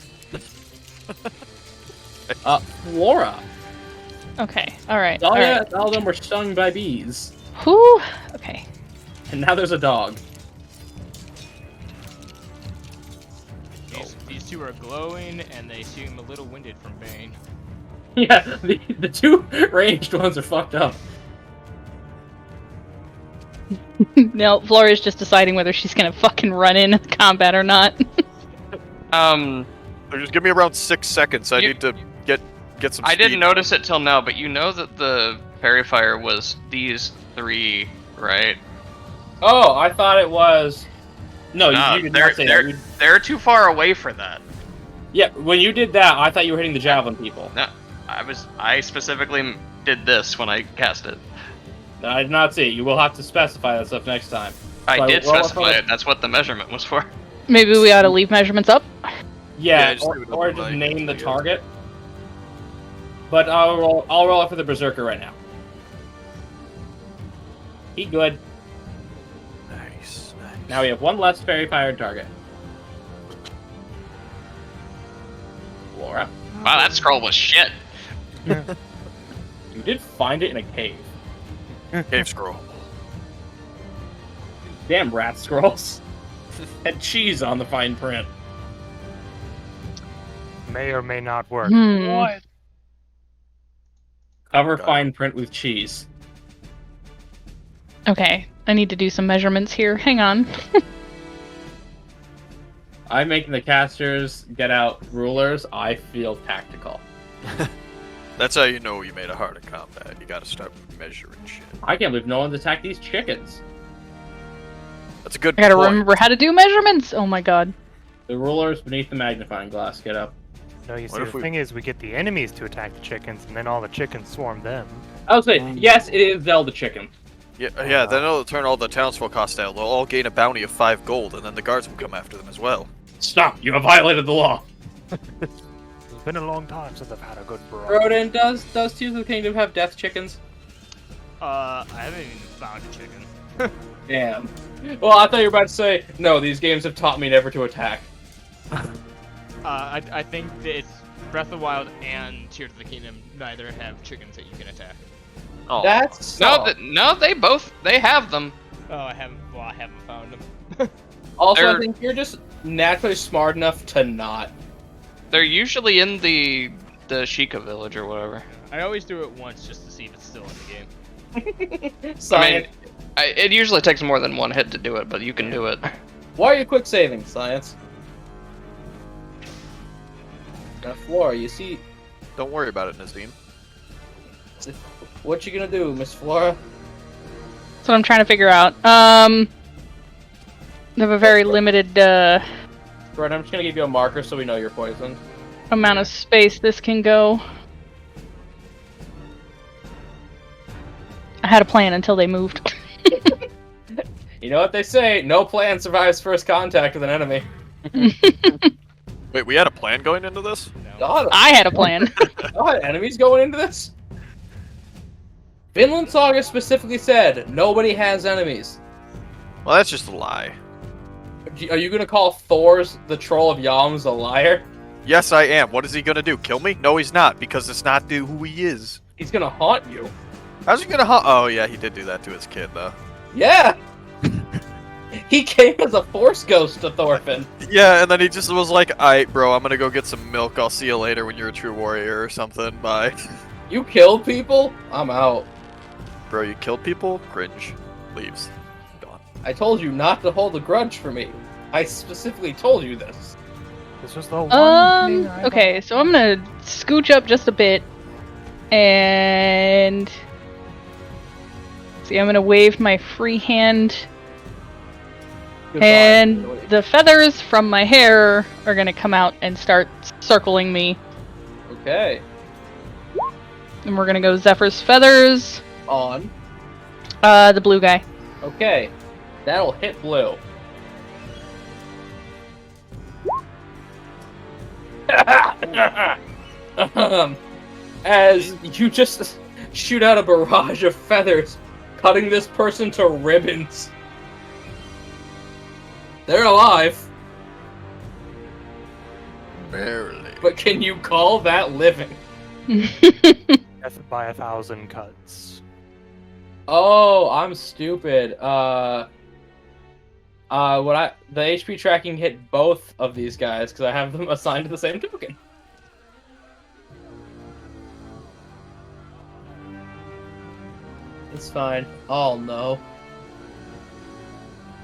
Laura. Okay. All right. All, All right. all of them were stung by bees. Whew. Okay. And now there's a dog. These two are glowing, and they seem a little winded from Bane. Yeah, the two ranged ones are fucked up. Now Floria's just deciding whether she's gonna fucking run in combat or not. So just give me around 6 seconds. I You- need to get some I speed. didn't notice it till now, but you know that the fairy fire was these three, right? Oh, I thought it was. No, No, you did they're not say that. they're too far away for that. Yeah, when you did that, I thought you were hitting the javelin people. No, I specifically did this when I cast it. I did not see it. You will have to specify that stuff next time. I So did roll a specify for- it. That's what the measurement was for. Maybe we ought to leave measurements up. Yeah, just leave it up or to just like- name the yeah. target. But I'll roll it for the berserker right now. He good. Nice. Now we have one less fairy fired target. Laura, Wow, that scroll was shit. you did find it in a cave. Cave scroll. Damn rat scrolls. Had cheese on the fine print. May or may not work. Hmm. Cover God. fine print with cheese. Okay, I need to do some measurements here. Hang on. I'm making the casters get out rulers. I feel tactical. That's how you know you made a harder combat. You gotta start measuring shit. I can't believe no one's attacked these chickens. That's a good I gotta point. remember how to do measurements. Oh my god. The rulers beneath the magnifying glass. Get up. No, you What see, if the we- thing is, we get the enemies to attack the chickens, and then all the chickens swarm them. I would say, yes, it is Zelda chicken. Yeah, then it'll turn all the townsfolk hostile. They'll all gain a bounty of 5 gold, and then the guards will come after them as well. Stop! You have violated the law. It's been a long time since I've had a good bro. Rodin, does Tears of the Kingdom have death chickens? I haven't even found a chicken. Damn. Well, I thought you were about to say, no, these games have taught me never to attack. I think that it's Breath of the Wild and Tears of the Kingdom neither have chickens that you can attack. Oh, That's No, they have them. Oh, I haven't found them. Also, I They're- think you're just naturally smart enough to not. They're usually in the Sheikah village or whatever. I always do it once just to see if it's still in the game. Science. It usually takes more than one hit to do it, but you can do it. Why are you quick saving, Science? Flora, you see, don't worry about it, Nazim. what you gonna do, Miss Flora? That's what I'm trying to figure out. I have a very limited Right, I'm just gonna give you a marker so we know you're poisoned. amount of space this can go. I had a plan until they moved. You know what they say, no plan survives first contact with an enemy. Wait, we had a plan going into this? No. God, I had a plan. God, enemies going into this? Vinland Saga specifically said, nobody has enemies. Well, that's just a lie. Are you gonna call Thor's the Troll of Yalms a liar? Yes, I am. What is he gonna do? Kill me? No, he's not, because it's not who he is. He's gonna haunt you. How's he gonna hunt? Oh, yeah, he did do that to his kid, though. Yeah! He came as a force ghost to Thorfinn. Yeah, and then he just was like, alright, bro, I'm gonna go get some milk. I'll see you later when you're a true warrior or something. Bye. You killed people? I'm out. Bro, you killed people? Cringe. Leaves. Gone. I told you not to hold a grudge for me. I specifically told you this. This was the one thing I Okay, so I'm gonna scooch up just a bit and see. I'm gonna wave my free hand, Goodbye. and the feathers from my hair are gonna come out and start circling me. Okay. And we're gonna go Zephyr's feathers. On. The blue guy. Okay. That'll hit blue. As you just shoot out a barrage of feathers, cutting this person to ribbons. They're alive, Barely. but can you call that living? Death by 1,000 cuts. Oh, I'm stupid. The HP tracking hit both of these guys because I have them assigned to the same token. It's fine. Oh no.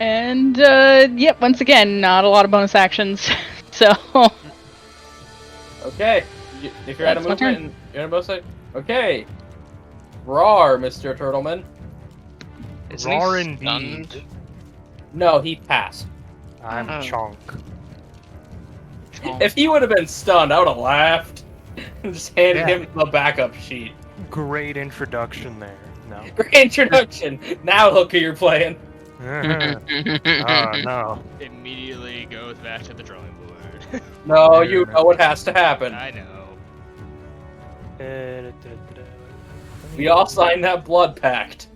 And yep, once again, not a lot of bonus actions. So Okay. If you're out of That's my movement, and you're in both sides. Okay. Roar, Mr. Turtleman. Isn't he Roar stunned? indeed. No, he passed. I'm Oh. Chonk. If he would have been stunned, I would have laughed. Just handed Yeah. him the backup sheet. Great introduction there. No. Great introduction. Now look who you're playing. Oh no. Immediately goes back to the drawing board. No, you know what has to happen. I know. We all signed that blood pact.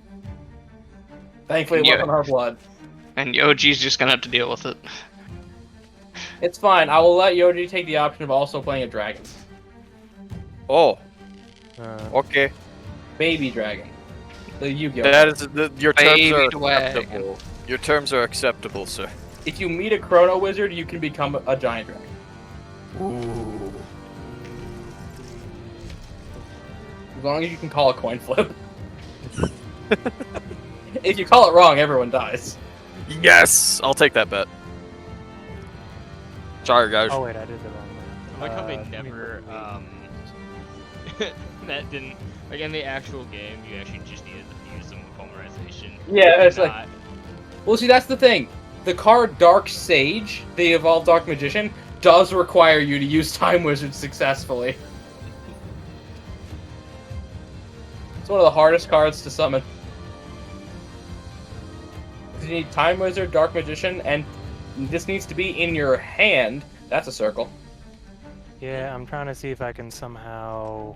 Thankfully, it Yeah. wasn't our blood. And Yoji's just gonna have to deal with it. It's fine. I will let Yoji take the option of also playing a dragon. Oh, Uh, okay. Baby dragon. The Yu-Gi-Oh! That is your terms Baby are dragon. acceptable. Your terms are acceptable, sir. If you meet a Chrono Wizard, you can become a giant dragon. Ooh. As long as you can call a coin flip. if you call it wrong, everyone dies. Yes! I'll take that bet. Sorry, guys. Oh wait, I did the wrong one. I like how they never, that didn't, like in the actual game, you actually just needed to use some polymerization. Yeah, it's Not- like, well, see, that's the thing. The card Dark Sage, the evolved Dark Magician, does require you to use Time Wizard successfully. It's one of the hardest cards to summon. You need Time Wizard, Dark Magician, and this needs to be in your hand. That's a circle. Yeah, I'm trying to see if I can somehow.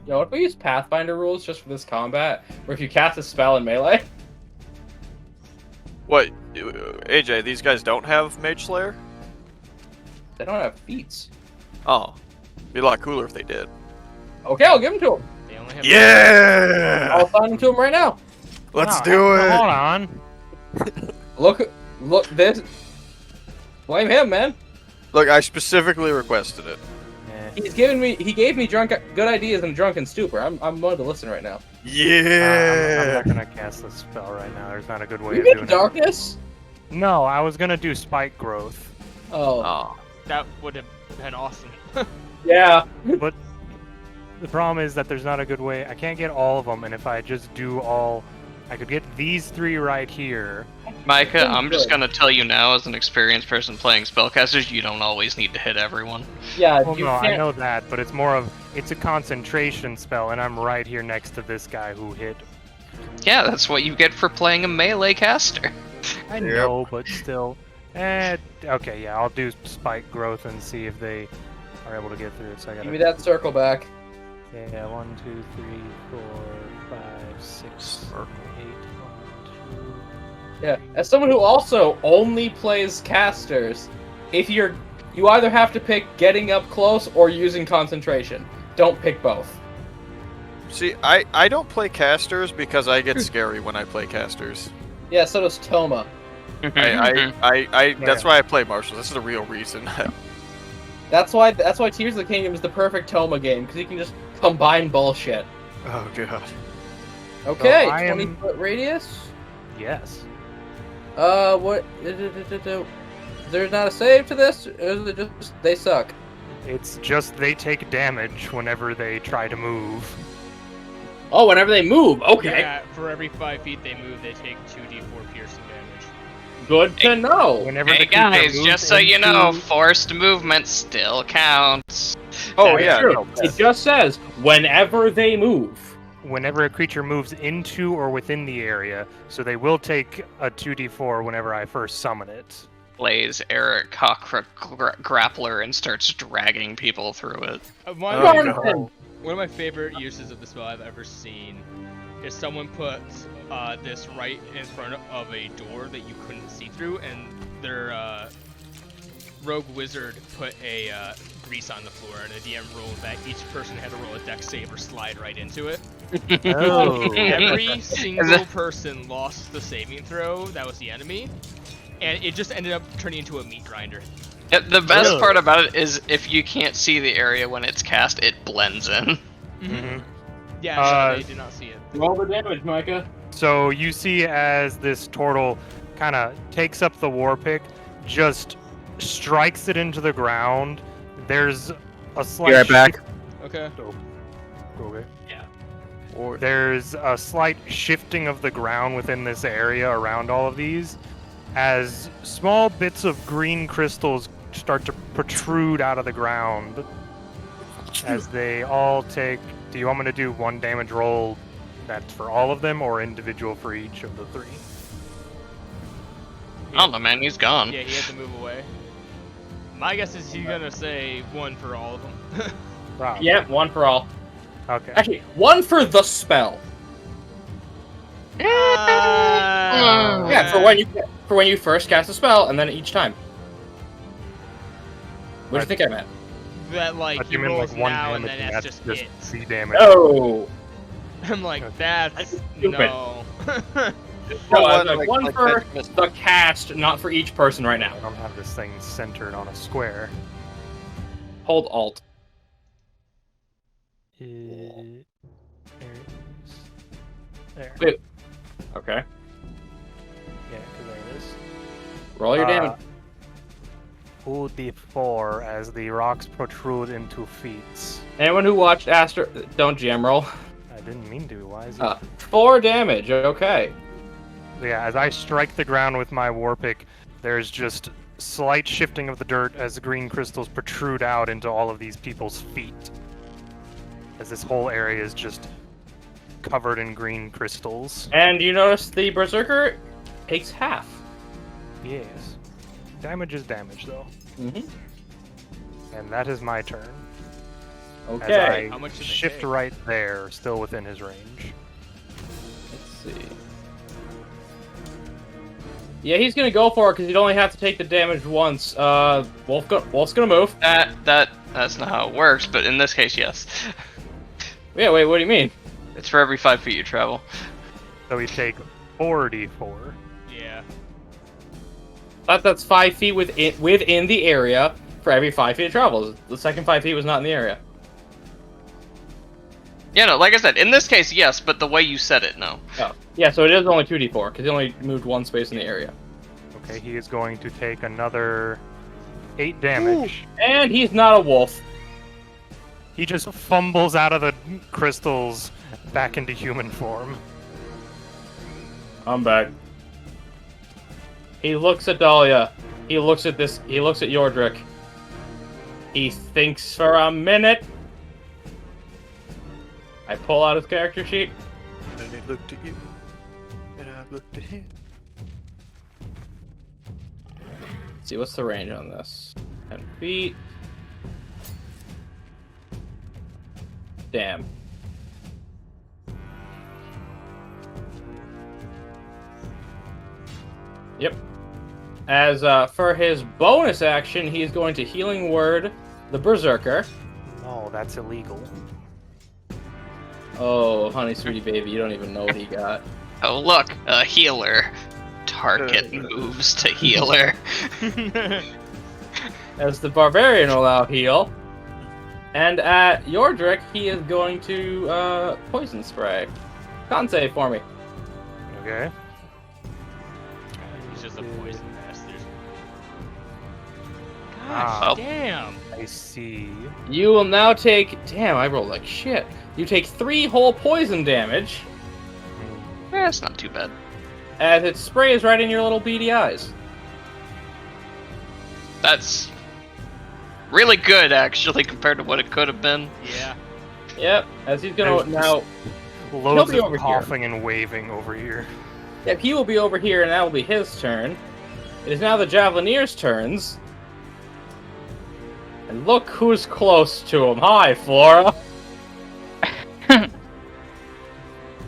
Yo, what if we use Pathfinder rules just for this combat? Where if you cast a spell in melee? What? AJ, these guys don't have Mage Slayer? They don't have feats. Oh. Be a lot cooler if they did. Okay, I'll give them to him. They only have Yeah! I'll sign them to him right now. Let's Oh, do it! Hold on. Look, this. Blame him, man. Look, I specifically requested it. He gave me good ideas in drunken stupor. I'm willing to listen right now. I'm Yeah! not gonna cast this spell right now. There's not a good way You of get doing darkness? it. No, I was gonna do spike growth. Oh, Oh. That would have been awesome. yeah. But the problem is that there's not a good way. I can't get all of them, and if I just do all, I could get these three right here. Micah, Seems I'm just good. gonna tell you now, as an experienced person playing spellcasters, you don't always need to hit everyone. Yeah, Well, you no, can't. I know that, but it's more of it's a concentration spell, and I'm right here next to this guy who hit. Yeah, that's what you get for playing a melee caster. I know, but still. Okay, yeah, I'll do spike growth and see if they are able to get through it. So I gotta. Give me that circle back. Yeah, 1, 2, 3, 4, 5, 6, 8, 1, 2. Yeah, as someone who also only plays casters, you either have to pick getting up close or using concentration. Don't pick both. See, I don't play casters because I get scary when I play casters. Yeah, so does Toma. Mm-hmm. That's why I play martials. This is the real reason. That's why Tears of the Kingdom is the perfect Toma game, because you can just combine bullshit. Oh god. Okay, So I am- 20-foot radius. Yes. What? There's not a save to this? Or is it just they suck? It's just they take damage whenever they try to move. Oh, whenever they move. Okay, Yeah, for every 5 feet they move, they take 2d4 piercing damage. good to know. Whenever Hey the creature guys, moves just so you know, into- forced movement still counts. Oh That's yeah. true. no, It just says whenever they move. whenever a creature moves into or within the area, so they will take a 2d4 whenever I first summon it. Plays Eric Cockra Grappler and starts dragging people through it. One, Oh, of my, Darn. one of my favorite uses of the spell I've ever seen is someone puts this right in front of a door that you couldn't see through, and their rogue wizard put a grease on the floor, and the DM rolled that each person had to roll a dex save or slide right into it. Oh. Every single person lost the saving throw that was the enemy, and it just ended up turning into a meat grinder. Yeah, the best Really? part about it is if you can't see the area when it's cast, it blends in. Mhm. Yeah, Uh, they did not see it. Roll the damage, Micah. So you see as this turtle kind of takes up the war pick, just strikes it into the ground. There's a slight. Be right back. Okay. Okay. Or There's a slight shifting of the ground within this area around all of these, as small bits of green crystals start to protrude out of the ground. As they all take. Do you want me to do 1 damage roll? That's for all of them, or individual for each of the 3? I don't know, man, he's gone. Yeah, he had to move away. My guess is he's gonna say 1 for all of them. Wow. Yeah, one for all. Okay. Actually, one for the spell. Yeah, for when you first cast a spell, and then each time. What do you think I meant? That like But he you mean rolls like 1 now and damage, then and that's that's just just it. C damage. Oh. I'm like, Okay. that's Stupid. no. No, one, like one for the cast, not for each person right now. I don't have this thing centered on a square. Hold Alt. There it is. There. Wait. Okay. Yeah, 'cause there it is. Roll your damage. 2d4 as the rocks protrude into feet. Anyone who watched Astro, don't jam roll. I didn't mean to. Why is it? 4 damage. Okay. Yeah, as I strike the ground with my war pick, there's just slight shifting of the dirt as the green crystals protrude out into all of these people's feet. As this whole area is just covered in green crystals. And you notice the berserker takes half. Yes. Damage is damage, though. Mm-hmm. And that is my turn. Okay. As I How much did they shift take? right there, still within his range. Let's see. Yeah, he's gonna go for it because he'd only have to take the damage once. Wolf's gonna move. That's not how it works, but in this case, yes. Yeah, wait, what do you mean? It's for every 5 feet you travel. So we take 4d4. Yeah. That's 5 feet within the area for every 5 feet it travels. The second 5 feet was not in the area. Yeah, no, like I said, in this case, yes, but the way you said it, no. Oh. Yeah, so it is only 2d4 because he only moved 1 space in the area. Okay, he is going to take another 8 damage. And he's not a wolf. He just fumbles out of the crystals back into human form. I'm back. He looks at Dahlia. He looks at Yordrick. He thinks for a minute. I pull out his character sheet. And he looked at you, and I looked at him. Let's see, what's the range on this? 10 feet. Damn. Yep. As for his bonus action, he's going to Healing Word the Berserker. No, that's illegal. Oh, honey, sweetie baby, you don't even know what he got. Oh, look, a healer. Target moves to healer. As the Barbarian will now heal. And at Yordrick, he is going to Poison Spray. Con save for me. Okay. He's just a poison bastard. Ah. Gosh, damn. I see. You will now take... Damn, I rolled like shit. You take 3 whole poison damage It's not too bad. as it sprays right in your little beady eyes. That's really good, actually, compared to what it could have been. Yeah. Yep, as he's gonna There's now... Loads be of over here. coughing and waving over here. Yep, he will be over here and that will be his turn. It is now the Javeliniers' turns. And look who's close to him. Hi, Flora.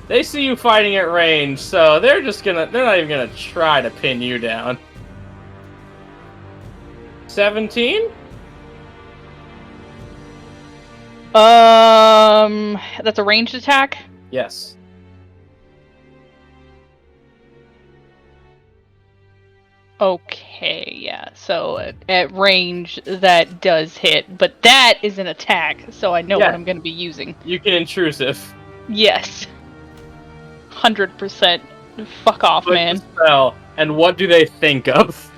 They see you fighting at range, so they're not even gonna try to pin you down. 17? That's a ranged attack? Yes. Okay, yeah. So at range, that does hit, but that is an attack, so I know Yeah. what I'm going to be using. You can intrusive. Yes. 100%. Fuck off, Click man. the spell, and what do they think of?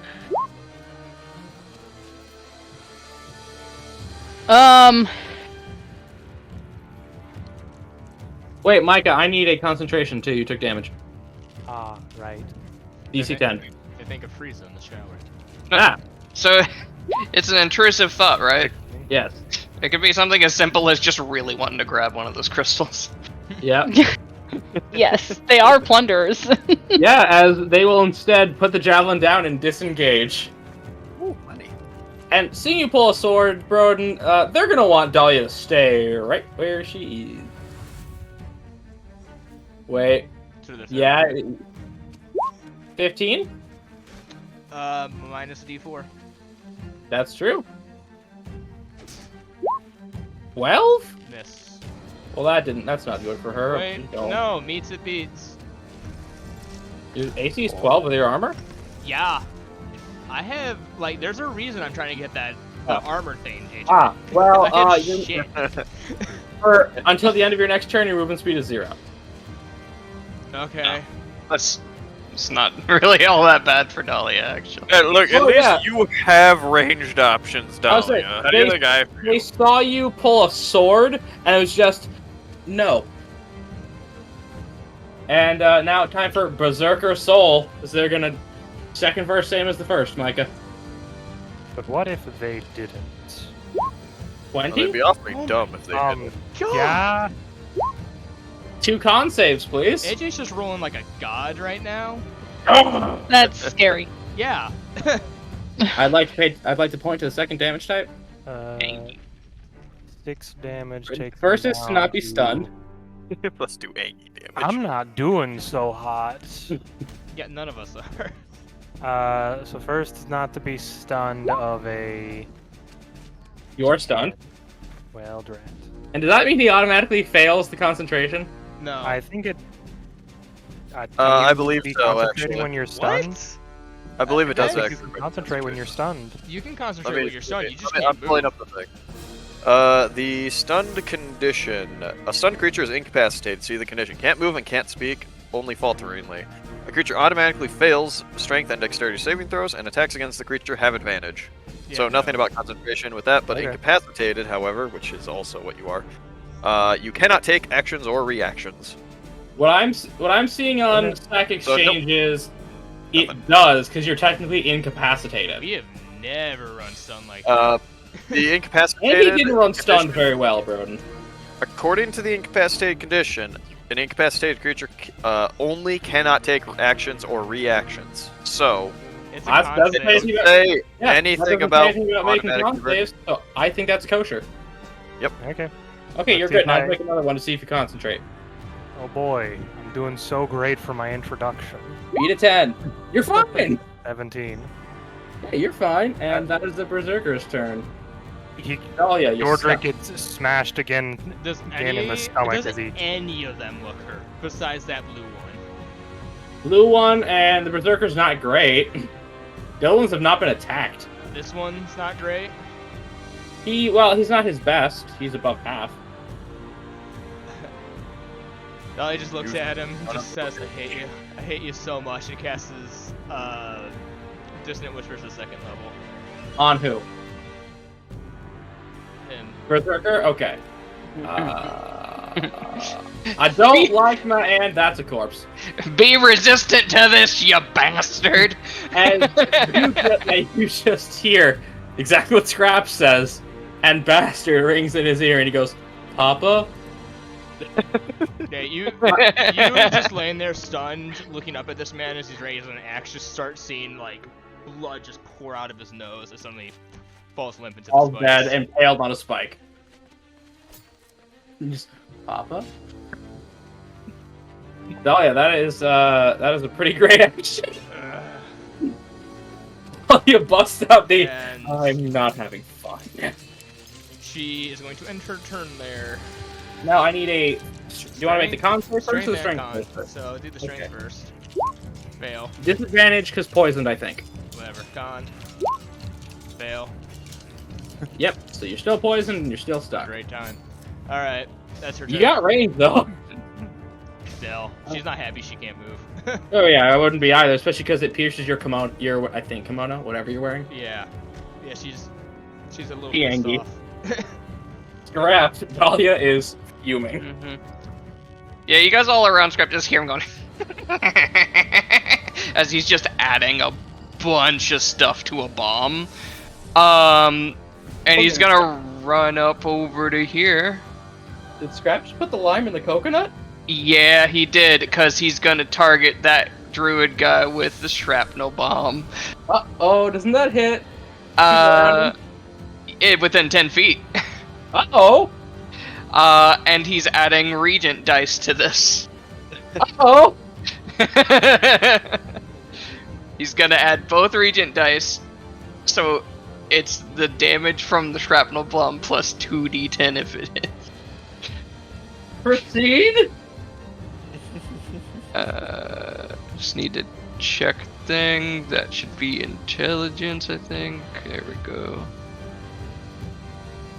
Wait, Micah, I need a concentration too. You took damage. Ah, right. DC 10. I think of Frieza in the shower. Ah, So, it's an intrusive thought, right? yes. It could be something as simple as just really wanting to grab one of those crystals. Yeah. Yes, they are plunderers. Yeah, as they will instead put the javelin down and disengage. Ooh, money. And seeing you pull a sword, Broden, they're gonna want Dahlia to stay right where she is. Wait. To the third. Yeah. 15? Minus a D4. That's true. 12? Miss. Well, that's not good for her. Wait, Don't. no, meets it beats. Your AC is 12 with your armor? Yeah. I have, like, there's a reason I'm trying to get that armor thing, JJ. Ah, well, I have you shit. until the end of your next turn, your movement speed is 0. Okay. It's not really all that bad for Dahlia, actually. Look, at Oh, least yeah. you have ranged options, I was saying, Dahlia. How do you think I They saw you pull a sword, and it was just no. And now time for Berserker Soul, because they're gonna second verse same as the first, Micah. But what if they didn't? 20? They'd be awfully Oh dumb if they didn't. Yeah. 2 con saves, please. AJ's just rolling like a god right now. That's scary. Yeah. I'd like to point to the second damage type. 6 damage. Take First is to not be stunned. Let's do 80 damage. I'm not doing so hot. Yeah, none of us are. So first is not to be stunned of a... You're stunned. Well, drat. And does that mean he automatically fails the concentration? No. I think it... I you believe be so, concentrating actually. when you're stunned. What? I believe it does Okay. You actually. can concentrate when you're stunned. You can concentrate when you're stunned. You just I'm can't pulling move. up the thing. The stunned condition. A stunned creature is incapacitated. See the condition. Can't move and can't speak, only falteringly. A creature automatically fails strength and dexterity saving throws, and attacks against the creature have advantage. So Yeah, nothing no. about concentration with that, but Okay. incapacitated, however, which is also what you are. You cannot take actions or reactions. What I'm seeing on Okay. Stack So, nope. Exchange is it does, because you're technically incapacitated. We have never run stun like The And he incapacitated. didn't run stunned condition- very well, Broden. According to the incapacitated condition, an incapacitated creature only cannot take actions or reactions. So, that. It's a That's con the save. case you got- say Yeah, that anything doesn't say about anything about making automatic con conversion. saves, so I think that's kosher. Okay. Okay, you're Let's see good. Now if I- make another one to see if you concentrate. Oh boy, I'm doing so great for my introduction. Beat a 10. You're fine. 17. Yeah, you're fine. And that is the Berserker's turn. He, Oh yeah, you Yordrik suck. gets smashed again. Does Again in the any, stomach does as he- any of them look hurt besides that blue one? Blue one and the Berserker's not great. The other ones have not been attacked. This one's not great. He's not his best. He's above half. Dolly just looks You- at him and just says, "I hate you. I hate you so much." And casts his Dissonant Whispers to second level. On who? And Berserker? Okay. I don't like my and that's a corpse. Be resistant to this, you bastard! And you just hear exactly what Scrap says, and Bastard rings in his ear, and he goes, "Papa." yeah, you just laying there stunned, looking up at this man as he's raising an axe, just start seeing like blood just pour out of his nose as suddenly falls limp into the All spikes. dead, impaled on a spike. And just, Papa. Oh yeah, that is a pretty great action. You bust out the. And I'm not having fun. she is going to end her turn there. Now I need a. Do you want to make the con first or the and strength con. first? So do the strength Okay. first. Fail. Disadvantage because poisoned, I think. Whatever. Con. Fail. Yep. So you're still poisoned and you're still stuck. Great time. Alright, that's her turn. You got range though. Still. She's not happy she can't move. Oh yeah, I wouldn't be either, especially because it pierces your kimono. Your kimono, whatever you're wearing. yeah. Yeah, she's a little She pissed angry. off. Scrap. Dahlia is fuming. Mm-hmm. Yeah, you guys all around Scrap just hear him going as he's just adding a bunch of stuff to a bomb. And he's gonna run up over to here. Did Scrap just put the lime in the coconut? Yeah, he did, because he's gonna target that druid guy with the shrapnel bomb. Uh-oh, doesn't that hit? Within 10 feet. Uh-oh! And he's adding regent dice to this. Uh-oh! He's gonna add both regent dice, so it's the damage from the shrapnel bomb plus 2d10 if it hits. Proceed? Just need to check thing. That should be intelligence, I think. There we go.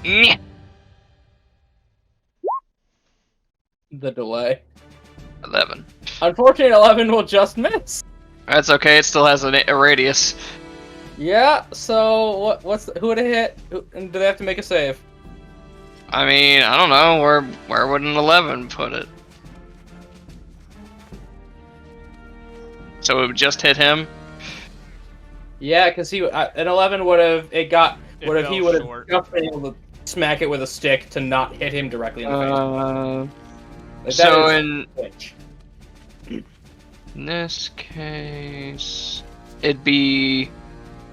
Nyeh. The delay. 11. Unfortunately, 11 will just miss. That's okay. It still has a radius. Yeah. So who would have hit? And do they have to make a save? I mean, I don't know. Where would an 11 put it? So it would just hit him. Yeah, because an 11 would have he would have short. just been able to smack it with a stick to not hit him directly in the face. Like, So that is in switch. this case, it'd be.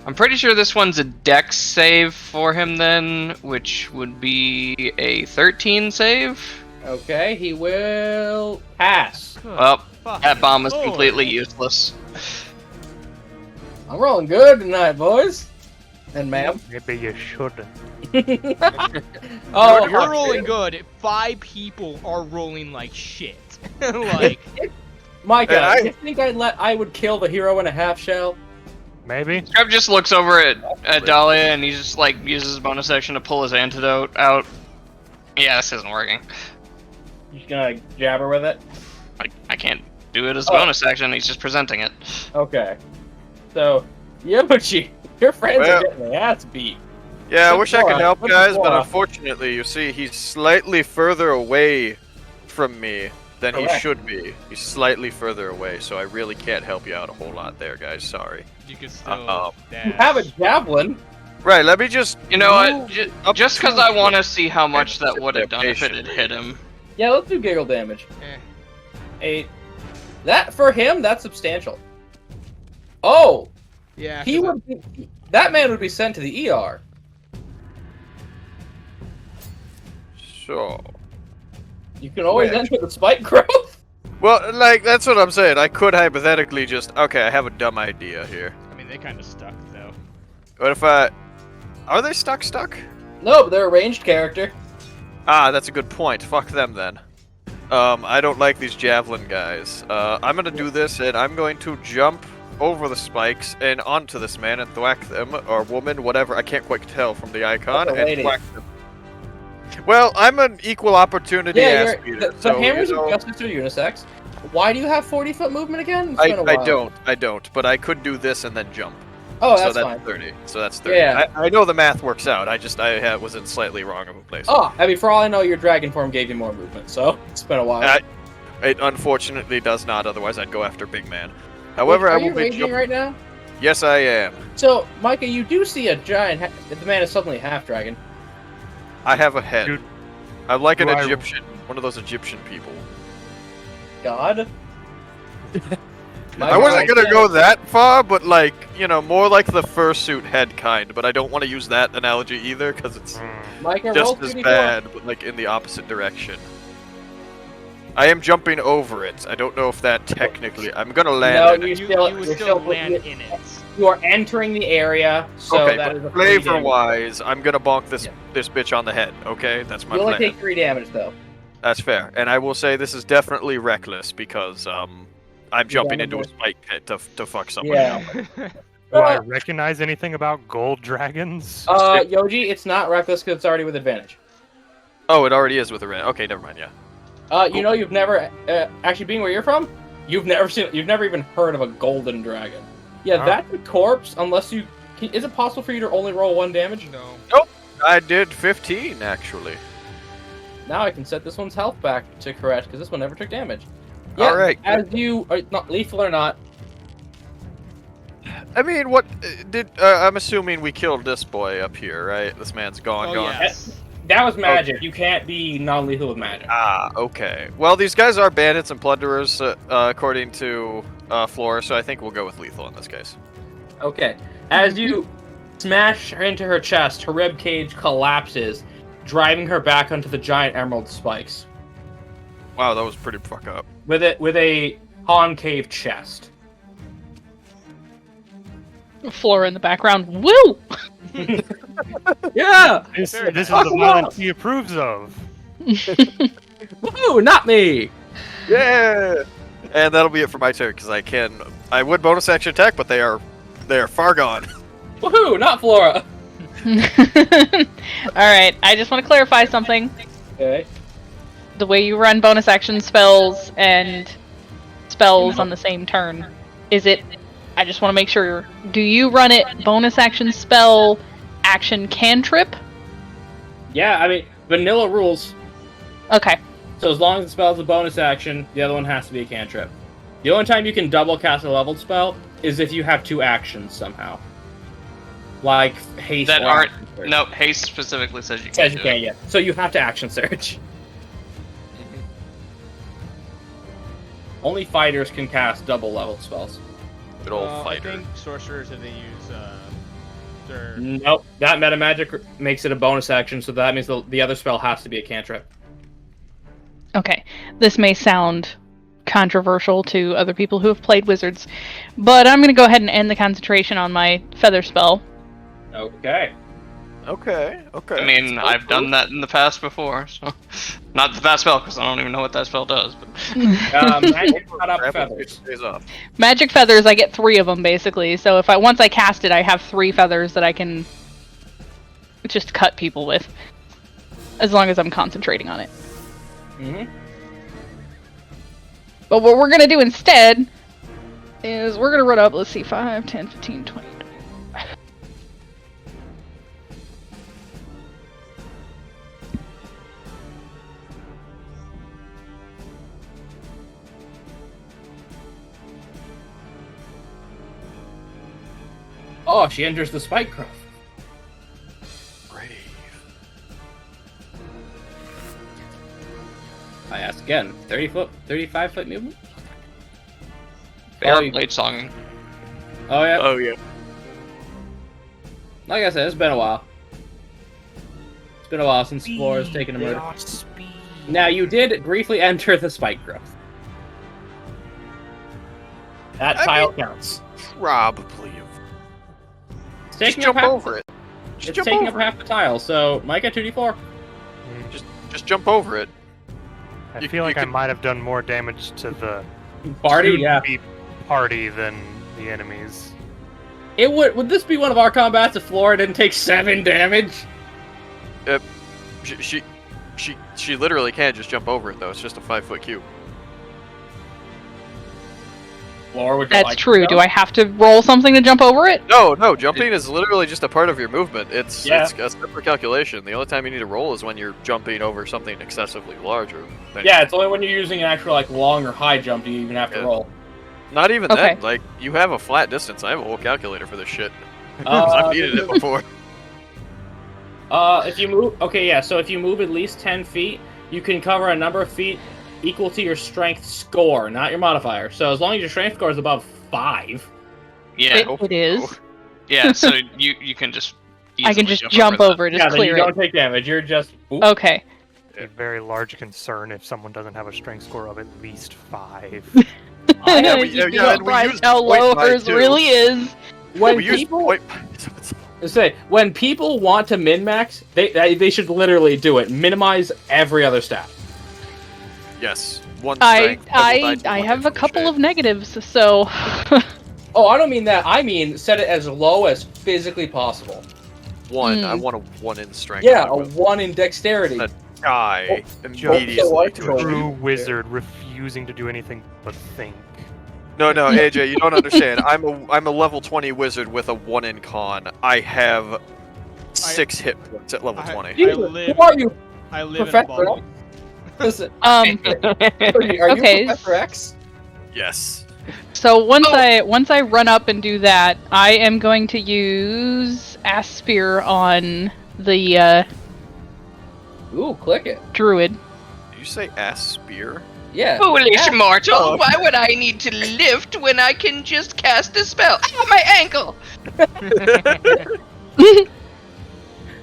I'm pretty sure this one's a dex save for him then, which would be a 13 save. Okay, he will pass. Well, that bomb is Lord. completely useless. I'm rolling good tonight, boys and ma'am. Maybe you shouldn't. Oh, You're rolling good. 5 people are rolling like shit. Like, Micah, And you think I would kill the hero in a half shell? Maybe. Trev just looks over at Dahlia and he just like uses his bonus action to pull his antidote out. Yeah, this isn't working. You just gonna jab her with it? I can't do it as a Oh. bonus action. He's just presenting it. Okay. So, Yoshi, your friends Well- are getting their ass beat. Yeah, I Good wish I could Lord, help, good guys, but Lord. unfortunately, you see, he's slightly further away from me than he Correct. should be. He's slightly further away, so I really can't help you out a whole lot there, guys. Sorry. you can still Uh-oh. dash. You have a javelin. Right, let me just. You know what? move up Just because to- I want to see how much that would have done if it Patiently. had hit him. Yeah, let's do giggle damage. Eh. That for him, that's substantial. Oh, Yeah. he 'cause would. That man would be sent to the ER. So. You can always Where? enter the spike growth. Well, like, that's what I'm saying. I could hypothetically just. Okay, I have a dumb idea here. I mean, they kind of stuck though. What if I. Are they stuck? No, but they're a ranged character. Ah, that's a good point. Fuck them then. I don't like these javelin guys. I'm gonna do this, and I'm going to jump over the spikes and onto this man and thwack them, or woman, whatever. I can't quite tell from the icon, That's a and lady. thwack them. Well, I'm an equal opportunity Yeah, ass you're, beater, the so hammers you know, of justice are unisex. Why do you have 40-foot movement again? It's I, been a I while. don't, but I could do this and then jump. Oh, so that's that's fine. 30. So that's 30. Yeah. I know the math works out. I was in slightly wrong of a place. Oh, I mean, for all I know, your dragon form gave you more movement, so it's been a while. It unfortunately does not. Otherwise, I'd go after big man. However, Are I you will be raging jumping. right now? Yes, I am. So, Micah, you do see a giant. The man is suddenly a half dragon. I have a head. Dude, I'm like an do I- Egyptian, one of those Egyptian people. God. I wasn't gonna go that far, but like, you know, more like the fursuit head kind. But I don't want to use that analogy either, because it's Micah, roll just as 2d4. bad, but like in the opposite direction. I am jumping over it. I don't know if that technically. I'm gonna land. No, in it. You still- would you're still still- land in it. You are entering the area, so Okay, that is a but 3 damage. flavor-wise, I'm gonna bonk this Yeah. this bitch on the head. Okay, that's my You only plan. take 3 damage, though. That's fair, and I will say this is definitely reckless because I'm jumping into a spike pit to fuck somebody Yeah. up. do I recognize anything about gold dragons? Yoji, it's not reckless because it's already with advantage. Oh, it already is with a red. Okay, never mind. Yeah. You know, you've never actually being where you're from. You've never even heard of a golden dragon. Yeah, Huh. that's a corpse. Unless you, is it possible for you to only roll 1 damage? No. I did 15 actually. Now I can set this one's health back to correct because this one never took damage. Yeah, All right. as you are not lethal or not. I mean, what did? I'm assuming we killed this boy up here, right? This man's gone. Oh, gone. yes. That was magic. You can't be non-lethal with magic. Ah, okay. Well, these guys are bandits and plunderers, according to Flora, so I think we'll go with lethal in this case. Okay. As you smash her into her chest, her rib cage collapses, driving her back onto the giant emerald spikes Wow, that was pretty fuck up. with a concave chest. Flora in the background. Woo! Yeah. This Very is nice. the violence he approves of. Woohoo! Not me. Yeah. And that'll be it for my turn because I would bonus action attack, but they are far gone. Woohoo! Not Flora. Alright, I just want to clarify something. Okay. The way you run bonus action spells and spells on the same turn. Is it? I just want to make sure. Do you run it bonus action spell, action cantrip? Yeah, I mean, vanilla rules. Okay. So as long as the spell is a bonus action, the other one has to be a cantrip. The only time you can double cast a leveled spell is if you have 2 actions somehow. Like haste That or aren't. action surge. No, haste specifically says you Says can't you do it. can't yet. So you have to action surge. Only fighters can cast double leveled spells. Good old I fighter. think sorcerers, if they use their... Nope. That meta magic makes it a bonus action, so that means the other spell has to be a cantrip. Okay. This may sound controversial to other people who have played wizards, but I'm going to go ahead and end the concentration on my feather spell. Okay. Okay. I mean, I've done that in the past before, so not the fast spell because I don't even know what that spell does. But Magic cut up feathers. Stays off. Magic feathers, I get 3 of them basically. So if once I cast it, I have 3 feathers that I can just cut people with, as long as I'm concentrating on it. Mm-hmm. But what we're gonna do instead is we're gonna run up. Let's see, 5, 10, 15, 20. Oh, she enters the spike growth. Brave. I ask again. 35 foot movement? they are you- blade song. Oh yeah. Oh yeah. Like I said, it's been a while. It's been a while since Flora's taken a murder. Now you did briefly enter the spike growth. That I tile mean- counts. Probably. It's Just taking up jump half, over it. Just It's jump taking up over it. half the tile, so Micah 2d4. Just jump over it. I You- feel you like I could- might have done more damage to the Party, yeah. soon-to-be party than the enemies. It would this be one of our combats if Flora didn't take 7 damage? She literally can't just jump over it though. It's just a 5-foot cube. Flora, would you That's like to true. go? Do I have to roll something to jump over it? No, jumping is literally just a part of your movement. It's Yeah. it's a separate calculation. The only time you need to roll is when you're jumping over something excessively larger. than- Yeah, it's only when you're using an actual like long or high jump do you even have to Yeah. roll. Not even Okay. then. Like you have a flat distance. I have a whole calculator for this shit. 'Cause I've needed it before. If you move, okay, yeah. So if you move at least 10 feet, you can cover a number of feet equal to your strength score, not your modifier. So as long as your strength score is above 5, Yeah, It is. yeah. So you can just. I can easily just jump that. over, just yeah, then you clear it. don't take damage. You're just. Oop. Okay. A very large concern if someone doesn't have a strength score of at least 5. I have- we- You'd be yeah, and we surprised used how point low by hers 2. really is. When we use people point. when people want to min max, they should literally do it. Minimize every other stat. Yes. One I strength, double die, I one have a infinite couple shape. of negatives, so Oh, I don't mean that. I mean set it as low as physically possible. One. I Hmm. want a 1 in strength. Yeah, I a will 1 in dexterity. That- die Joe, immediately to so a True wizard refusing to do anything but think. No, AJ, you don't understand. I'm a level 20 wizard with a 1 in con. I have 6 hit points at level I- 20. Jesus, live- who are you, I live in a Professor? bubble. Listen, um are you Okay. Professor X? Yes. so once I run up and do that, I am going to use Aspire on the Ooh, click it. druid. Did you say ass spear? Yeah. Foolish Yeah. mortal! Oh. Why would I need to lift when I can just cast a spell? Ah, my ankle!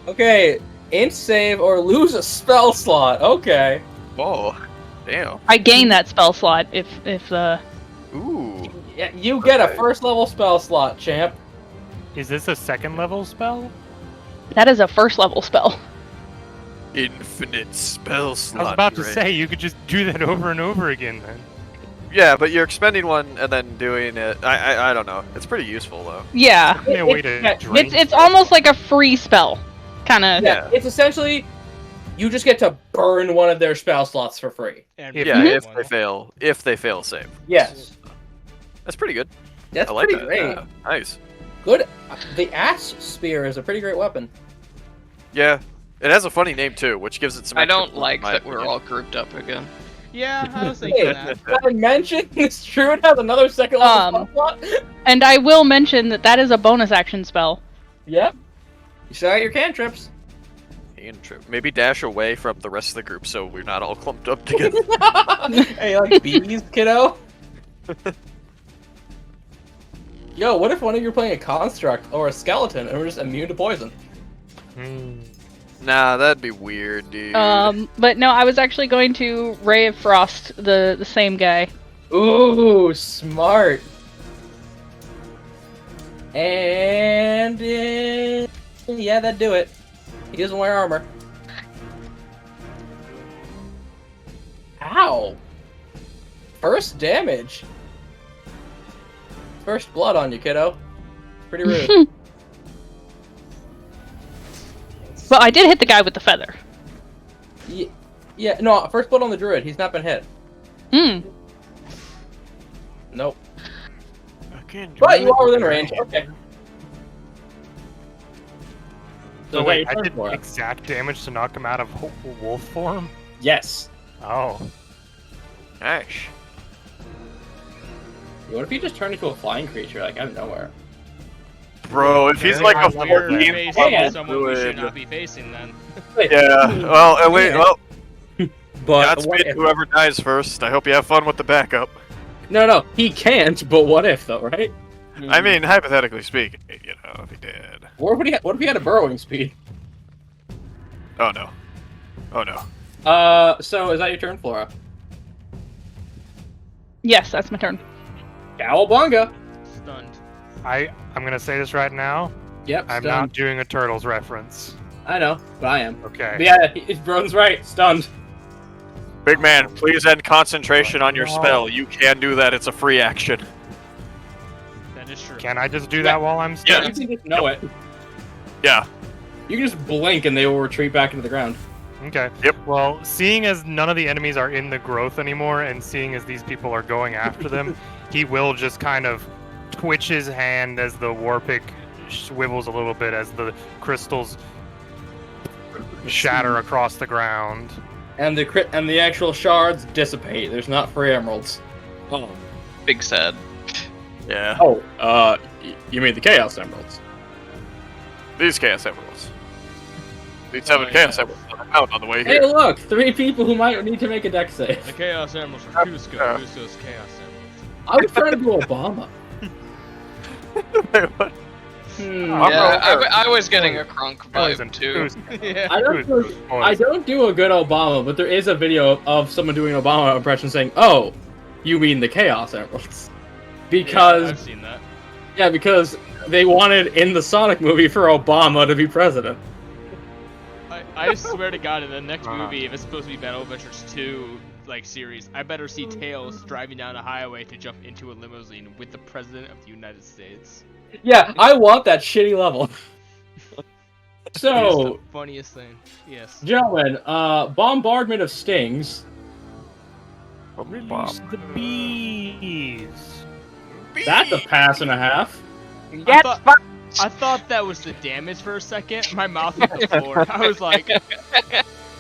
Okay, int save or lose a spell slot. Okay. Oh, damn. I gain that spell slot if Ooh. Yeah, you get a Okay. first level spell slot, champ. Is this a second level spell? that is a first level spell. Infinite spell slot. I was about to right? say, you could just do that over and over again then. Yeah, but you're expending one and then doing it. I don't know. It's pretty useful though. Yeah. Give me a way to Yeah, drain It's almost like a free spell. Kinda Yeah, it's essentially you just get to burn one of their spell slots for free. And Yeah, Mhm. if they fail save. Yes. That's pretty good. That's I like pretty that. great. Yeah, nice. Good. The ass spear is a pretty great weapon. Yeah, it has a funny name too, which gives it some. I extra don't oomph, like in my that we're opinion. all grouped up again. Yeah, I was thinking Hey, that. did I mention this Druid has another second level spell slot? And I will mention that is a bonus action spell. Yep. You still got your cantrips. Maybe dash away from the rest of the group so we're not all clumped up together. Hey, like bees, kiddo? Yo, what if one of you are playing a construct or a skeleton and we're just immune to poison? Nah, that'd be weird, dude. But no, I was actually going to Ray of Frost, the same guy. Ooh, smart. And yeah, that'd do it. He doesn't wear armor. Ow! First damage. First blood on you, kiddo. Pretty rude. Well, I did hit the guy with the feather. Yeah, no, first blood on the druid. He's not been hit. Nope. But you are within range. Okay. So yeah, wait, your I turn, did Flora. exact damage to knock him out of wolf form? Yes. Oh. Nice. What if he just turned into a flying creature, like, out of nowhere? Bro, if he's Very like high a level We're then. 14th facing Yeah. someone we should druid. not be facing then. Yeah, well, wait, Yeah. well, But Godspeed whoever dies first. I hope you have fun with the backup. No, he can't. But what if, though, right? I mean, hypothetically speaking, you know, if he did. What if he had a burrowing speed? Oh no. Oh no. So is that your turn, Flora? Yes, that's my turn. Cowabunga. Stunned. I'm gonna say this right now. Yep. I'm stunned. not doing a Turtles reference. I know, but I am. Okay. But yeah, Broden's right. Stunned. Big man, please end concentration on your No. spell. You can do that. It's a free action. That is true. Can I just do that while I'm Yeah, stunned? you can just know it. Yeah. You can just blink and they will retreat back into the ground. Okay. Yep. Well, seeing as none of the enemies are in the growth anymore, and seeing as these people are going after them, he will just kind of twitch his hand as the Warpick swivels a little bit as the crystals shatter across the ground. And the actual shards dissipate. There's not free emeralds. Oh. Big sad. Yeah. Oh, you mean the Chaos Emeralds? These Chaos Emeralds. These 7 Oh, Chaos yeah. Emeralds are out on the way Hey, here. look! 3 people who might need to make a deck save. The Chaos Emeralds from Cusco. Cusco's Chaos Emeralds. I was trying to do Obama. Wait, what? Yeah, I was getting a crunk Poison. vibe too. Yeah. I don't do a good Obama, but there is a video of someone doing an Obama impression saying, "Oh, you mean the Chaos Emeralds?" Because I've seen that. because they wanted in the Sonic movie for Obama to be president. I swear to God, in the next Uh-huh. movie, if it's supposed to be Battle Adventures 2 like series, I better see Tails driving down a highway to jump into a limousine with the President of the United States. Yeah, I want that shitty level. It is So, the funniest thing. Yes. gentlemen, bombardment of stings. Release the bees. That's a pass and a half. I thought that was the damage for a second. My mouth hit the floor. I was like,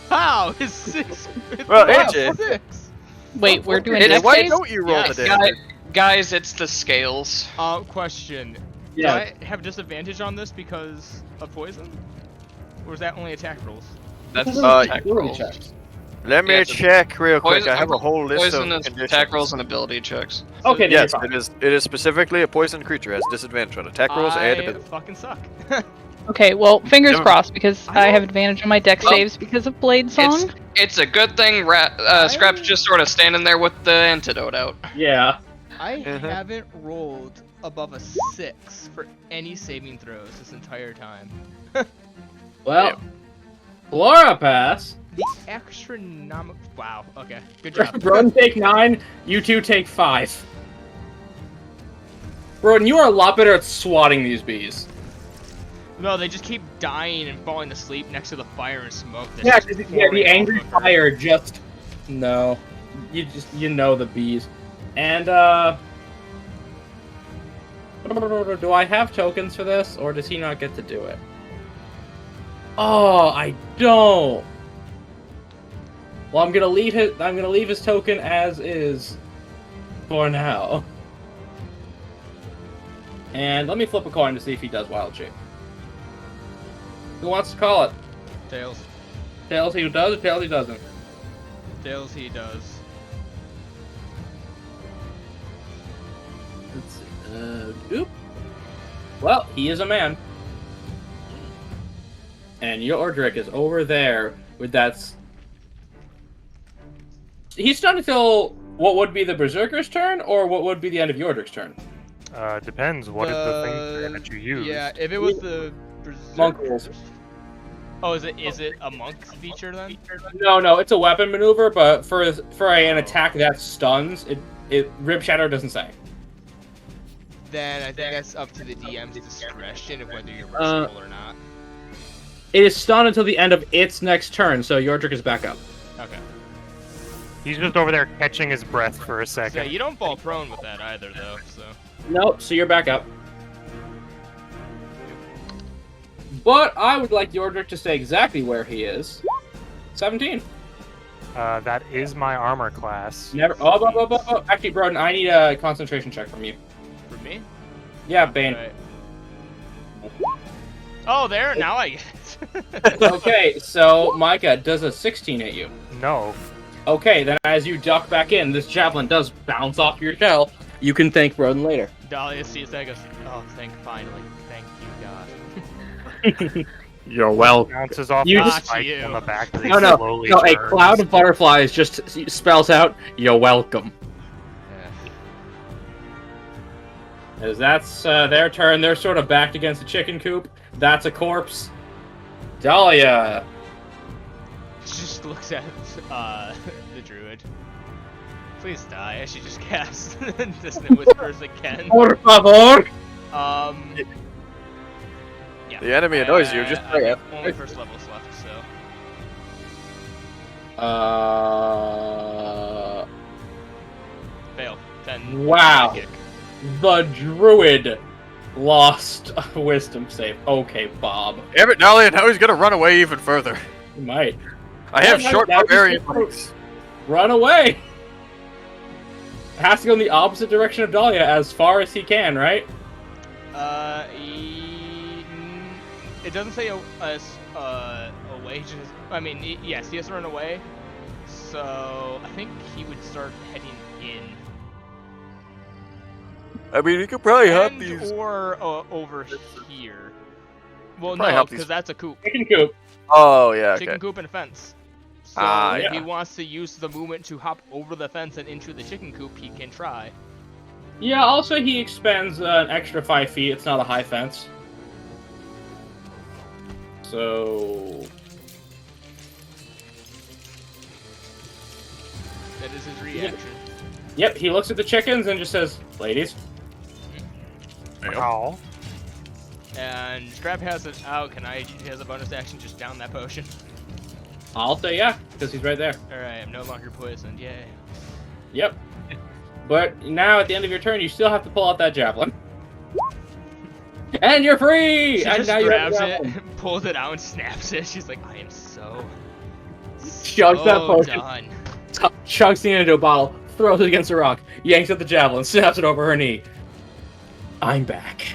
"How? It's 6." Well, wow, AJ. 6. Wait, we're doing It- deck Why saves? don't you roll Yes. the damage? Guys, it's the scales. Question. Yeah. Do I have disadvantage on this because of poison? Or is that only attack rolls? That's attack attack Ability rolls. checks. Let me Yeah, check real quick. Poison, I have a whole list poison of is conditions. attack rolls and ability checks. Okay, then Yes, you're fine. it is specifically a poisoned creature has disadvantage on attack rolls and I ability. fucking suck. Okay, well, fingers Never- crossed, because I have advantage on my deck Well, saves because of Blade Song. It's a good thing Scrap's just sort of standing there with the antidote out. Yeah. I Mhm. haven't rolled above a 6 for any saving throws this entire time. Well, Flora pass. The astronomical. Wow. Okay. Good job. Broden take 9. You two take 5. Broden, you are a lot better at swatting these bees. No, they just keep dying and falling asleep next to the fire and smoke. That's Yeah, just the pouring angry off of her. fire just... No. You know the bees. And, do I have tokens for this, or does he not get to do it? Oh, I don't! Well, I'm gonna leave his token as is for now. And let me flip a coin to see if he does wild shape. Who wants to call it? Tails. Tails he does, or Tails he doesn't? Tails he does. Let's see. Oop. Well, he is a man. And Yordrick is over there with that... He's stunned until what would be the Berserker's turn, or what would be the end of Yordrick's turn? Depends. What is the thing that you use? Yeah, if it was the Monk Berserker... rules. Oh, is it a monk feature then? No, it's a weapon maneuver, but for an attack that stuns, it Rib Shatter doesn't say. Then I think that's up to the DM's discretion of whether you're merciful or not. It is stunned until the end of its next turn, so Yordrick is back up. Okay. He's just over there catching his breath for a So second. you don't fall prone with that either, though. So. Nope, so you're back up. But I would like Yordrick to say exactly where he is. 17. That is my armor class. Never. Oh. Actually, Broden, I need a concentration check from you. For me? Yeah, Bane. Right. Oh, there. Now I get it. Okay, so Micah, does a 16 hit you? No. Okay, then as you duck back in, this javelin does bounce off your shell. You can thank Broden later. Dahlia sees that and goes, oh, finally. Thank you, God. You're welcome. Bounces off You the just- spike you. on the back. That he No, slowly a turns. cloud of butterflies just spells out, "You're welcome." Yeah. As that's their turn, they're sort of backed against the chicken coop. That's a corpse. Dahlia. She just looks at the druid. Please die. She just casts Distant Whispers again. Por favor. Yeah. The enemy annoys you, just say it. Only first levels left, so. Fail. 10. Wow. Kick. The druid lost a wisdom save. Okay, Bob. Damn it, Dahlia, now he's gonna run away even further. You might. I have Yeah, short now he's barbarian gonna- legs. Run away! It has to go in the opposite direction of Dahlia as far as he can, right? It doesn't say away. Just, I mean, yes, he has to run away. So I think he would start heading in. I mean, you could probably have And these. or over here. Well, Probably no, help because these- that's a coop. Chicken coop. Oh, yeah, okay. Chicken coop and a fence. So Ah, if yeah. he wants to use the movement to hop over the fence and into the chicken coop, he can try. Yeah, also he expends an extra 5 feet. It's not a high fence. So... That is his reaction. Yep, he looks at the chickens and just says, "Ladies." Ow. And Scrap has it out. He has a bonus action just down that potion. I'll say yeah, because he's right there. Alright, I'm no longer poisoned. Yay. Yep. But now at the end of your turn, you still have to pull out that javelin. And you're free! She And just now you have grabs the it, javelin. pulls it out, and snaps it. She's like, I am so Chugs that potion. done. Chugs it into a bottle, throws it against a rock, yanks at the javelin, snaps it over her knee. I'm back.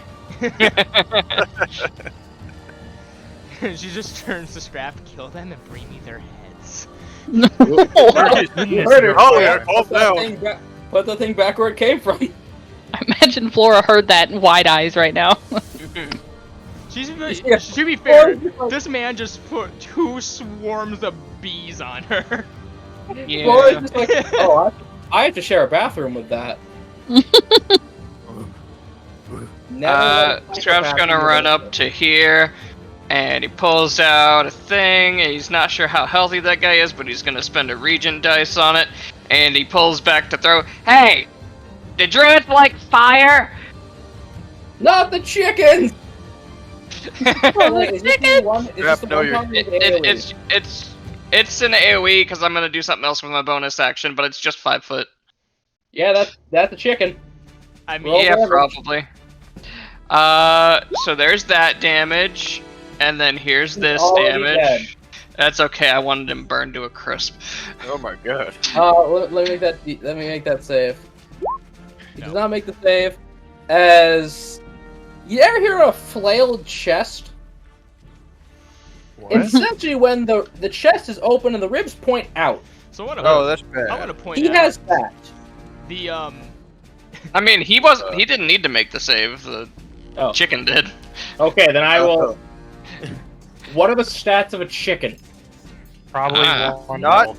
She just turns to Scrap, kill them and bring me their heads. Murder! Oh, yeah, calm down. Put the thing back where it came from. I imagine Flora heard that in wide eyes right now. To be fair, this man just put 2 swarms of bees on her. Laura's just like, oh, I have to share a bathroom with that. Scrap's gonna run up to here, and he pulls out a thing, and he's not sure how healthy that guy is, but he's gonna spend a regent dice on it, and he pulls back to throw. Hey! The druids like fire? Not the chickens! Wait, is this the one? Is this the No, one you're- talking with AoE? It's an AoE because I'm gonna do something else with my bonus action, but it's just 5 foot. Yeah, that's a chicken. I mean, Roll Yeah, damage. probably. So there's that damage, and then here's this already damage. dead. That's okay. I wanted him burned to a crisp. Oh my god. Let me make that save. He No. does not make the save. As you ever hear of a flailed chest? What? Essentially, when the chest is open and the ribs point out, so what? Oh, that's I want bad. to point he out has that. the I mean, he didn't need to make the save. The Oh. chicken did. Okay, then I will. What are the stats of a chicken? Probably Ah. one. Not roll.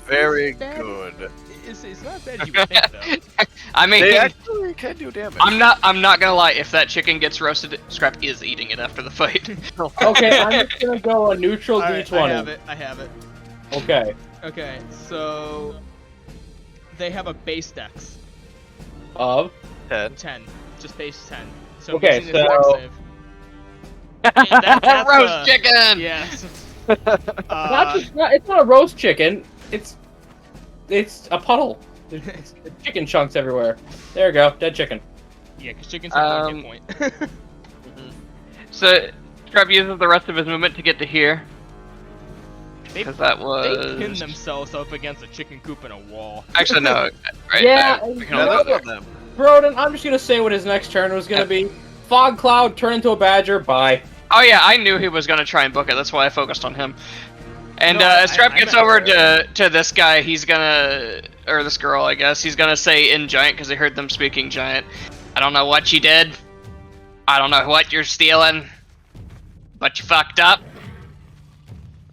very good. It's not bad as you would think though. I mean, They actually can do damage. I'm not gonna lie. If that chicken gets roasted, Scrap is eating it after the fight. Okay, I'm just gonna go a neutral Alright, D20. I have it. Okay. Okay, so they have a base dex Of 10. 10, just base 10. So Okay, missing this dex so- save. And that's Roast chicken. Yes. it's not a roast chicken. It's a puddle. There's chicken chunks everywhere. There you go, dead chicken. Yeah, because chickens have one hit point. So Scrap uses the rest of his movement to get to here. They, Because that they was pin themselves up against a chicken coop in a wall. actually no. Right, Yeah, we can Yeah, only go that's there. on them. Broden, I'm just gonna say what his next turn was gonna be. Fog cloud, turn into a badger. Bye. Oh yeah, I knew he was gonna try and book it. That's why I focused on him. And No, as Scrap I gets meant- over to this guy, he's gonna, or this girl, I guess, he's gonna say in giant because he heard them speaking giant. I don't know what you did. I don't know what you're stealing, but you fucked up.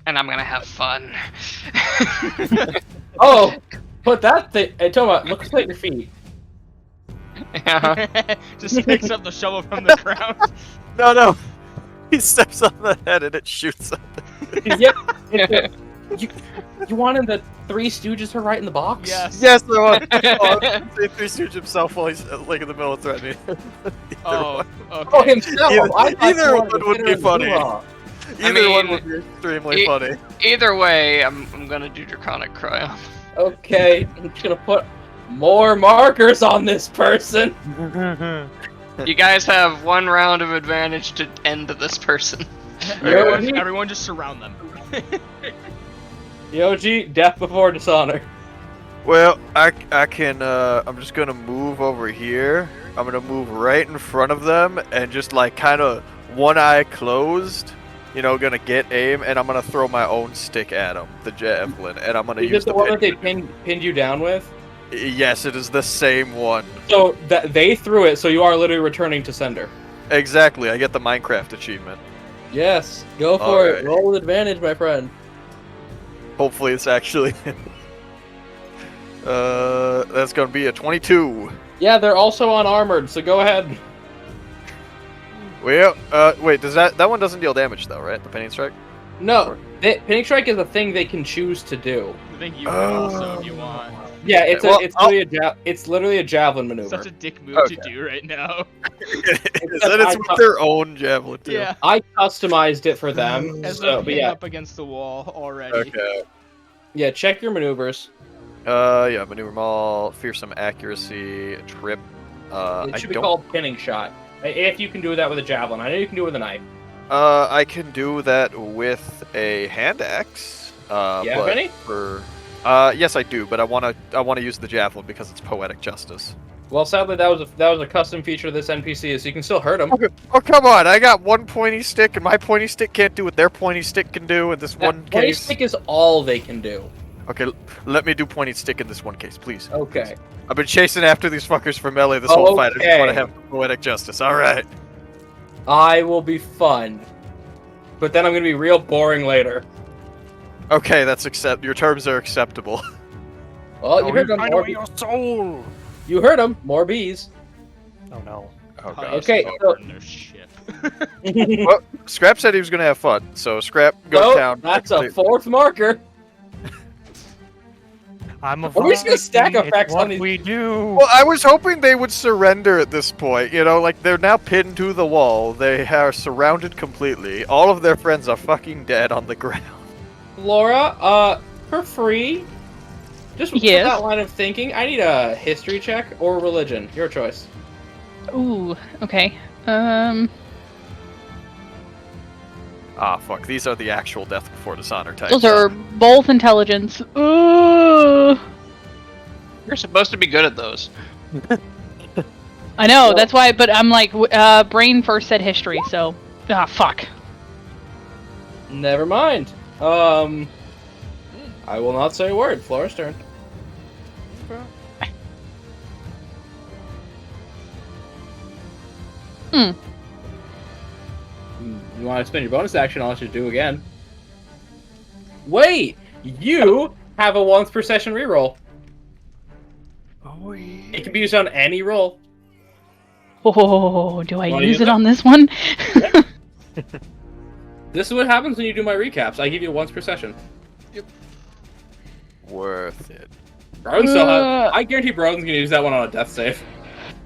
And I'm gonna have fun. Oh, put that thing. Hey, Toma, look at your feet. Yeah. Just picks up the shovel from the ground. No. He steps on the head and it shoots up. Yep. You wanted the Three Stooges are right in the box? Yes. Yes, there was. They Three Stooge himself while he's like in the middle of threatening. Oh, Oh, okay. himself. Either- I thought either you one wanted to would hit be her in the funny. hoo-ha. Either one mean, would be extremely funny. Either way, I'm gonna do Draconic Cry on. Okay, I'm just gonna put more markers on this person. You guys have 1 round of advantage to end this person. Everyone just surround them. Yoji, death before dishonor. Well, I can, I'm just gonna move over here. I'm gonna move right in front of them and just like kind of one eye closed, you know, gonna get aim, and I'm gonna throw my own stick at him, the javelin, and I'm gonna Is use it the one that they pinned you down with? Yes, it is the same one. So they threw it, so you are literally returning to sender. Exactly, I get the Minecraft achievement. Yes, go for Alright. it. Roll with advantage, my friend. Hopefully it's actually... that's gonna be a 22. Yeah, they're also unarmored, so go ahead. Well, wait, does that one doesn't deal damage though, right? The pinning strike? No, pinning strike is a thing they can choose to do. I think you can also if you want. Yeah, it's Well, it's literally a javelin maneuver. Such a dick move Okay. to do right now. It's with their own javelin too. Yeah. I customized it for them. As So, they're but pinned yeah, up against the wall already. Okay. yeah. Check your maneuvers. Yeah, maneuver maul, fearsome accuracy, trip. It I should be don't. called pinning shot. If you can do that with a javelin, I know you can do it with a knife. I can do that with a hand axe. You have but any? For yes, I do, but I wanna use the javelin because it's poetic justice. Well, sadly, that was a custom feature of this NPC, so you can still hurt him. Oh come on! I got one pointy stick, and my pointy stick can't do what their pointy stick can do in this one Pointy case. stick is all they can do. Okay, let me do pointy stick in this one case, please. Okay. I've been chasing after these fuckers for melee this whole fight. I just want to Okay. have poetic justice. All right. I will be fun, but then I'm gonna be real boring later. Okay, your terms are acceptable. Well, you heard them. Find away your soul. You heard them. More bees. Oh no. Oh god. Okay, Highest so- power in their ship. Well, Scrap said he was gonna have fun, so Scrap, go So, down. that's a fourth marker. I'm a Are we just gonna stack Viking, effects it's what on these- we do. Well, I was hoping they would surrender at this point. You know, like they're now pinned to the wall. They are surrounded completely. All of their friends are fucking dead on the ground. Laura, for free, just for Yes. that line of thinking, I need a history check or religion. Your choice. Ooh, okay. Ah, fuck. These are the actual death before dishonor types. Those are both intelligence. Ooh. You're supposed to be good at those. I know, Well- that's why, but I'm like, brain first said history, so. Ah, fuck. Never mind. I will not say a word. Flora's turn. Hmm. You want to spend your bonus action? I'll let you do again. Wait! You have a once per session reroll. Oh, yeah. It can be used on any roll. Oh, do I Wanna use use it it? on this one? This is what happens when you do my recaps. I give you once per session. Worth it. Broden still has, I guarantee Broden's gonna use that one on a death save.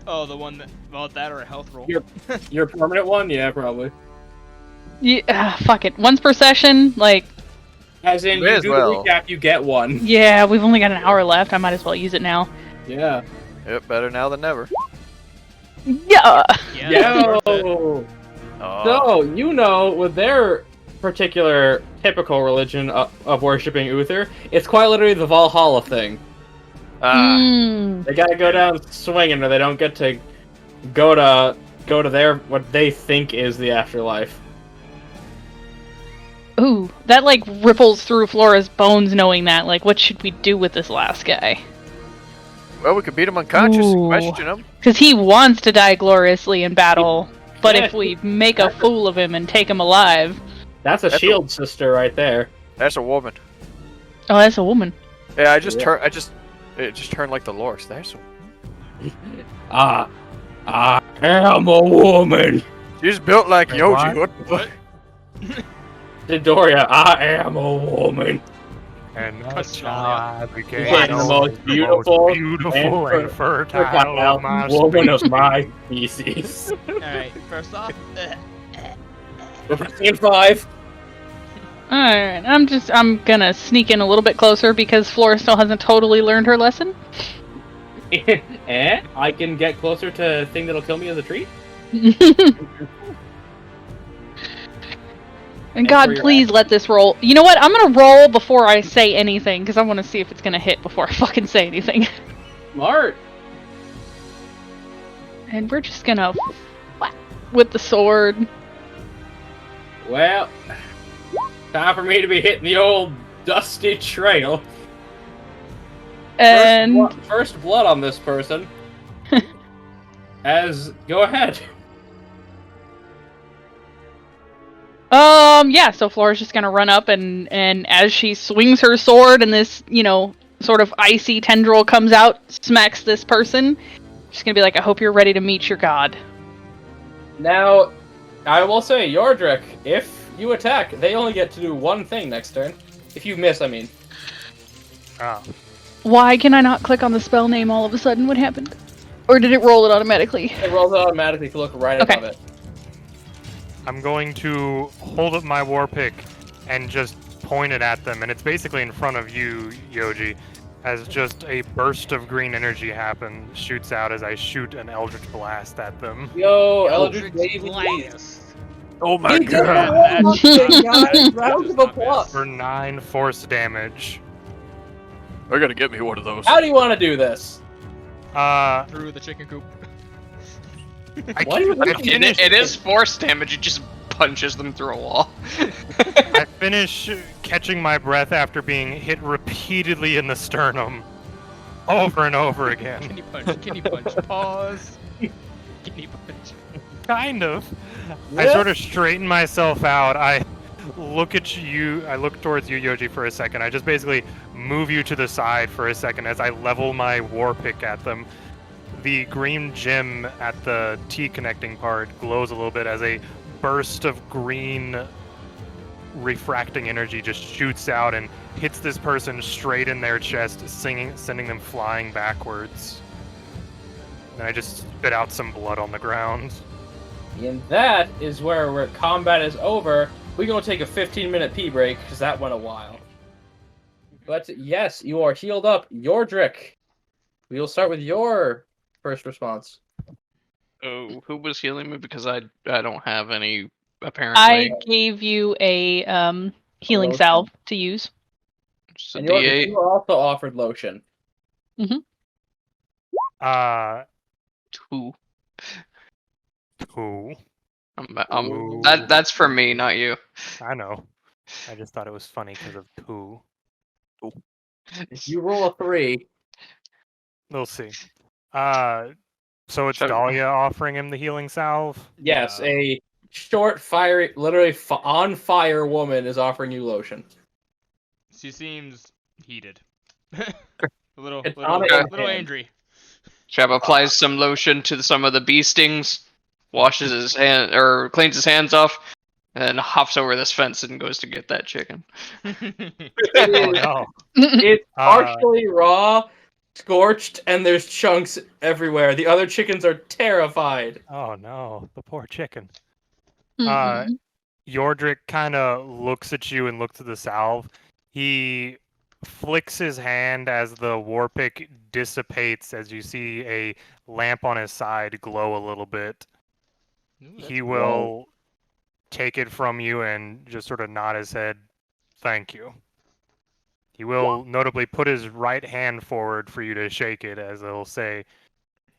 Oh, the one that, well, that or a health roll. Your permanent one? Yeah, probably. Yeah, fuck it. Once per session, like, As in, May you as do well. the recap, you get one. yeah, we've only got an hour left. I might as well use it now. Yeah. Yep, better now than never. Yeah. Yeah. worth it. Yo! Oh. So, you know, with their particular typical religion of worshipping Uther, it's quite literally the Valhalla thing. Ah. Mm. They gotta go down swinging, or they don't get to go to their what they think is the afterlife. Ooh, that like ripples through Flora's bones knowing that. Like, what should we do with this last guy? Well, we could beat him unconscious and Ooh. question him. Because he wants to die gloriously in battle, but Yeah. if we make a fool of him and take him alive... That's a That's shield sister right there. That's a woman. Oh, that's a woman. Yeah, it just turned like the Lords. There's a I am a woman. She's built like Wait, Yoji. what? What? Doria, I am a woman. And that's Cut how I became Became the most beautiful beautiful and fertile of my woman of species. my species. Alright, first off, Scene 5. Alright, I'm gonna sneak in a little bit closer because Flora still hasn't totally learned her lesson. And I can get closer to thing that'll kill me as a treat. And for God, your please let this roll. You know what? I'm gonna roll before I say anything because I want to see if it's gonna hit before I fucking say anything. Smart. And we're just gonna whack with the sword. Well, time for me to be hitting the old dusty trail. And First blood on this person. Go ahead. yeah, so Flora's just gonna run up and as she swings her sword and this, sort of icy tendril comes out, smacks this person, she's gonna be like, I hope you're ready to meet your god. Now, I will say, Yordrick, if you attack, they only get to do one thing next turn. If you miss, I mean. Oh. Why can I not click on the spell name all of a sudden? What happened? Or did it roll it automatically? It rolls automatically if you look right Okay. above it. I'm going to hold up my war pick and just point it at them, and it's basically in front of you, Yoji, as just a burst of green energy shoots out as I shoot an Eldritch Blast at them. Yo, Eldritch Eldritch Baby. Blast. Oh my He did god. it! That's- Round of applause. For 9 force damage. They're gonna get me one of those. How do you want to do this? Through the chicken coop. Why do you I think finish, It is force damage. It just punches them through a wall. I finish catching my breath after being hit repeatedly in the sternum. Over and over again. Can you punch? Can you punch? Pause. Can you punch? Kind of. Yeah. I sort of straighten myself out. I look at you. I look towards you, Yoji, for a second. I just basically move you to the side for a second as I level my war pick at them. The green gem at the T connecting part glows a little bit as a burst of green refracting energy just shoots out and hits this person straight in their chest, sending them flying backwards. And I just spit out some blood on the ground. And that is where combat is over. We're going to take a 15-minute pee break, because that went a while. But yes, you are healed up. Yordrick, we'll start with your first response. Oh, who was healing me? Because I don't have any, apparently. I gave you a healing lotion. salve to use. Just a And Yordrick, D8. you were also offered lotion. Two. Ooh. Um, that's for me, not you. I know. I just thought it was funny because of poo. If you roll a 3, We'll see. So it's Shut- Dahlia offering him the healing salve? yes, a short, fiery, literally on fire woman is offering you lotion. She seems heated. a little angry. Shab applies some lotion to some of the bee stings, washes his hand or cleans his hands off, and hops over this fence and goes to get that chicken. Oh It no. It's partially raw, scorched, and there's chunks everywhere. The other chickens are terrified. Oh no, the poor chicken. Mhm. Yordrick kind of looks at you and looks at the salve. He flicks his hand as the warpick dissipates as you see a lamp on his side glow a little bit. He will take it from you and just sort of nod his head, thank you. He will notably put his right hand forward for you to shake it as he'll say,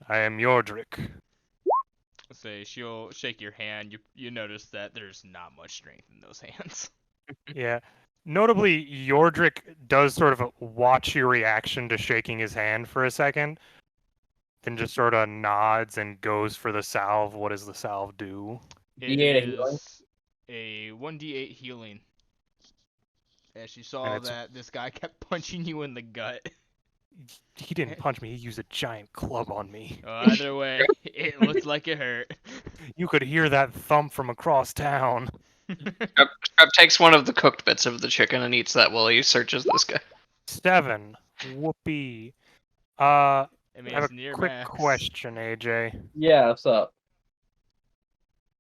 I am Yordrick. Say she'll shake your hand. You notice that there's not much strength in those hands. Yeah. Notably, Yordrick does sort of watch your reaction to shaking his hand for a second, then just sort of nods and goes for the salve. What does the salve do? It D8 healing. is a 1d8 healing. As you saw And it's- that this guy kept punching you in the gut. He didn't punch me, he used a giant club on me. Either way, it looked like it hurt. You could hear that thump from across town. Scrub takes one of the cooked bits of the chicken and eats that while he searches this guy. 7. Whoopee. I mean, I have it's a near quick max. question, AJ. Yeah, what's up?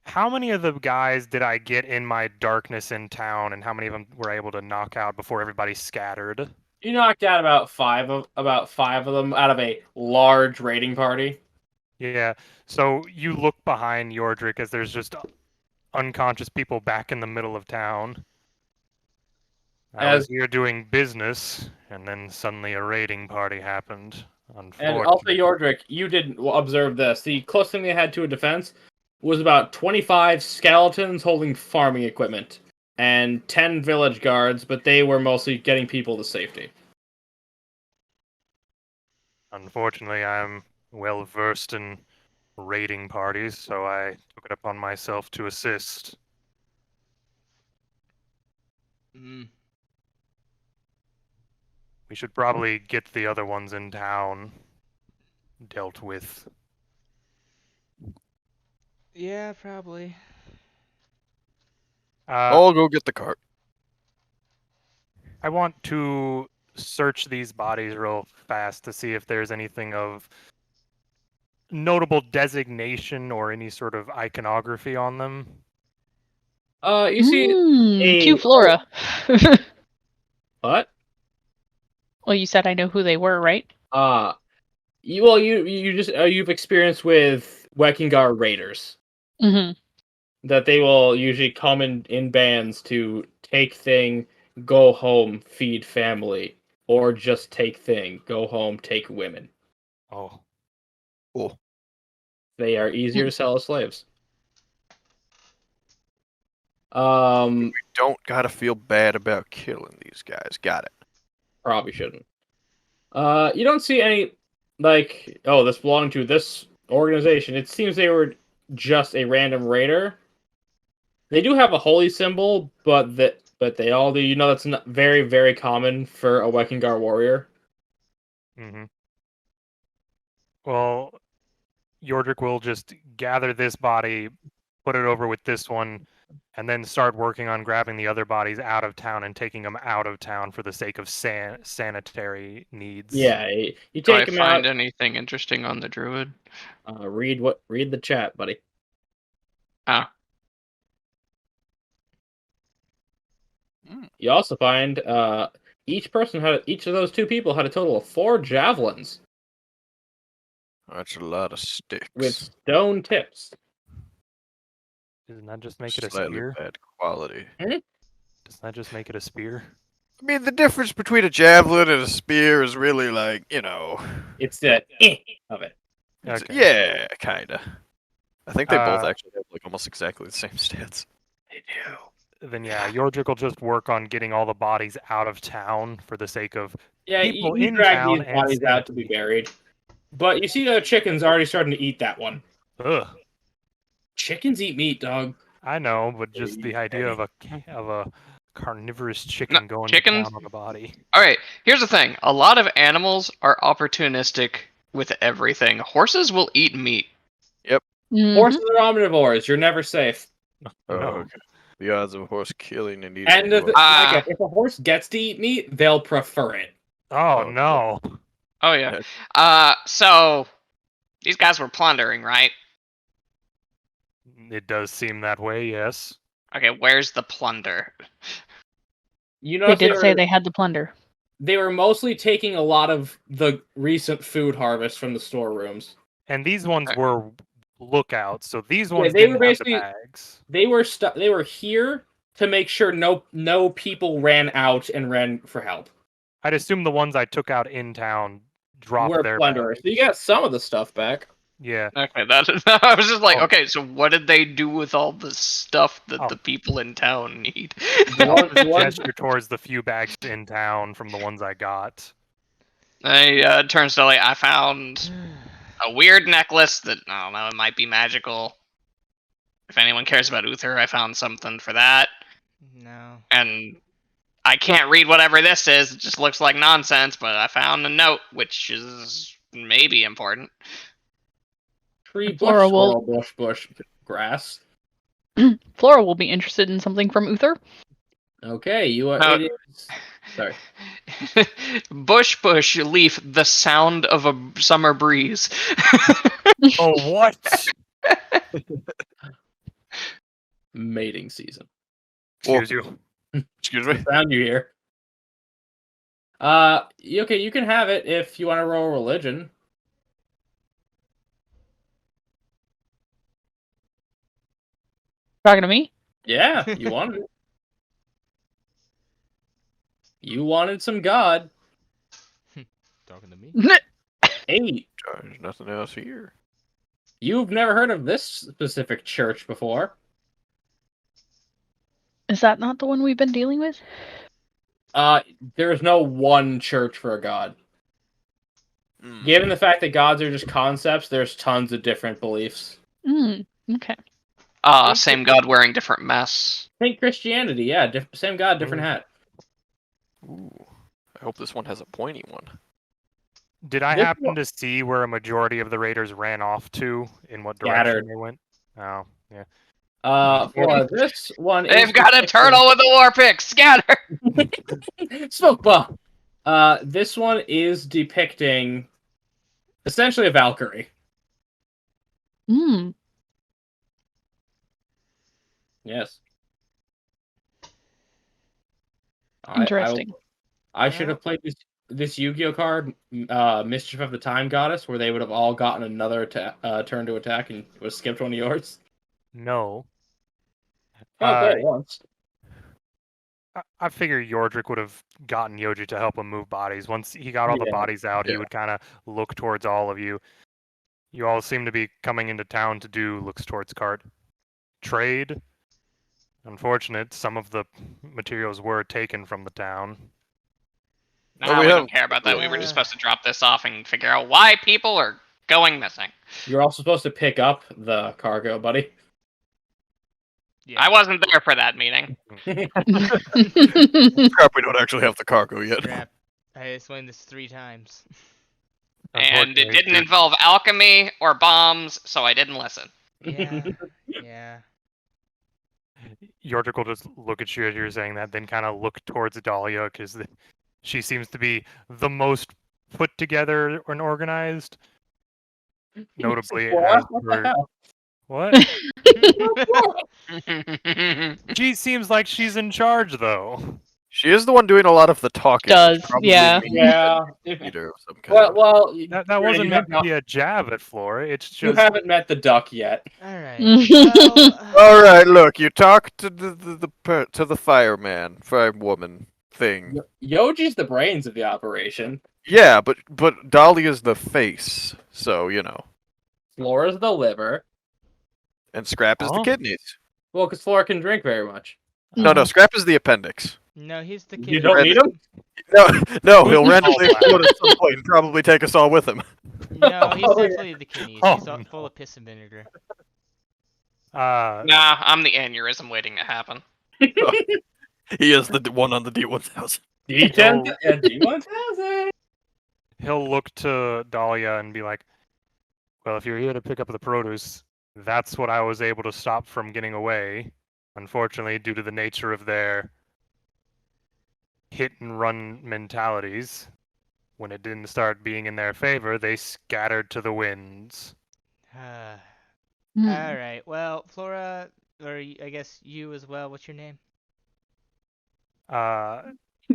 How many of the guys did I get in my darkness in town, and how many of them were able to knock out before everybody scattered? You knocked out about five of them out of a large raiding party. Yeah, so you look behind Yordrick as there's just unconscious people back in the middle of town. I was here doing business, and then suddenly a raiding party happened. And also, Unfortunately. Yordrick, you didn't observe this. The closest thing they had to a defense was about 25 skeletons holding farming equipment and 10 village guards, but they were mostly getting people to safety. Unfortunately, I'm well versed in raiding parties, so I took it upon myself to assist. Mm. We should probably get the other ones in town dealt with. Yeah, probably. I'll go get the cart. I want to search these bodies real fast to see if there's anything of notable designation or any sort of iconography on them. You see Q Flora. what? Well, you said I know who they were, right? You've experienced with Weckingar raiders Mm-hmm. that they will usually come in bands to take thing, go home, feed family, or just take thing, go home, take women. Oh. Cool. They are easier to sell as slaves. We don't gotta feel bad about killing these guys. Got it. Probably shouldn't. You don't see any this belonged to this organization. It seems they were just a random raider. They do have a holy symbol, but they all do. You know that's not very, very common for a Weckingar warrior. Mm-hmm. Well, Yordrick will just gather this body, put it over with this one, and then start working on grabbing the other bodies out of town and taking them out of town for the sake of sanitary needs. Yeah, you Do I take him find out. anything interesting on the druid? Read the chat, buddy. Oh. You also find each of those two people had a total of 4 javelins That's a lot of sticks. with stone tips. Doesn't that just make it a Slightly spear? bad quality. Doesn't that just make it a spear? I mean, the difference between a javelin and a spear is really like, you know. It's the of it. Okay. Yeah, kinda. I think they both Uh, actually have like almost exactly the same stats. They do. Then yeah, Yordrik will just work on getting all the bodies out of town for the sake of Yeah, people you in drag town these and bodies out to be sanity. buried. But you see the chicken's already starting to eat that one. Ugh. Chickens eat meat, dog. I know, but just the idea of a carnivorous chicken going to chickens? town on the body. Alright, here's the thing. A lot of animals are opportunistic with everything. Horses will eat meat. Mhm. Horses are omnivores. You're never safe. Oh, No. okay. The odds of a horse killing and eating. And you are- if a horse gets to eat meat, they'll prefer it. Oh Oh, no. Oh yeah. So these guys were plundering, right? It does seem that way, yes. Okay, where's the plunder? You know, They did say they had the plunder. they were mostly taking a lot of the recent food harvest from the storerooms. And these ones Okay. were lookouts, so these ones they were didn't have the basically- bags. They were here to make sure no people ran out and ran for help. I'd assume the ones I took out in town dropped We're their plunderers. bags. So you got some of the stuff back. Yeah. Okay, I was just like, Oh. okay, so what did they do with all the stuff that Oh. the people in town need? The one- Gesture towards the few bags in town from the ones I got. I turns to like, I found a weird necklace that, I don't know, it might be magical. If anyone cares about Uther, I found something for that. No. And I can't read whatever this is, it just looks like nonsense, but I found a note, which is maybe important. Tree, bush, Flora will- squirrel, bush, grass. Flora will be interested in something from Uther. Okay, you are. No. It is. Sorry. Bush, leaf, the sound of a summer breeze. Oh, what? Mating season. Excuse you. Excuse me. Found you here. Okay, you can have it if you want to roll religion. Talking to me? Yeah, you wanted it. You wanted some God. Talking to me? 8. There's nothing else here. You've never heard of this specific church before. Is that not the one we've been dealing with? There's no one church for a God. Hmm. Given the fact that gods are just concepts, there's tons of different beliefs. Okay. Same god wearing different masks. Think Christianity, yeah, same God, different hat. Ooh. I hope this one has a pointy one. Did I This happen one- to see where a majority of the raiders ran off to? In what Scattered. direction they went? Oh, yeah. For this one, They've is got a turtle with a war pick. Scatter. Smoke bomb. This one is depicting essentially a Valkyrie. Hmm. Yes. Interesting. I should have played this Yu-Gi-Oh card, Mischief of the Time Goddess, where they would have all gotten another turn to attack and would have skipped one of yours. No. Oh, play it once. I figure Yordrik would have gotten Yoji to help him move bodies. Once he got all the Yeah. bodies out, he Yeah. would kind of look towards all of you. You all seem to be coming into town to do looks towards cart. Trade. Unfortunate, some of the materials were taken from the town. No, we we have- don't care about that. We were Yeah. just supposed to drop this off and figure out why people are going missing. You're also supposed to pick up the cargo, buddy. Yeah. I wasn't there for that meeting. Crap, we don't actually have the cargo yet. Crap. I explained this 3 times. And it Unfortunately, didn't involve alchemy or bombs, so I didn't listen. Yeah. Yeah. Yordrick will just look at you as you're saying that, then kind of look towards Dahlia because she seems to be the most put together and organized. Notably, as What the her hell? what? She seems like she's in charge, though. She is the one doing a lot of the talking. Does, which probably yeah. means Yeah. a leader of some kind. Well, That wasn't you meant have to be a jab at Flora. It's you just haven't met the duck yet. All right. Well, All right, look, you talk to the firewoman thing. Yoji's the brains of the operation. Yeah, but Dahlia's the face, so you know. Flora's the liver. And Scrap is the Oh. kidneys. Well, because Flora can drink very much. No, Scrap is the appendix. no, he's the kid. You don't need him? No, he'll randomly Oh, explode at some point and probably take us all with him. No, he's Oh, yeah. definitely the kidneys. Oh, He's all no. full of piss and vinegar. uh Nah, I'm the aneurysm waiting to happen. He is the one on the D1000. D10? Yeah, D1000. he'll look to Dahlia and be like, "Well, if you're here to pick up the produce, that's what I was able to stop from getting away. Unfortunately, due to the nature of their hit and run mentalities, when it didn't start being in their favor, they scattered to the winds." All right. Well, Flora, or I guess you as well. What's your name?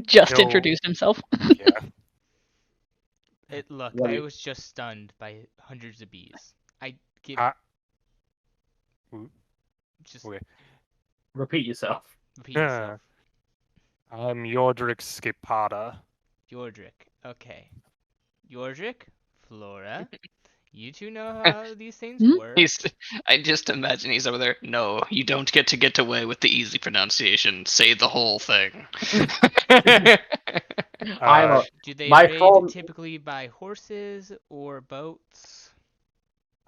Just He'll- introduced himself. Yeah. Look, What do I you- was just stunned by hundreds of bees. I give Ooh, just okay. Repeat yourself. repeat yourself. I'm Yordrick Skipada. Yordrick. Okay. Yordrick, Flora, you two know how these things Hmm? work. I just imagine he's over there. No, you don't get away with the easy pronunciation. Say the whole thing. I'm a, Do they my raid phone- typically by horses or boats?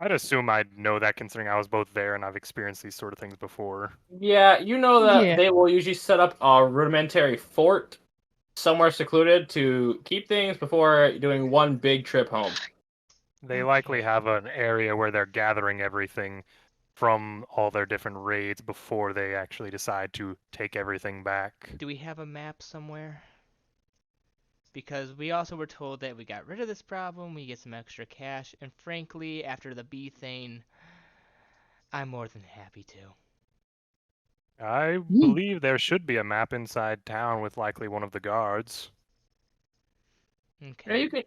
I'd assume I'd know that considering I was both there and I've experienced these sort of things before. yeah, you know that Yeah. they will usually set up a rudimentary fort somewhere secluded to keep things before doing one big trip home. They likely have an area where they're gathering everything from all their different raids before they actually decide to take everything back. Do we have a map somewhere? Because we also were told that we got rid of this problem, we get some extra cash, and frankly, after the bee thing, I'm more than happy to. I believe there should be a map inside town with likely one of the guards. Yeah, Okay. you can.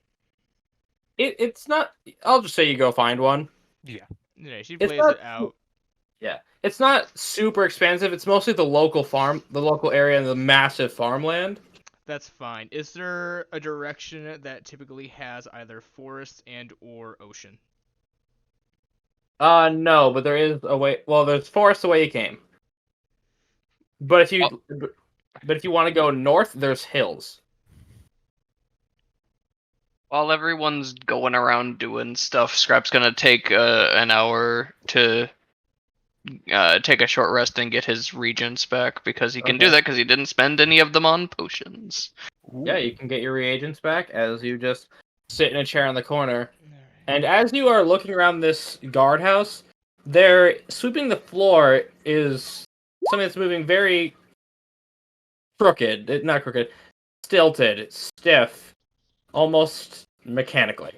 It's not. I'll just say you go find one. Yeah. Yeah, she It's plays not- it out. Yeah, it's not super expansive. It's mostly the local area, and the massive farmland. That's fine. Is there a direction that typically has either forest and or ocean? No, but there is a way. Well, there's forest the way you came. But if you want to go north, there's hills. While everyone's going around doing stuff, Scrap's gonna take an hour to take a short rest and get his regents back because he can do Okay. that because he didn't spend any of them on potions. Yeah, you can get your reagents back as you just sit in a chair in the corner. Alright. And as you are looking around this guardhouse, there, sweeping the floor is something that's moving very crooked. Not crooked, stilted, stiff, almost mechanically.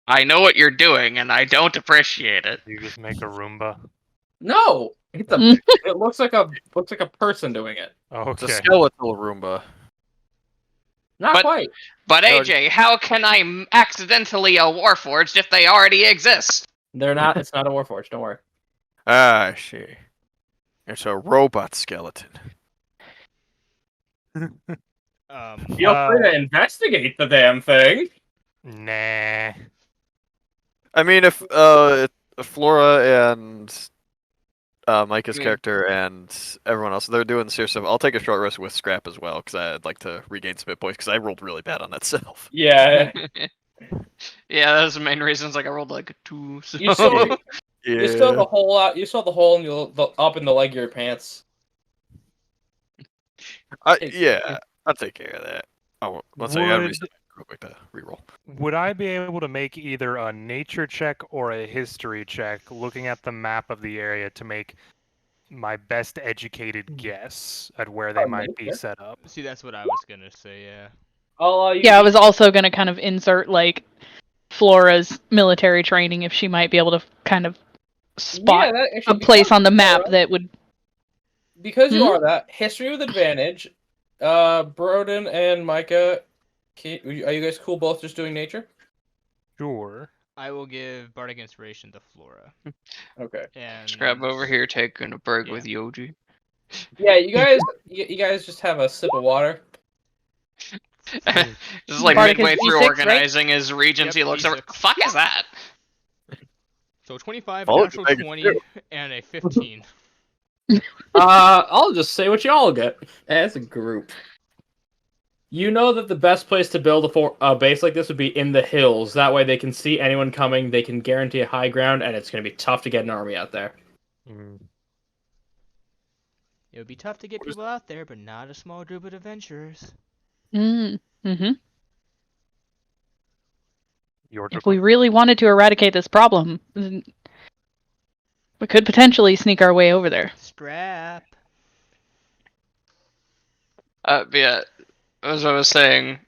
I know what you're doing, and I don't appreciate it. You just make a Roomba. No, it's a. It looks like a person doing it. It's a Okay. skeletal Roomba. Not But- quite. But No, AJ, how can I accidentally a Warforged if they already exist? They're not. It's not a warforged. Don't worry. Ah, I see. It's a robot skeleton. Feel free to investigate the damn thing. Nah. I mean, if Flora and Micah's Mm. character and everyone else, they're doing serious stuff, I'll take a short rest with Scrap as well, because I'd like to regain some hit points, because I rolled really bad on that self. Yeah. Yeah, that was the main reasons. Like I rolled like a 2. So. You still, Yeah. you still have the hole out. You still have the hole up in the leg of your pants. Yeah, I'll take care of that. Oh, once I got Would reset real quick to reroll. Would I be able to make either a nature check or a history check looking at the map of the area to make my best educated guess at where they might be nature? set up? See, that's what I was gonna say. Yeah. Yeah, I was also going to kind of insert like Flora's military training if she might be able to kind of spot that a actually, place on the map Flora, that would. because you Hmm? are that history with advantage. Broden and Micah, are you guys cool both just doing nature? Sure. I will give Bardic Inspiration to Flora. Okay. And Scrap over here taking a break Yeah. with Yoji. Yeah, you guys just have a sip of water. Just like Bardic is midway through D6, right? organizing his regions, Yep, he looks over. D6. Fuck is that? So 25, Follow natural the Vegas 20, too. and a 15. I'll just say what y'all get as a group. You know that the best place to build a base like this would be in the hills. That way they can see anyone coming, they can guarantee a high ground, and it's going to be tough to get an army out there. Mm. It would be tough to get people out there, but not a small group of adventurers. Mm-hmm. Your If we really wanted to eradicate this problem, we could potentially sneak our way over there. Scrap. Yeah, as I was saying,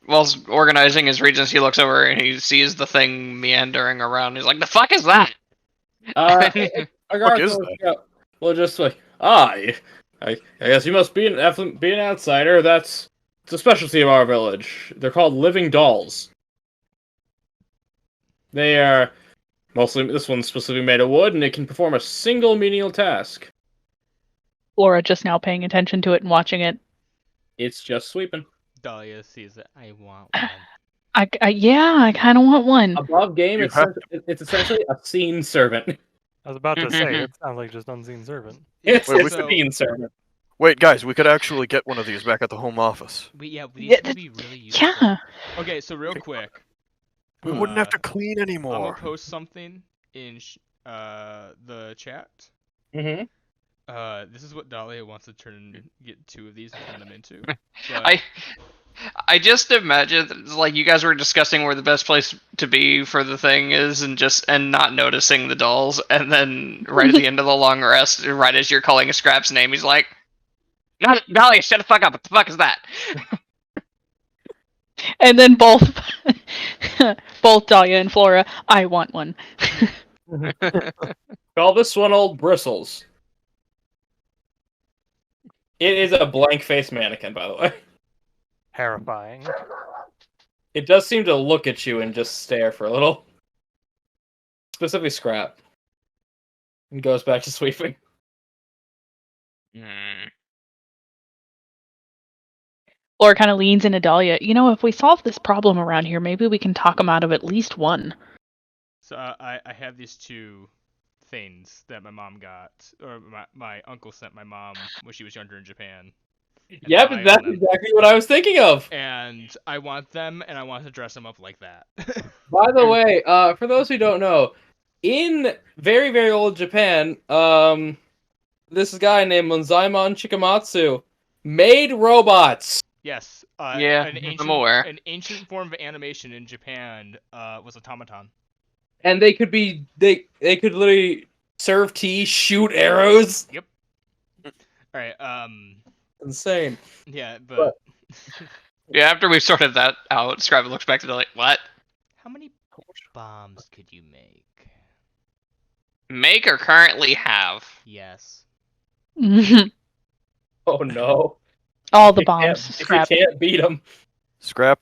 whilst organizing his regions, he looks over and he sees the thing meandering around. He's like, "The fuck is that?" Regardless, is that? we'll just like, I guess you must be an outsider. It's a specialty of our village. They're called living dolls. They are mostly, this one's specifically made of wood, and it can perform a single menial task. Flora just now paying attention to it and watching it. It's just sweeping. Dahlia sees it. I want one. I kind of want one. Above game, You it's, have it's essentially a scene servant. I was about to say, it sounds like just unseen servant. It's Wait, a so, scene servant. Wait, guys, we could actually get one of these back at the home office. these Yeah, would be really useful. Yeah. Okay, so real quick. We wouldn't have to Uh, clean I'm gonna anymore. post something in the chat. Mm-hmm. This is what Dahlia wants to get 2 of these and turn them into. I just imagine like you guys were discussing where the best place to be for the thing is, and not noticing the dolls, and then right at the end of the long rest, right as you're calling Scrap's name, he's like, "Dahlia, shut the fuck up! What the fuck is that?" And then both Dahlia and Flora, I want one. Call this one Old Bristles. It is a blank face mannequin, by the way. Terrifying. It does seem to look at you and just stare for a little. Specifically Scrap. And goes back to sweeping. Flora kind of leans into Dahlia. You know, if we solve this problem around here, maybe we can talk them out of at least one. So I have these 2 things that my mom got, or my uncle sent my mom when she was younger in Japan. Yep, I that's own them. exactly what I was thinking of. And I want them, and I want to dress them up like that. By the way, for those who don't know, in very, very old Japan, this guy named Monzaimon Chikamatsu made robots. Yes. Yeah, I'm aware. An ancient form of animation in Japan was automaton. And they could be they could literally serve tea, shoot arrows. Yep. All right. Insane. Yeah, but Yeah, after we've sorted that out, Scrap looks back to like, "What? how many bombs could you make? Make or currently have?" Yes. Oh no. All the You bombs. can't- Scrap. You can't beat them. Scrap.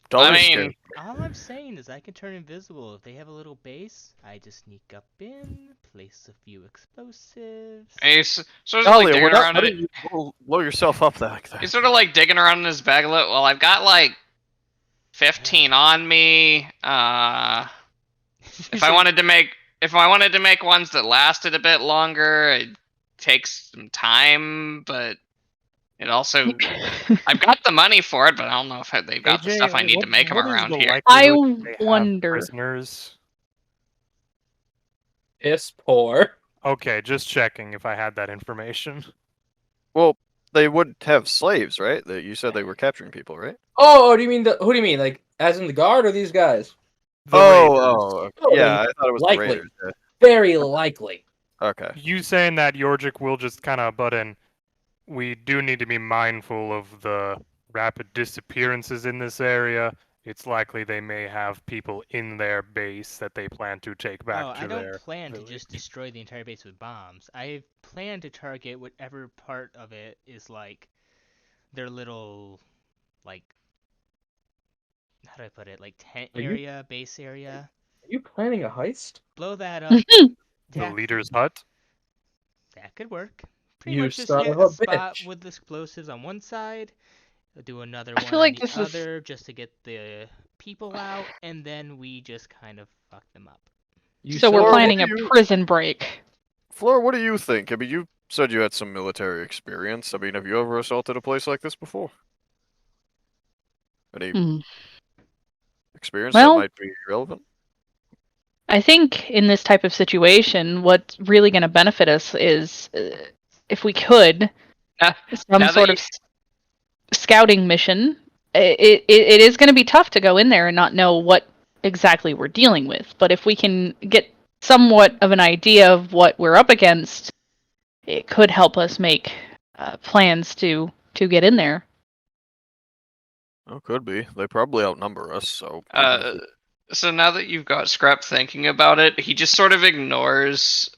Dollar's mean- scared. All I'm saying is I can turn invisible. If they have a little base, I just sneak up in, place a few explosives. And he's sort of like Dahlia, digging we're not around in letting it. you blow yourself up like that. He's sort of like digging around in his bag a little. Well, I've got like 15 on me. If I wanted to make ones that lasted a bit longer, it takes some time, but it also I've got the money for it, but I don't know if they've got the AJ, stuff I need to make them what is around the here. likelihood they have wonder. prisoners. Piss poor. Okay, just checking if I had that information. Well, they would have slaves, right? That you said they were capturing people, right? Oh, do you mean who do you mean? Like, as in the guard or these guys? The Raiders. Oh, Oh, yeah. then I thought it was the likely. Raiders. Yeah. Very likely. Okay. You saying that Yorjik will just kind of butt in. We do need to be mindful of the rapid disappearances in this area. It's likely they may have people in their base that they plan to take back to I their don't plan to village. just destroy the entire base with bombs. I plan to target whatever part of it is like their little, like, how do I put it? Like tent Are you- area, base area. Are you planning a heist? Blow that up. The leader's hut. That could work. Pretty You much just son hit of a a spot bitch. with explosives on one side, do another I one feel on like the this is- other just to get the people out, and then we just kind of fuck them up. So we're Flora, what planning do a you- prison break. Flora, what do you think? I mean, you said you had some military experience. I mean, have you ever assaulted a place like this before? Any Hmm. experience Well- that might be relevant? I think in this type of situation, what's really going to benefit us is if we could, Now some that sort you- of scouting mission. It is going to be tough to go in there and not know what exactly we're dealing with. But if we can get somewhat of an idea of what we're up against, it could help us make plans to get in there. Oh, could be. They probably outnumber us, so. So now that you've got Scrap thinking about it, he just sort of ignores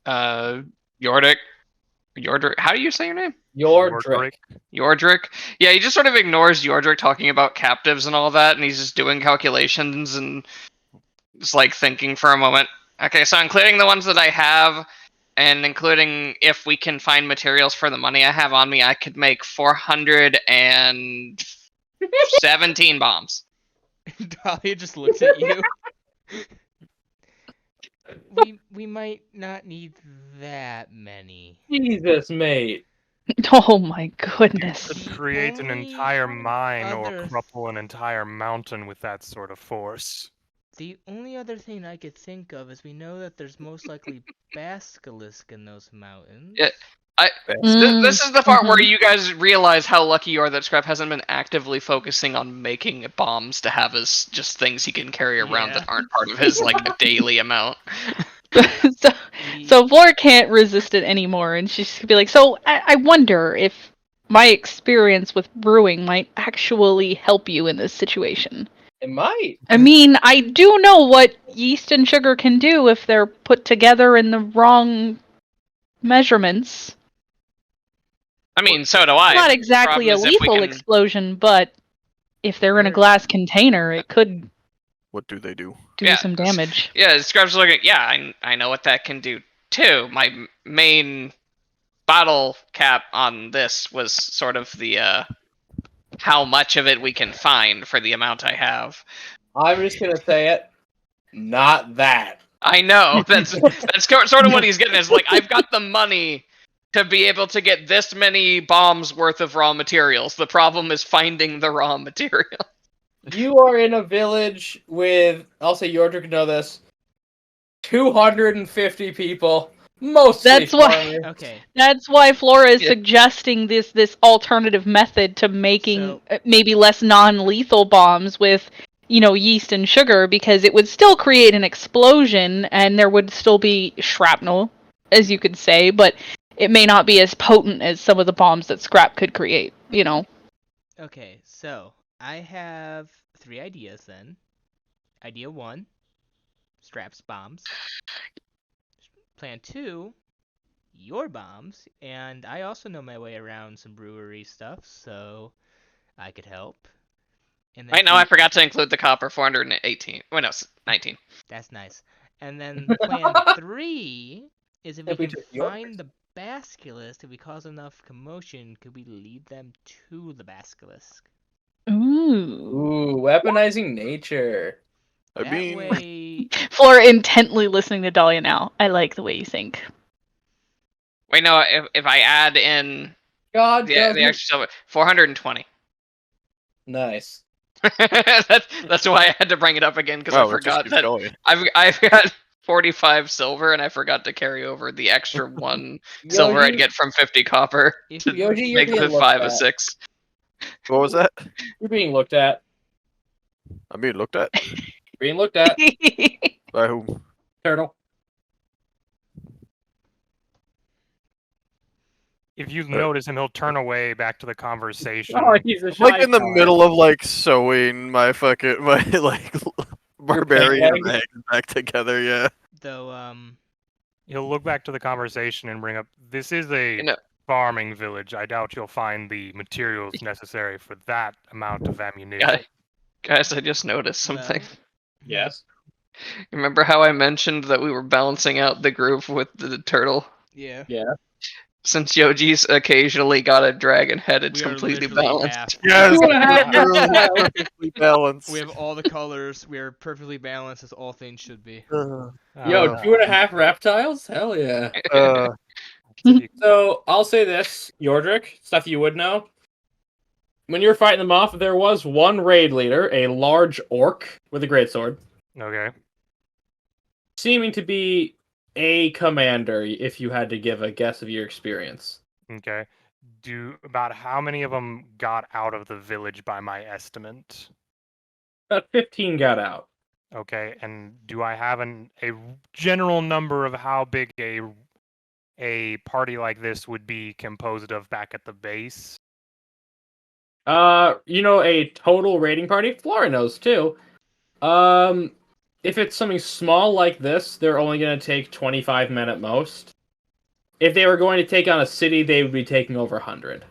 Yordrick. How do you say your name? Yordrick. Yordrick. Yeah, he just sort of ignores Yordrick talking about captives and all that, and he's just doing calculations and just like thinking for a moment. Okay, so including the ones that I have, and including if we can find materials for the money I have on me, I could make 417 bombs. Dahlia just looks at you. we might not need that many. Jesus, mate. Oh my goodness. Could The create an only entire mine other- or crumple an entire mountain with that sort of force. The only other thing I could think of is we know that there's most likely basilisk in those mountains. Yeah. Mm, This is the part where mhm. you guys realize how lucky you are that Scrap hasn't been actively focusing on making bombs to have as just things he can carry around Yeah. that aren't part of his like daily amount. so, so Flora can't resist it anymore, and she's gonna be like, "So I wonder if my experience with brewing might actually help you in this situation." It might. I mean, I do know what yeast and sugar can do if they're put together in the wrong measurements. I mean, so do I. Not exactly a Problem is if we lethal can- explosion, but if they're in a glass container, it could What do they do? do Yeah, some damage. Yeah, Scrap's looking. Yeah, I know what that can do too. My main bottle cap on this was sort of the how much of it we can find for the amount I have. I'm just gonna say it. Not that. I know that's sort of what he's getting is like I've got the money to be able to get this many bombs worth of raw materials. The problem is finding the raw material. You are in a village with, I'll say Yordrick know this, 250 people. Mostly That's why- farmers. Okay. That's why Flora is Yeah. suggesting this alternative method to making So- maybe less non-lethal bombs with, yeast and sugar, because it would still create an explosion and there would still be shrapnel, as you could say, but it may not be as potent as some of the bombs that Scrap could create, Okay, so I have 3 ideas then. Idea 1, Scrap's bombs. Plan 2, your bombs. And I also know my way around some brewery stuff, so I could help. And then Right now, I forgot to include the copper 418. Wait, no, 19. That's nice. And then plan 3 is if we If we can took yours. find the basilisk, if we cause enough commotion, could we lead them to the basilisk? Ooh. Ooh, weaponizing nature. I That mean, way, Flora intently listening to Dahlia now. I like the way you think. Wait, no, if I add in God the doesn't- extra silver, 420. Nice. That's why I had to bring it up again because wow, I it just forgot keeps that going. I've got 45 silver, and I forgot to carry over the extra 1 silver I'd get from 50 copper If to you- Yoji, you're make being the looked 5 at. a 6. What was that? You're being looked at. I'm being looked at Being looked at. by whom? Turtle. If you notice him, he'll turn away back to the conversation. Oh, he's a shy Like in the fella. middle of like sewing my fucking my like barbarian peg leg? bag back together. Yeah. Though, He'll look back to the conversation and bring up, this is a You know- farming village. I doubt you'll find the materials necessary for that amount of ammunition. Guys, I just noticed something. Yes. Remember how I mentioned that we were balancing out the group with the turtle? yeah. Since Yoji's occasionally got a dragon head, it's We are completely literally balanced. half. Yes. 2.5 Literally reptiles. perfectly balanced. We have all the colors. We are perfectly balanced as all things should be. Yo, Uh, 2.5 reptiles? Hell yeah. Uh, So, I'll say this, Yordrick, stuff you would know. When you were fighting them off, there was one raid leader, a large orc with a greatsword, okay. seeming to be a commander, if you had to give a guess of your experience. Okay. About how many of them got out of the village by my estimate? About 15 got out. Okay, and do I have a general number of how big a party like this would be composed of back at the base? A total raiding party? Flora knows too. If it's something small like this, they're only going to take 25 men at most. If they were going to take on a city, they would be taking over 100.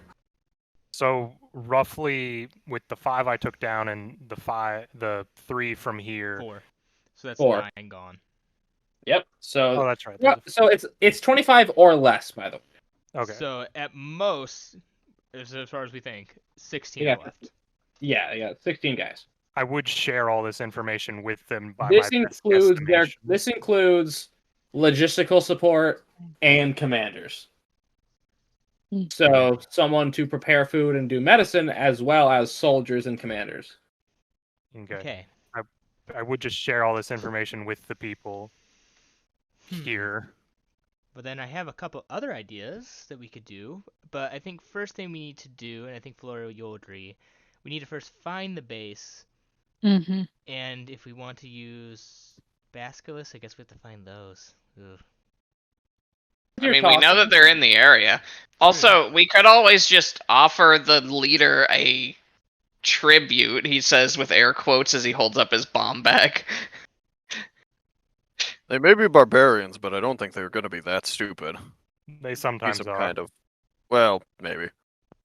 So roughly, with the 5 I took down and the 3 from here. 4. So that's 4. 9 gone. Yep. So Oh, that's right. yeah, so it's 25 or less, by the way. Okay. So at most, as far as we think, 16 Yeah. are left. Yeah, 16 guys. I would share all this information with them by This my best includes estimation. this includes logistical support and commanders. So someone to prepare food and do medicine, as well as soldiers and commanders. Okay. Okay. I would just share all this information with the people here. But then I have a couple other ideas that we could do. But I think first thing we need to do, and I think Flora, you'll agree, we need to first find the base. Mm-hmm. And if we want to use Basilisk, I guess we have to find those. Ugh. I mean, we know that they're in the area. Also, we could always just offer the leader a tribute, he says with air quotes as he holds up his bomb bag. they may be barbarians, but I don't think they're going to be that stupid. They Be sometimes some are. kind of. Well, maybe.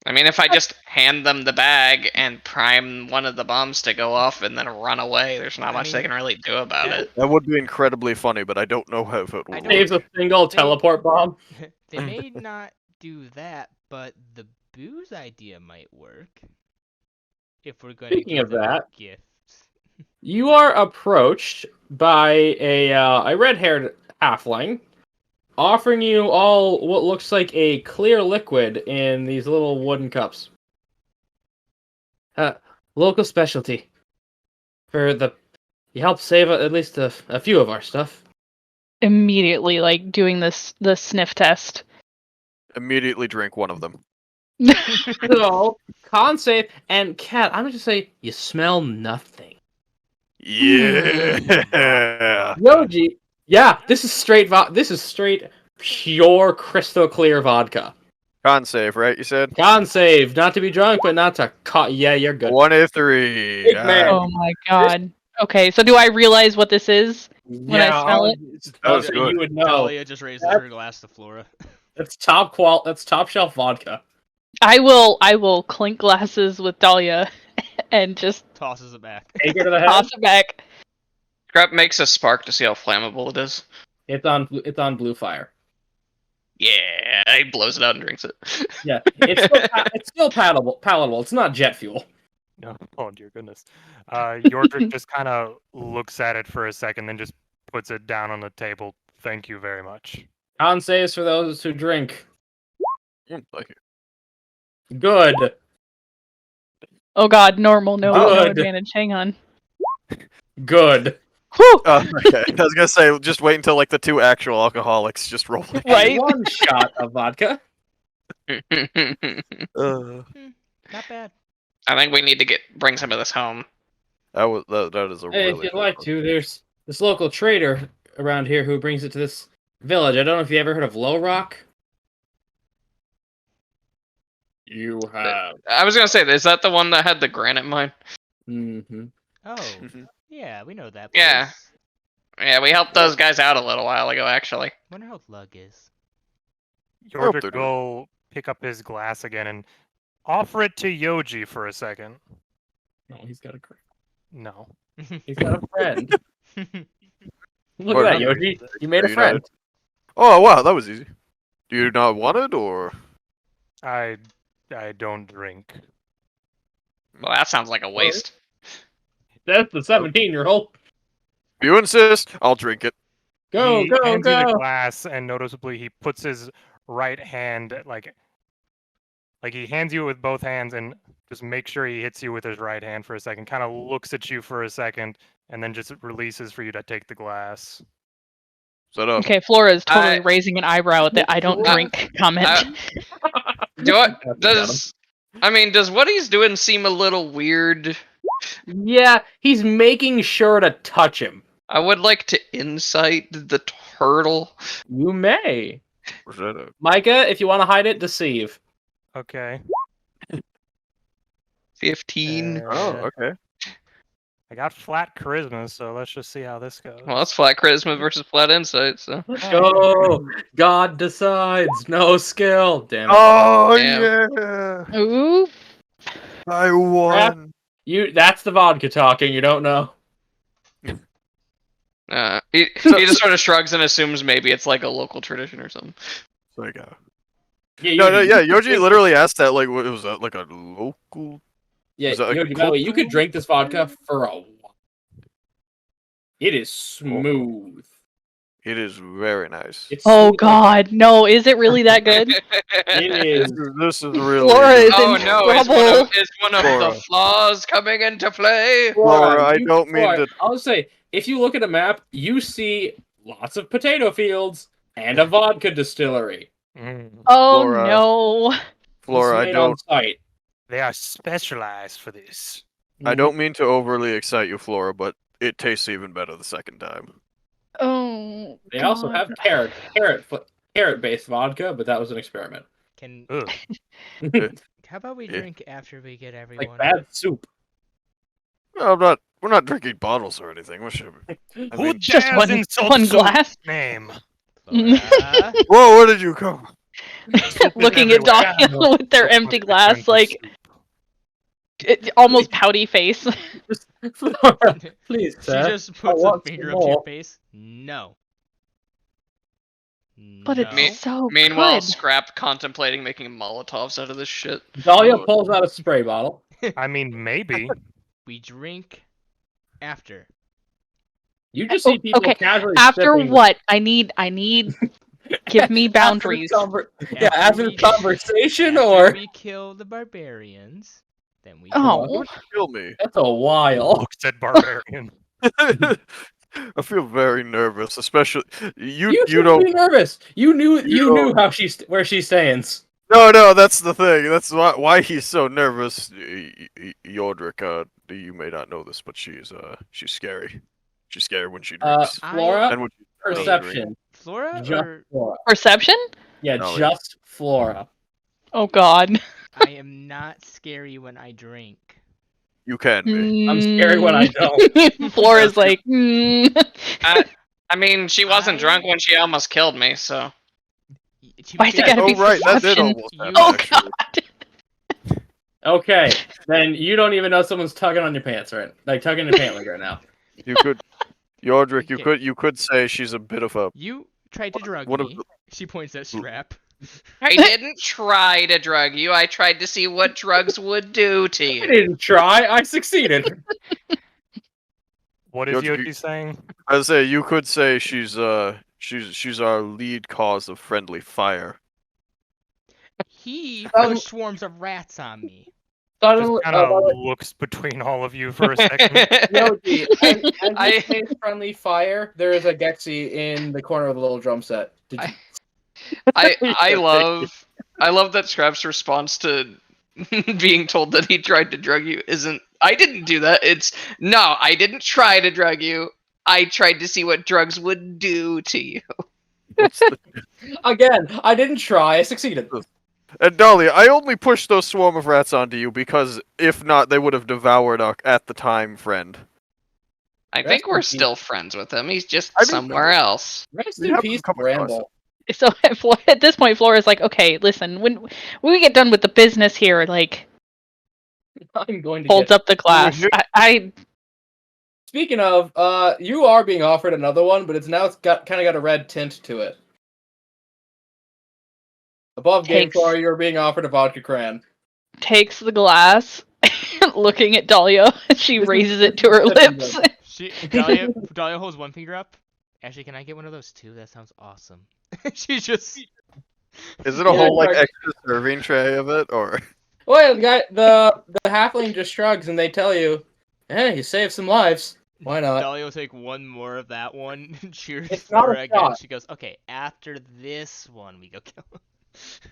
I mean, if I just hand them the bag and prime one of the bombs to go off and then run away, there's not much they can really do about it. That would be incredibly funny, but I don't know how it would I work. know. Saves a single teleport bomb. They may not do that, but the booze idea might work. If we're going Speaking to of give them that, gifts. You are approached by a red-haired halfling, offering you all what looks like a clear liquid in these little wooden cups. Local specialty. You help save at least a few of our stuff. Immediately, like doing the sniff test. Immediately drink one of them. So, con save, and Cat, I'm going to say, you smell nothing. Yeah. Yoji, yeah, this is straight pure crystal clear vodka. Con save, right? You said Con save, not to be drunk, but not to yeah, you're good. 1 of 3. Big man. Oh my god. Okay, so do I realize what this is? When I smell it? That was good. You would know. Dahlia just raises her glass to Flora. That's top shelf vodka. I will clink glasses with Dahlia and just Tosses it back. Take her to the head. toss it back. Scrap makes a spark to see how flammable it is. It's on blue fire. Yeah, he blows it out and drinks it. Yeah, it's still palatable. It's not jet fuel. No, oh dear goodness. Yordrick just kind of looks at it for a second, then just puts it down on the table. Thank you very much. Con saves for those who drink. Like Good. Oh god, normal, no Good. advantage. Hang on. Good. Whew! Okay. I was gonna say, just wait until like the two actual alcoholics just roll. And Right? 1 shot of vodka. Uh, Not bad. I think we need to bring some of this home. that is a Hey, really if you'd good like one. to, there's this local trader around here who brings it to this village. I don't know if you ever heard of Low Rock. You have. I was gonna say, is that the one that had the granite mine? Mm-hmm. Oh, Mhm. yeah, we know that place. Yeah. Yeah, we helped those guys out a little while ago, actually. Wonder how Lug is. hope Yordrik they're doing- will pick up his glass again and offer it to Yoji for a second. No, he's got a No. he's got a friend. Look What at that, happened? Yoji. You made a Are you friend. Oh wow, that was easy. Do you not want it, or I don't drink. Well, that sounds like a waste. That's the 17-year-old. if you insist, I'll drink it. Go, He go, hands you the go. glass, and noticeably he puts his right hand like he hands you it with both hands, and just make sure he hits you with his right hand for a second. Kind of looks at you for a second, and then just releases for you to take the glass. Set up. Okay, Flora is totally I- raising an eyebrow at the "I don't I- drink" comment. Does what he's doing seem a little weird? Yeah, he's making sure to touch him. I would like to insight the turtle. You may. Set up. Micah, if you want to hide it, deceive. Okay. 15. Oh, okay. I got flat charisma, so let's just see how this goes. Well, that's flat charisma versus flat insight, so. Let's go. God decides. No skill. Damn it. Oh Damn. yeah, Ooh, I won. That's the vodka talking. You don't know. He just sort of shrugs and assumes maybe it's like a local tradition or something. There you go. Yeah, No, Yoji, yeah, you could Yoji drink- literally asked that. Like, what was that? Like a local? Yeah, is that like Yoji, a by the way, you could cultural drink this vodka thing? for a while. It is smooth. It is very nice. It's oh smooth. God, no! Is it really that good? It is. This is really. Flora is Oh in no, trouble. is one of Flora. the flaws coming into play? Flora, I you- don't mean Flora, to- I'll say, if you look at a map, you see lots of potato fields and a vodka distillery. Mm. Oh Flora. no! Flora, It's I made on don't. site. They are specialized for this. I don't mean to overly excite you, Flora, but it tastes even better the second time. Oh. They also have God. carrot-based vodka, but that was an experiment. Can Ugh. how about we Yeah. drink after we get everyone? Like bad soup. Well, we're not drinking bottles or anything. What should we? I Who mean, Just dares one- insult one Soap's glass? name? Flora? whoa, where did you come? Soap is Looking at everywhere. Dahlia with their empty glass, like almost pouty face. Flora, please, She sir. just puts a want finger some up to your more. face. No. But No. it's so Meanwhile, good. Scrap contemplating making Molotovs out of this shit. Dahlia pulls out a spray bottle. I mean, maybe. We drink after. You just see people Okay, casually After sipping- what? I need. Give me boundaries. After the we- conversation, after or we kill the barbarians, then we. Oh. drink. Kill me. that's a while. Looks at barbarian. I feel very nervous, especially you. You You should don't. be nervous. You knew You knew how where she stands. No, that's the thing. That's why he's so nervous. Yordrik, you may not know this, but she's scary. She's scary when she drinks. Flora, And when she doesn't drink. perception. Flora Just or Flora. Perception? Yeah, Oh, yeah. just Flora. Oh God. I am not scary when I drink. You can be. I'm scary when I don't. Flora's like, I mean, she wasn't I- drunk when she almost killed me, so. Why's it gotta Oh be right, that did perception? almost You- happen. Oh actually. God. Okay, then you don't even know someone's tugging on your pants, right? Like tugging your pant leg right now. You could, Yordrik. Okay. You could say she's a bit of a. You tried to drug What if me. She points at Strap. I didn't try to drug you. I tried to see what drugs would do to I you. didn't try. I succeeded. What is Yoji- Yoji saying? I say you could say she's our lead cause of friendly fire. He Um, pushed swarms of rats on me. Suddenly, kind of looks between all of you for a second. Yogi, as you I- face friendly fire, there is a Gexy in the corner of the little drum set. Did you? I love that Scrap's response to being told that he tried to drug you isn't I didn't do that. It's no, I didn't try to drug you. I tried to see what drugs would do to you. What's the... Again, I didn't try. I succeeded. And Dahlia, I only pushed those swarm of rats onto you because if not, they would have devoured our at the time friend. I Rest think in we're peace. still friends with him. He's just I mean- somewhere else. Rest We in haven't peace, come across Bramble. So at this point, Flora's like, okay, listen, when we get done with the business here, like, I'm going to holds get... up the glass. I Speaking of, you are being offered another one, but it's kind of got a red tint to it. Above game Takes- floor, you're being offered a vodka cran. takes the glass, looking at Dahlia. She raises it to her lips. Dahlia holds one finger up. Actually, can I get one of those too? That sounds awesome. She's just. Is it a Yeah, whole like sorry. extra serving tray of it, or? Well, the halfling just shrugs and they tell you, "Hey, you saved some lives. Why not?" Dahlia will take one more of that one. Cheers It's not for a her again. shot. She goes, okay, after this one, we go kill him.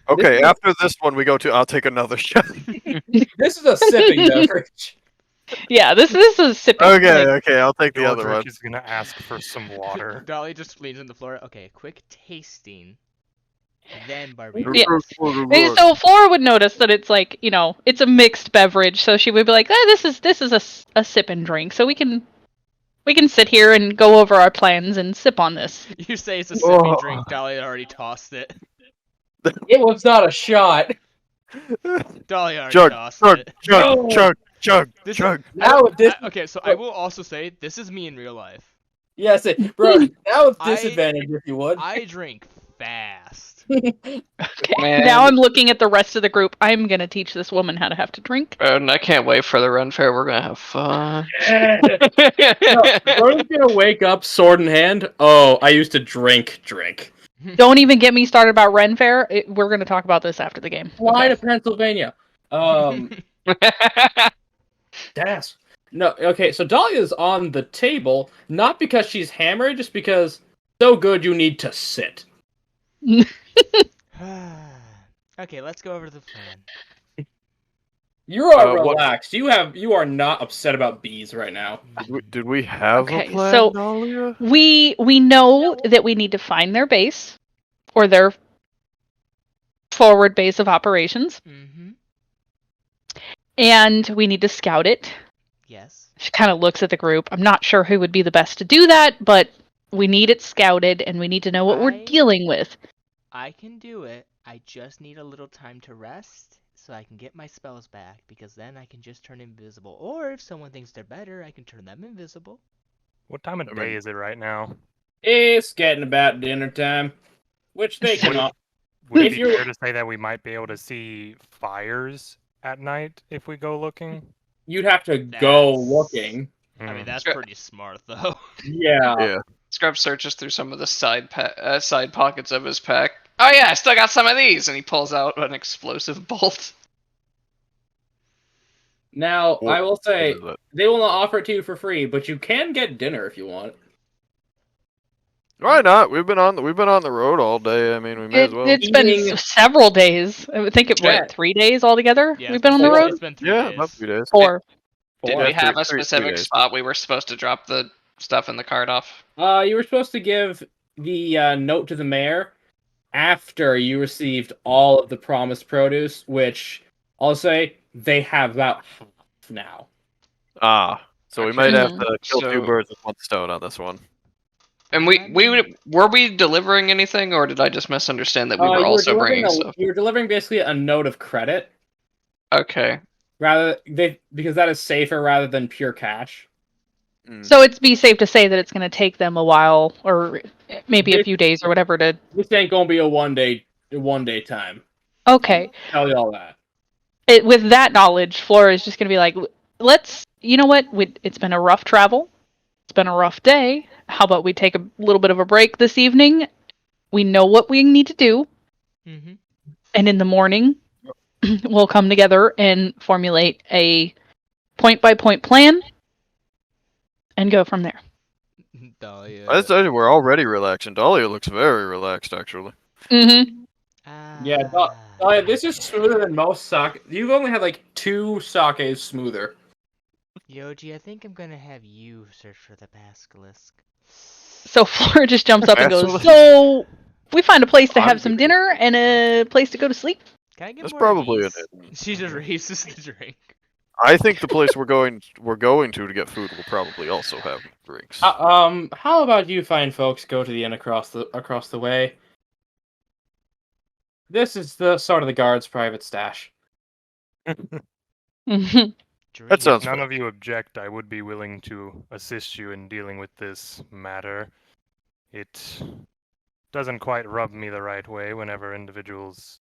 Okay, is- after this one we go to. I'll take another shot. This is a sipping beverage. Yeah, this is sipping. Okay, like, okay, I'll take the other one. George is gonna ask for some water. Dahlia just leans on the floor. Okay, quick tasting. Then barbecue. Yeah. So Flora would notice that it's like, it's a mixed beverage, so she would be like, this is a sip and drink, so we can sit here and go over our plans and sip on this. You say it's a sipping Oh. drink. Dahlia already tossed it. It was not a shot. Dahlia already Chug, tossed chug, it. chug, No. chug, chug, This- chug. Now with this, Okay, so I will also say this is me in real life. yes, bro. Now with I- disadvantage, if you would. I drink fast. Okay. Man. Now I'm looking at the rest of the group. I'm gonna teach this woman how to have to drink. And I can't wait for the run fair. We're gonna have fun. Brody's gonna wake up, sword in hand. Oh, I used to drink. Don't even get me started about Ren Fair. We're gonna talk about this after the game. Fly Okay. to Pennsylvania. Yes. No, okay, so Dahlia's on the table, not because she's hammered, just because so good you need to sit. Okay, let's go over the plan. You are What- relaxed. You are not upset about bees right now. Did we have Okay, a plan, so- Dahlia? We know that we need to find their base, or their forward base of operations, Mm-hmm. and we need to scout it. Yes. She kind of looks at the group. I'm not sure who would be the best to do that, but we need it scouted, and we need to know what we're dealing with. I can do it. I just need a little time to rest so I can get my spells back, because then I can just turn invisible. Or if someone thinks they're better, I can turn them invisible. What time of day is it right now? It's getting about dinner time, which they cannot. Would it If be you're- fair to say that we might be able to see fires at night if we go looking? You'd have to go That's- looking. I mean, Hmm. that's Sure. pretty smart, though. Yeah. Yeah. Scrub searches through some of the side pockets of his pack. Oh yeah, I still got some of these, and he pulls out an explosive bolt. Now, I will say, What is it? they will not offer it to you for free, but you can get dinner if you want. Why not? We've been on the road all day. I mean, we may as well. It's been Eating- several days. I would think it Yeah. was 3 days altogether. Yeah, We've it's been on the four. road. It's been 3 Yeah, days. about 3 days. 4. Did Four. we have a three specific days. spot we were supposed to drop the stuff in the cart off? You were supposed to give the note to the mayor after you received all of the promised produce, which I'll say they have about half now. So we Okay. might have to kill So- 2 birds with 1 stone on this one. And were we delivering anything, or did I just misunderstand that we You were also delivering bringing stuff? You were delivering basically a note of credit, Okay. because that is safer rather than pure cash. So it'd be safe to say that it's going to take them a while, or maybe a few days or whatever to... This ain't gonna be a one day time. Okay. Tell you all that. With that knowledge, Flora is just going to be like, you know what? It's been a rough travel. It's been a rough day. How about we take a little bit of a break this evening? We know what we need to do. Mm-hmm. And in the morning, we'll come together and formulate a point-by-point plan and go from there. Dahlia. I said we're already relaxing. Dahlia looks very relaxed, actually. Mm-hmm. Yeah, this is smoother than most sake. You've only had like 2 sakes smoother. Yoji, I think I'm gonna have you search for the basilisk. So Flora just jumps up and goes, Basilisk? so we find a place to I'm have some good. dinner and a place to go to sleep? Can I get That's more probably of an these? She just raises the drink. I think the place we're going to get food will probably also have drinks. How about you fine folks go to the inn across the way? This is the sort of the guard's private stash. Mhm. That sounds If none fair. of you object, I would be willing to assist you in dealing with this matter. It doesn't quite rub me the right way whenever individuals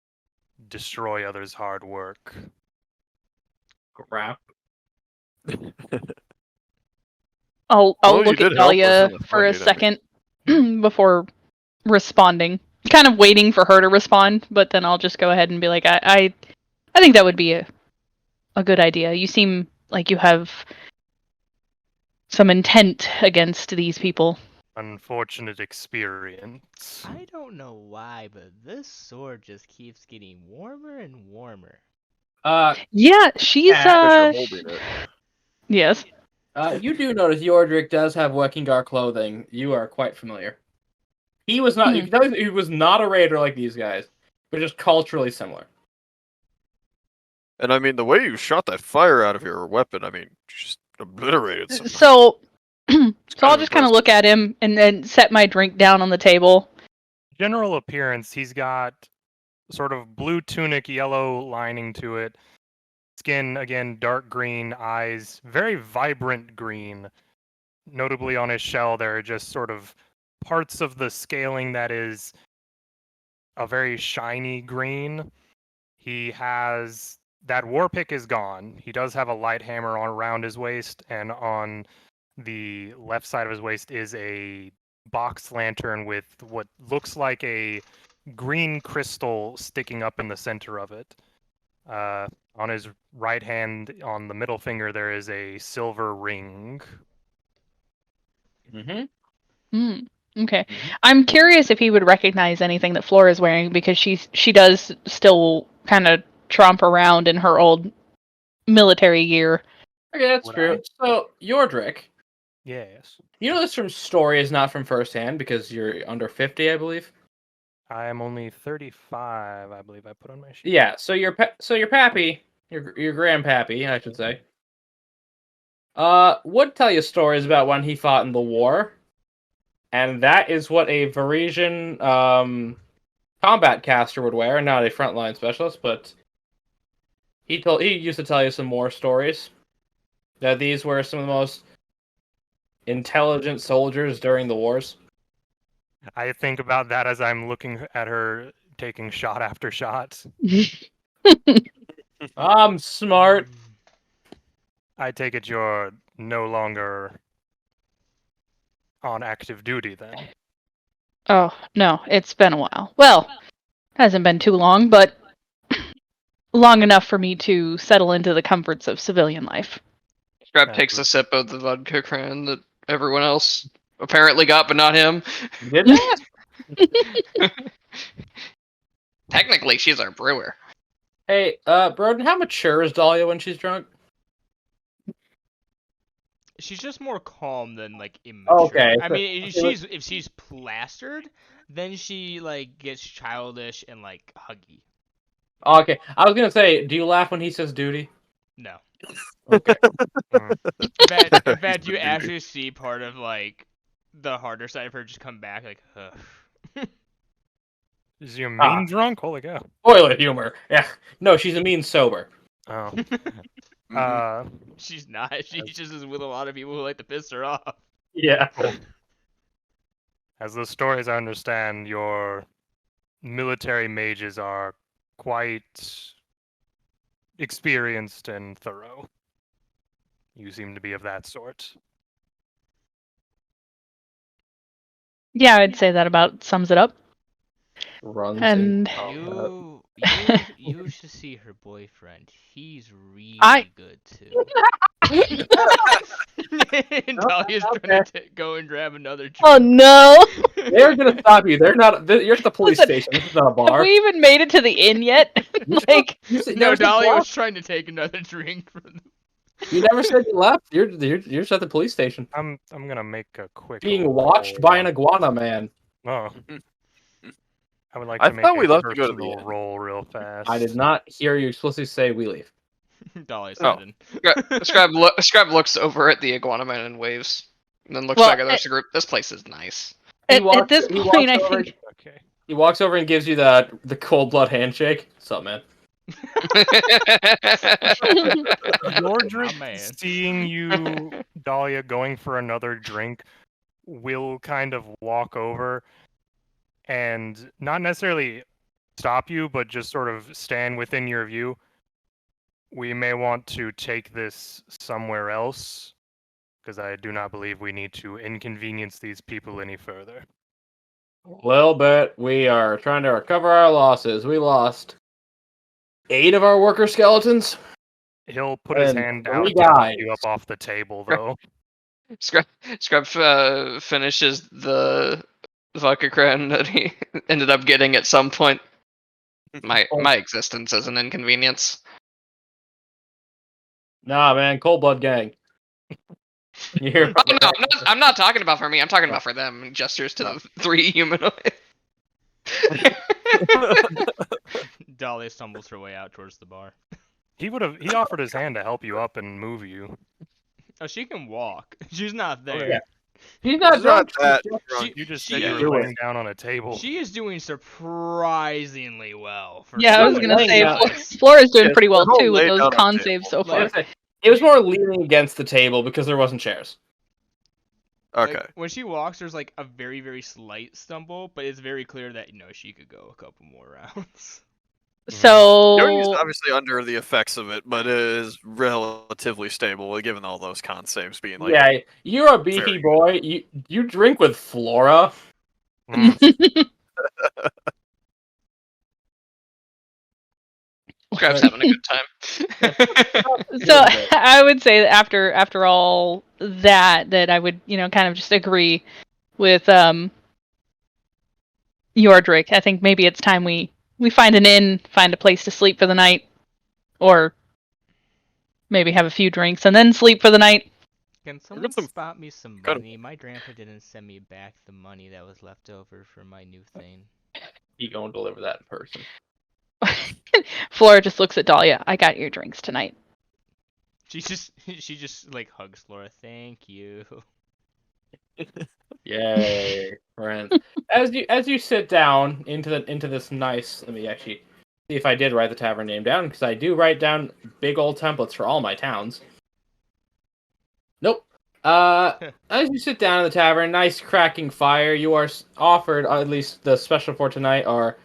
destroy others' hard work. Crap. I'll Well, you look at did help us Dahlia in the for a fight, I mean. second before responding. Kind of waiting for her to respond, but then I'll just go ahead and be like, I think that would be a good idea. You seem like you have some intent against these people. Unfortunate experience. I don't know why, but this sword just keeps getting warmer and warmer. Yeah, she's Yeah, Because you're holding it. yes. You do notice Yordrick does have working guard clothing. You are quite familiar. He was not. You can tell he was not a raider like these guys, but just culturally similar. And I mean, the way you shot that fire out of your weapon, I mean, just obliterated some. So so kind I'll of just kind of impressive. look at him and then set my drink down on the table. General appearance, he's got sort of blue tunic, yellow lining to it. Skin, again, dark green, eyes, very vibrant green. Notably on his shell, there are just sort of parts of the scaling that is a very shiny green. He has that war pick is gone. He does have a light hammer on around his waist, and on the left side of his waist is a box lantern with what looks like a green crystal sticking up in the center of it. On his right hand, on the middle finger, there is a silver ring. Mm-hmm. Okay. I'm curious if he would recognize anything that Flora's wearing because she does still kind of tromp around in her old military gear. Okay, that's Would true. So Yordrick, Yes. you know this from stories, not from firsthand, because you're under 50, I believe. I am only 35, I believe I put on my sheet. Yeah. So your pappy, your grandpappy, I should say, would tell you stories about when he fought in the war, and that is what a Varisian combat caster would wear, not a frontline specialist, but he used to tell you some more stories. That these were some of the most intelligent soldiers during the wars. I think about that as I'm looking at her taking shot after shot. I'm smart. I take it you're no longer on active duty then. Oh, no, it's been a while. Well, hasn't been too long, but long enough for me to settle into the comforts of civilian life. Scrap takes a sip of the vodka cran that everyone else apparently got, but not him. Did that? Technically, she's our brewer. Hey, Broden, how mature is Dahlia when she's drunk? She's just more calm than like immature. Okay, I so- mean, okay, if she's plastered, then she like gets childish and like huggy. Okay, I was gonna say, do you laugh when he says duty? No. Okay. In fact, you Duty. actually see part of like the harder side of her just come back like, ugh. Is you mean drunk? Holy cow. Toilet humor. Yeah. No, she's a mean sober. Oh. Mhm. She's not. She just is with a lot of people who like to piss her off. Yeah. As the stories I understand, your military mages are quite experienced and thorough. You seem to be of that sort. Yeah, I'd say that about sums it up. Runs And in. You You should see her boyfriend. He's really I- good too. Dahlia's trying to go and grab another drink. Oh no! They're gonna stop you. They're not. You're at the police Listen, station. This is not a Have bar. we even made it to the inn yet? Like, No, Dahlia was trying to take another drink from You never said you left. You're just at the police station, I'm gonna make a quick. being watched by an iguana man. Oh. I would like I to make thought a we left to go to the personal inn. roll real fast. I did not hear you explicitly say we leave. Dahlia Oh. said. Scribe looks over at the iguana man and waves, and then looks Well, back at the rest of the group. This place is nice. at this point, I think Okay. He walks over and gives you the cold blood handshake. What's up, man? Yordrick, man. seeing you, Dahlia, going for another drink, will kind of walk over and not necessarily stop you, but just sort of stand within your view. We may want to take this somewhere else, because I do not believe we need to inconvenience these people any further. Little bit. We are trying to recover our losses. We lost 8 of our worker skeletons. He'll put his And hand 3 out to guys. help you up off the table, though. Scribe finishes the vodka crown that he ended up getting at some point. My existence is an inconvenience. Nah, man. Cold blood gang. You hear? Oh, no, I'm not talking about for me. I'm talking about for them. Gestures to the 3 humanoids. Dahlia stumbles her way out towards the bar. He offered his hand to help you up and move you. Oh, she can walk. She's not there. yeah. He's not She's not drunk. that She's just- drunk. You just she said you is. were laying down on a table. She is doing surprisingly well. For yeah, I was someone gonna laying say down. Flora's doing Yes, pretty well they're all too with laid those down on con the saves so table. far. Like I said, it was more leaning against the table because there wasn't chairs. Okay. Like, when she walks, there's like a very, very slight stumble, but it's very clear that she could go a couple more rounds. Yogi is So obviously under the effects of it, but it is relatively stable given all those con saves being like. Yeah, you're a beefy very boy. You drink with Flora. Mm. Scribe's having a good time. so I would say that after all that I would kind of just agree with Yordrick. I think maybe it's time we find an inn, find a place to sleep for the night, or maybe have a few drinks and then sleep for the night. Can someone some- spot me some Got 'em. money? My grandpa didn't send me back the money that was left over for my new thing. You go and deliver that in person. Flora just looks at Dahlia. I got your drinks tonight. She just like hugs Flora. Thank you. Yay, friends. As you sit down into this nice. Let me actually see if I did write the tavern name down, because I do write down big old templates for all my towns. Nope. As you sit down in the tavern, nice cracking fire, you are offered, at least the special for tonight, are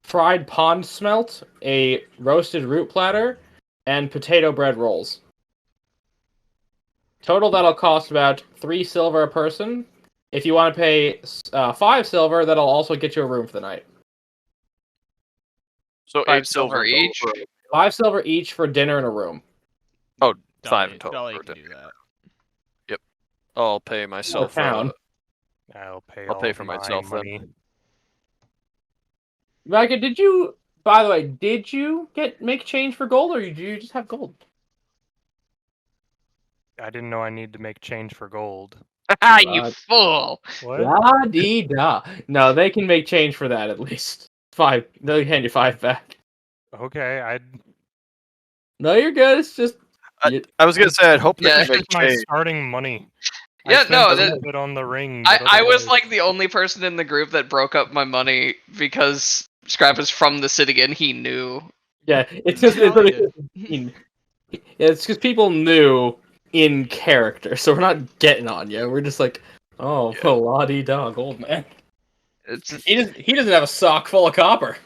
fried pond smelt, a roasted root platter, and potato bread rolls. Total, that'll cost about 3 silver a person. If you want to pay 5 silver, that'll also get you a room for the night. So 5 8 silver silver each? 5 silver each for dinner and a room. Oh, 5 Dahlia- in total. Dahlia for can dinner. do that. I'll pay myself. town. I'll pay. I'll all pay of for my myself then. money. Micah, did you? By the way, did you make change for gold, or do you just have gold? I didn't know I need to make change for gold. Ah, you fool! What? La dee da. No, they can make change for that at least. 5. They'll hand you 5 back. Okay, No, you're good. It's just I was gonna say I'd hope they Yeah. can make it's my change. starting money. Yeah, I spent no, a that- little bit on the ring. but I was otherwise- like the only person in the group that broke up my money because Scribe was from the city and he knew. yeah. It's just it's because people knew in character, so we're not getting on you. We're just like, oh, Yeah. la dee da, gold man. It's He doesn't have a sock full of copper.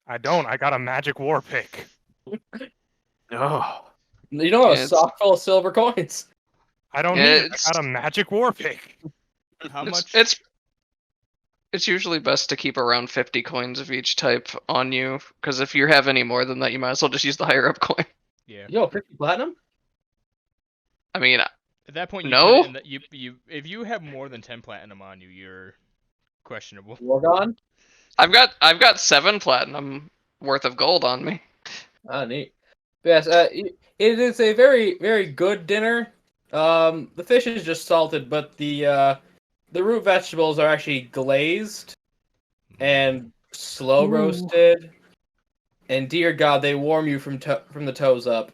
I don't. I got a magic war pick. Oh, You don't have Yeah, a it's- sock full of silver coins. I don't Yeah, need it. it's- I got a magic war pick. How much? it's It's usually best to keep around 50 coins of each type on you, because if you have any more than that, you might as well just use the higher up coin. Yeah. Yo, 50 platinum? I mean, At that point, you No? put it in if you have more than 10 platinum on you, you're questionable. Wargon? I've got 7 platinum worth of gold on me. Ah, neat. Yes, it is a very, very good dinner. The fish is just salted, but the root vegetables are actually glazed and slow Ooh. roasted. And dear God, they warm you from the toes up.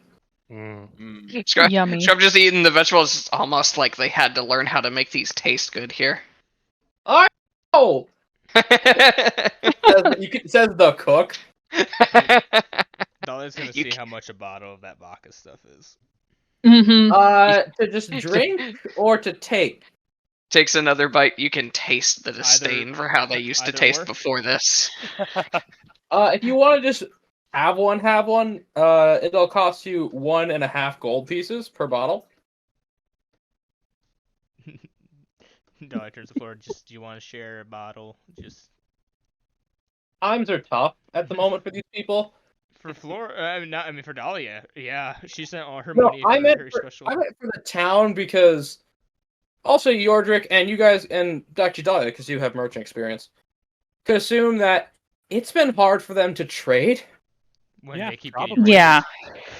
Scrub Yummy. just eating the vegetables almost like they had to learn how to make these taste good here. Oh! Says the cook. Dahlia's gonna You see ca- how much a bottle of that vodka stuff is. Mm-hmm. To just drink or to take? Takes another bite, you can taste the disdain for how they used to either taste or. before this. If you want to just have one, it'll cost you 1.5 gold pieces per bottle. Dahlia turns to the floor. Just, do you want to share a bottle? Just Times are tough at the moment for these people. for Flora. I mean, for Dahlia. Yeah, she sent all her No, money I for meant her for, special. I meant for the town because also Yordrick and you guys and Dr. Dahlia, because you have merchant experience, could assume that it's been hard for them to trade. When Yeah, they keep probably. getting Yeah.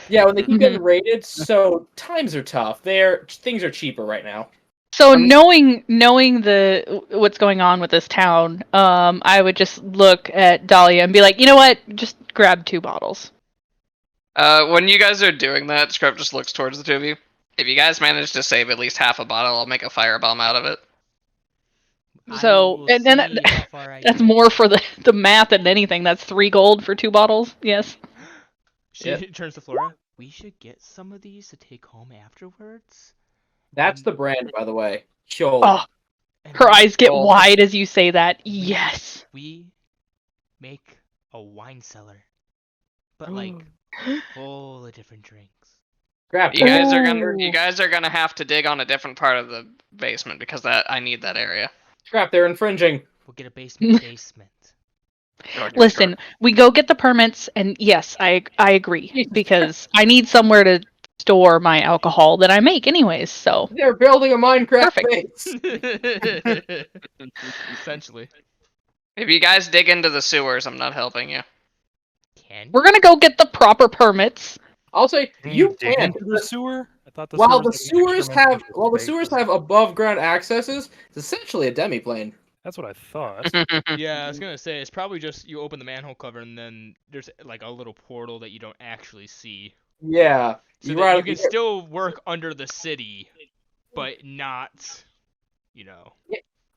Yeah, when they keep Mhm. getting raided, so times are tough. Things are cheaper right now. So knowing the what's going on with this town, I would just look at Dahlia and be like, you know what? Just grab 2 bottles. When you guys are doing that, Scrub just looks towards the two of you. If you guys manage to save at least half a bottle, I'll make a firebomb out of it. So and then that's more for the math than anything. That's 3 gold for 2 bottles. Yes. She turns to Flora. We should get some of these to take home afterwards. That's And- the brand, by the way. Sure. Oh, and her then eyes get gold. wide as you say that. Yes. We make a wine cellar, but like full of different drinks. Scrap. You guys are Ooh. gonna have to dig on a different part of the basement because I need that area. Scrap. They're infringing. We'll get a basement. Listen, we go get the permits, and yes, I agree because I need somewhere to store my alcohol that I make, anyways. So They're building a Minecraft Perfect. base. Essentially. If you guys dig into the sewers, I'm not helping you. we're gonna go get the proper permits. I'll say Can you dig can't. into the sewer? I thought the While the sewers sewers had an have extra space. above ground accesses, it's essentially a demiplane. That's what I thought. Yeah, I was gonna say it's probably just you open the manhole cover and then there's like a little portal that you don't actually see. Yeah. So You that right- you can still work under the city, but not, you know.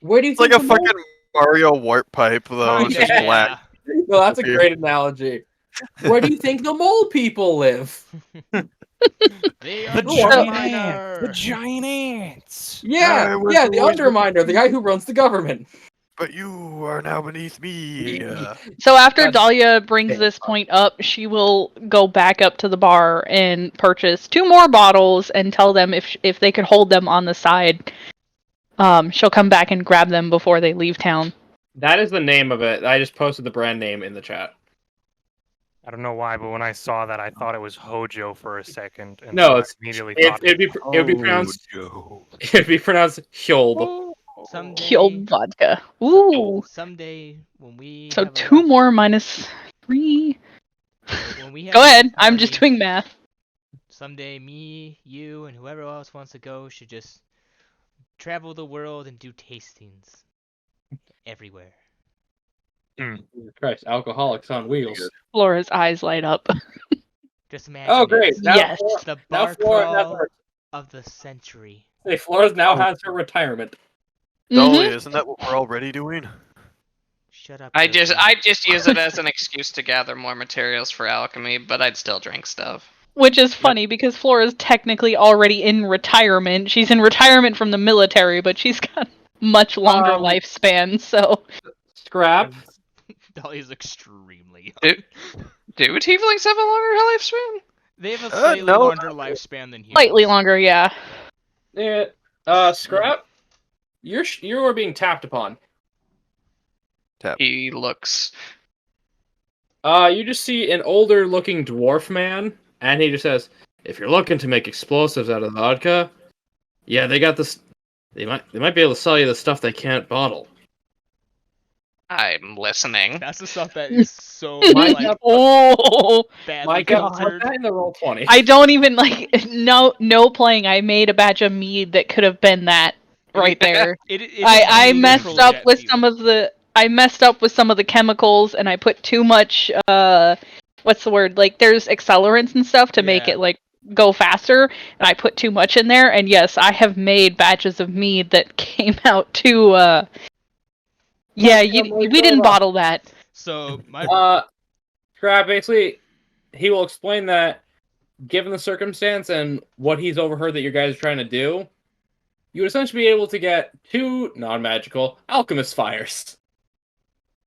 Where do you It's like think a the mole- fucking Mario warp pipe, though. It's just Yeah. black. No, that's a great analogy. Where do you think the mole people live? They The are giant miner. ants! The giant ants! Yeah, I was yeah, the always underminer, the guy who runs the government. But you are now beneath me. So after God Dahlia brings damn. this point up, she will go back up to the bar and purchase 2 more bottles and tell them if they could hold them on the side. She'll come back and grab them before they leave town. That is the name of it. I just posted the brand name in the chat. I don't know why, but when I saw that, I thought it was Hojo for a second. And No, so I it's- immediately It, thought it'd be pronounced Hjold. Someday, Killed vodka. Ooh. someday when we So have 2 enough- more minus 3. when we have Go ahead. enough I'm just money, doing math. Someday me, you, and whoever else wants to go should just travel the world and do tastings everywhere. Christ, alcoholics on wheels. Flora's eyes light up. Just imagine. Oh, great. it. Now, Yes. The now bar Flora has crawl her. of the century. Hey, Flora now has her retirement. Dolly, isn't that what we're already doing? Shut up. I Yogi. just use it as an excuse to gather more materials for alchemy, but I'd still drink stuff. Which is funny because Flora's technically already in retirement. She's in retirement from the military, but she's got much longer lifespan, so Scrap. Dolly's extremely young. Do tieflings have a longer lifespan? They have a slightly no. longer lifespan than humans. slightly longer, yeah. Yeah. Scrap. You are being tapped upon. Tap. He looks. You just see an older-looking dwarf man, and he just says, "If you're looking to make explosives out of vodka, yeah, they got this. They might be able to sell you the stuff they can't bottle." I'm listening. That's the stuff that is so Mike, like Oh, badly Mike, put filtered. that in the roll 20. I don't even like no playing. I made a batch of mead that could have been that right there. It I is messed literally up that with feel. some of the chemicals, and I put too much what's the word? Like there's accelerants and stuff to make Yeah. it like go faster, and I put too much in there. And yes, I have made batches of mead that came out too. Yeah, we didn't bottle that. So my Scrap, basically, he will explain that, given the circumstance and what he's overheard that you guys are trying to do, you would essentially be able to get 2 non-magical alchemist fires.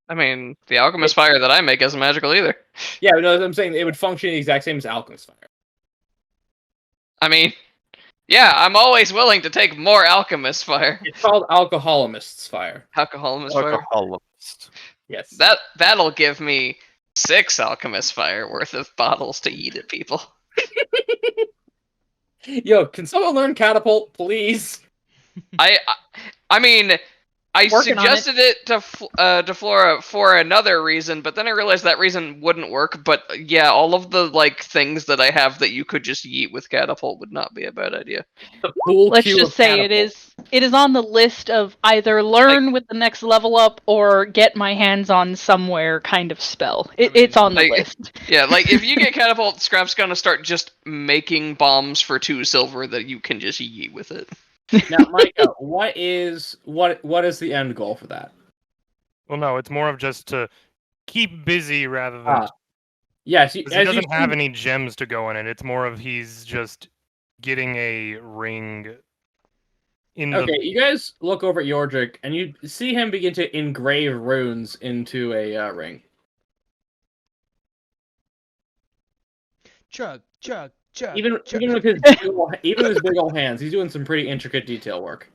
I mean, the alchemist fire that I make isn't magical either. Yeah, no, I'm saying it would function the exact same as alchemist fire. I mean, yeah, I'm always willing to take more alchemist fire. It's called alcoholist's fire. Alcoholist fire. Alcoholist. Yes. That'll give me 6 alchemist fire worth of bottles to eat at people. Yo, can someone learn catapult, please? I mean, I Working on it. suggested it to Flora for another reason, but then I realized that reason wouldn't work. But yeah, all of the like things that I have that you could just eat with catapult would not be a bad idea. The pool Let's cue just of say catapult. it is on the list of either learn with the next level up or get my hands on somewhere kind of spell. It's on the like, list. Yeah, like if you get catapult, Scrap's gonna start just making bombs for 2 silver that you can just eat with it. Now, Micah, what is the end goal for that? Well, no, it's more of just to keep busy rather than. Yes, Because he doesn't have any gems to go in it. It's more of he's just getting a ring in Okay, the. you guys look over at Yordrik, and you see him begin to engrave runes into a ring. chug. Even with his even with his big old hands, he's doing some pretty intricate detail work.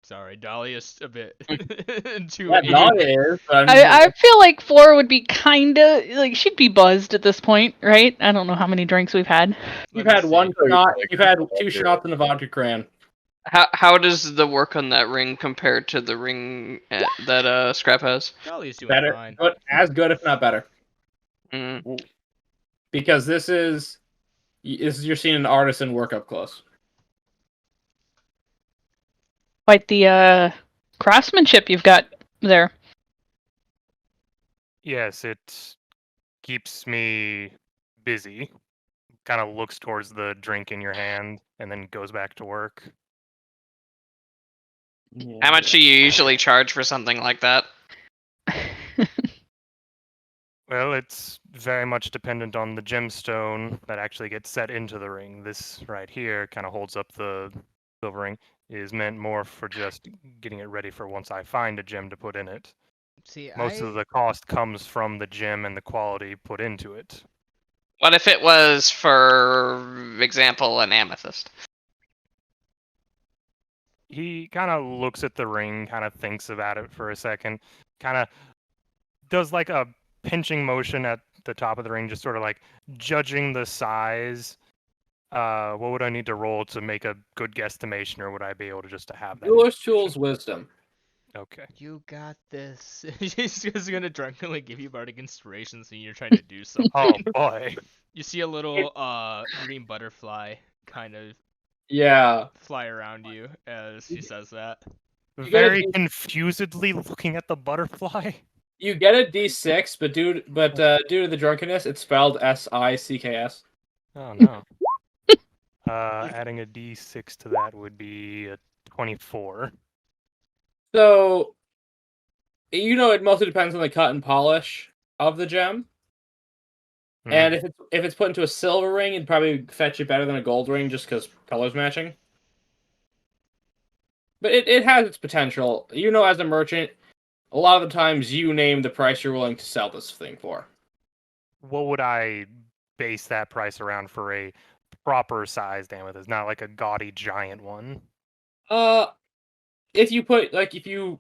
Sorry, Dahlia's a bit too. Yeah, not is. But I feel like Flora would be kinda like she'd be buzzed at this point, right? I don't know how many drinks we've had. You've had one shot. You've had 2 shots in the vodka cran. How does the work on that ring compare to the ring that Scrap has? Dahlia's doing Better, fine. but as good, if not better. Mm. Because this is you're seeing an artisan work up close. Quite the craftsmanship you've got there. Yes, it keeps me busy. Kind of looks towards the drink in your hand and then goes back to work. How much do you usually charge for something like that? Well, it's very much dependent on the gemstone that actually gets set into the ring. This right here kind of holds up the silver ring. Is meant more for just getting it ready for once I find a gem to put in it. See, Most of the cost comes from the gem and the quality put into it. What if it was, for example, an amethyst? He kind of looks at the ring, kind of thinks about it for a second, kind of does like a pinching motion at the top of the ring, just sort of like judging the size. What would I need to roll to make a good guesstimation, or would I be able to just to have that? Jeweler's Tools Wisdom. Okay. You got this. He's just gonna drunkenly give you bardic inspiration, so you're trying to do something. Oh boy. You see a little green butterfly kind of Yeah. fly around you as he says that. Very confusedly looking at the butterfly. You get a D6, but due to the drunkenness, it's spelled SICKS. Oh no. Adding a D6 to that would be a 24. So, it mostly depends on the cut and polish of the gem. And if it's put into a silver ring, it'd probably fetch you better than a gold ring, just because colors matching. But it has its potential. As a merchant, a lot of the times you name the price you're willing to sell this thing for. What would I base that price around for a proper sized amethyst, not like a gaudy giant one? if you put if you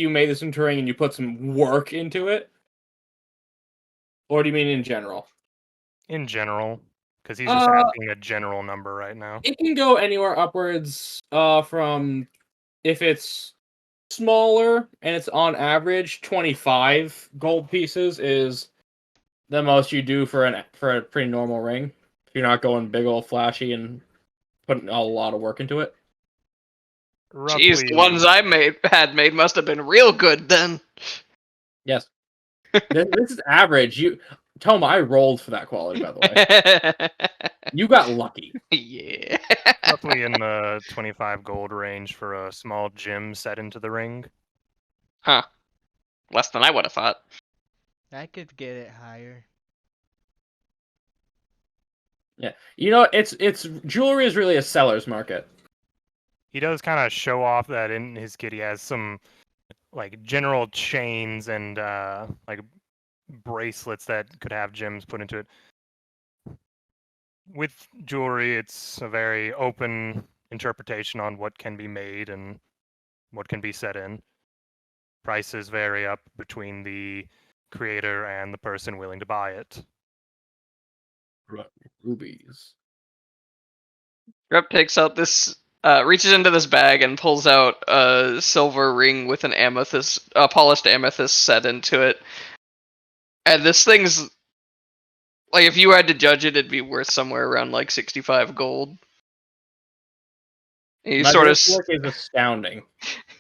made this into a ring and you put some work into it, or do you mean in general? In general, because he's just asking a general number right now. It can go anywhere upwards from if it's smaller and it's on average 25 gold pieces is the most you do for a pretty normal ring. If you're not going big old flashy and putting a lot of work into it. Jeez, the ones I had made must have been real good then. Yes. This is average. Toma, I rolled for that quality, by the way. You got lucky. Yeah. Roughly in the 25 gold range for a small gym set into the ring. Huh. Less than I would have thought. I could get it higher. Yeah. It's jewelry is really a seller's market. He does kind of show off that in his kit he has some like general chains and like bracelets that could have gems put into it. With jewelry, it's a very open interpretation on what can be made and what can be set in. Prices vary up between the creator and the person willing to buy it. Rubies. Rep takes out this, reaches into this bag and pulls out a silver ring with an polished amethyst set into it. And this thing's, like, if you had to judge it, it'd be worth somewhere around, 65 gold. He sort of... work is astounding.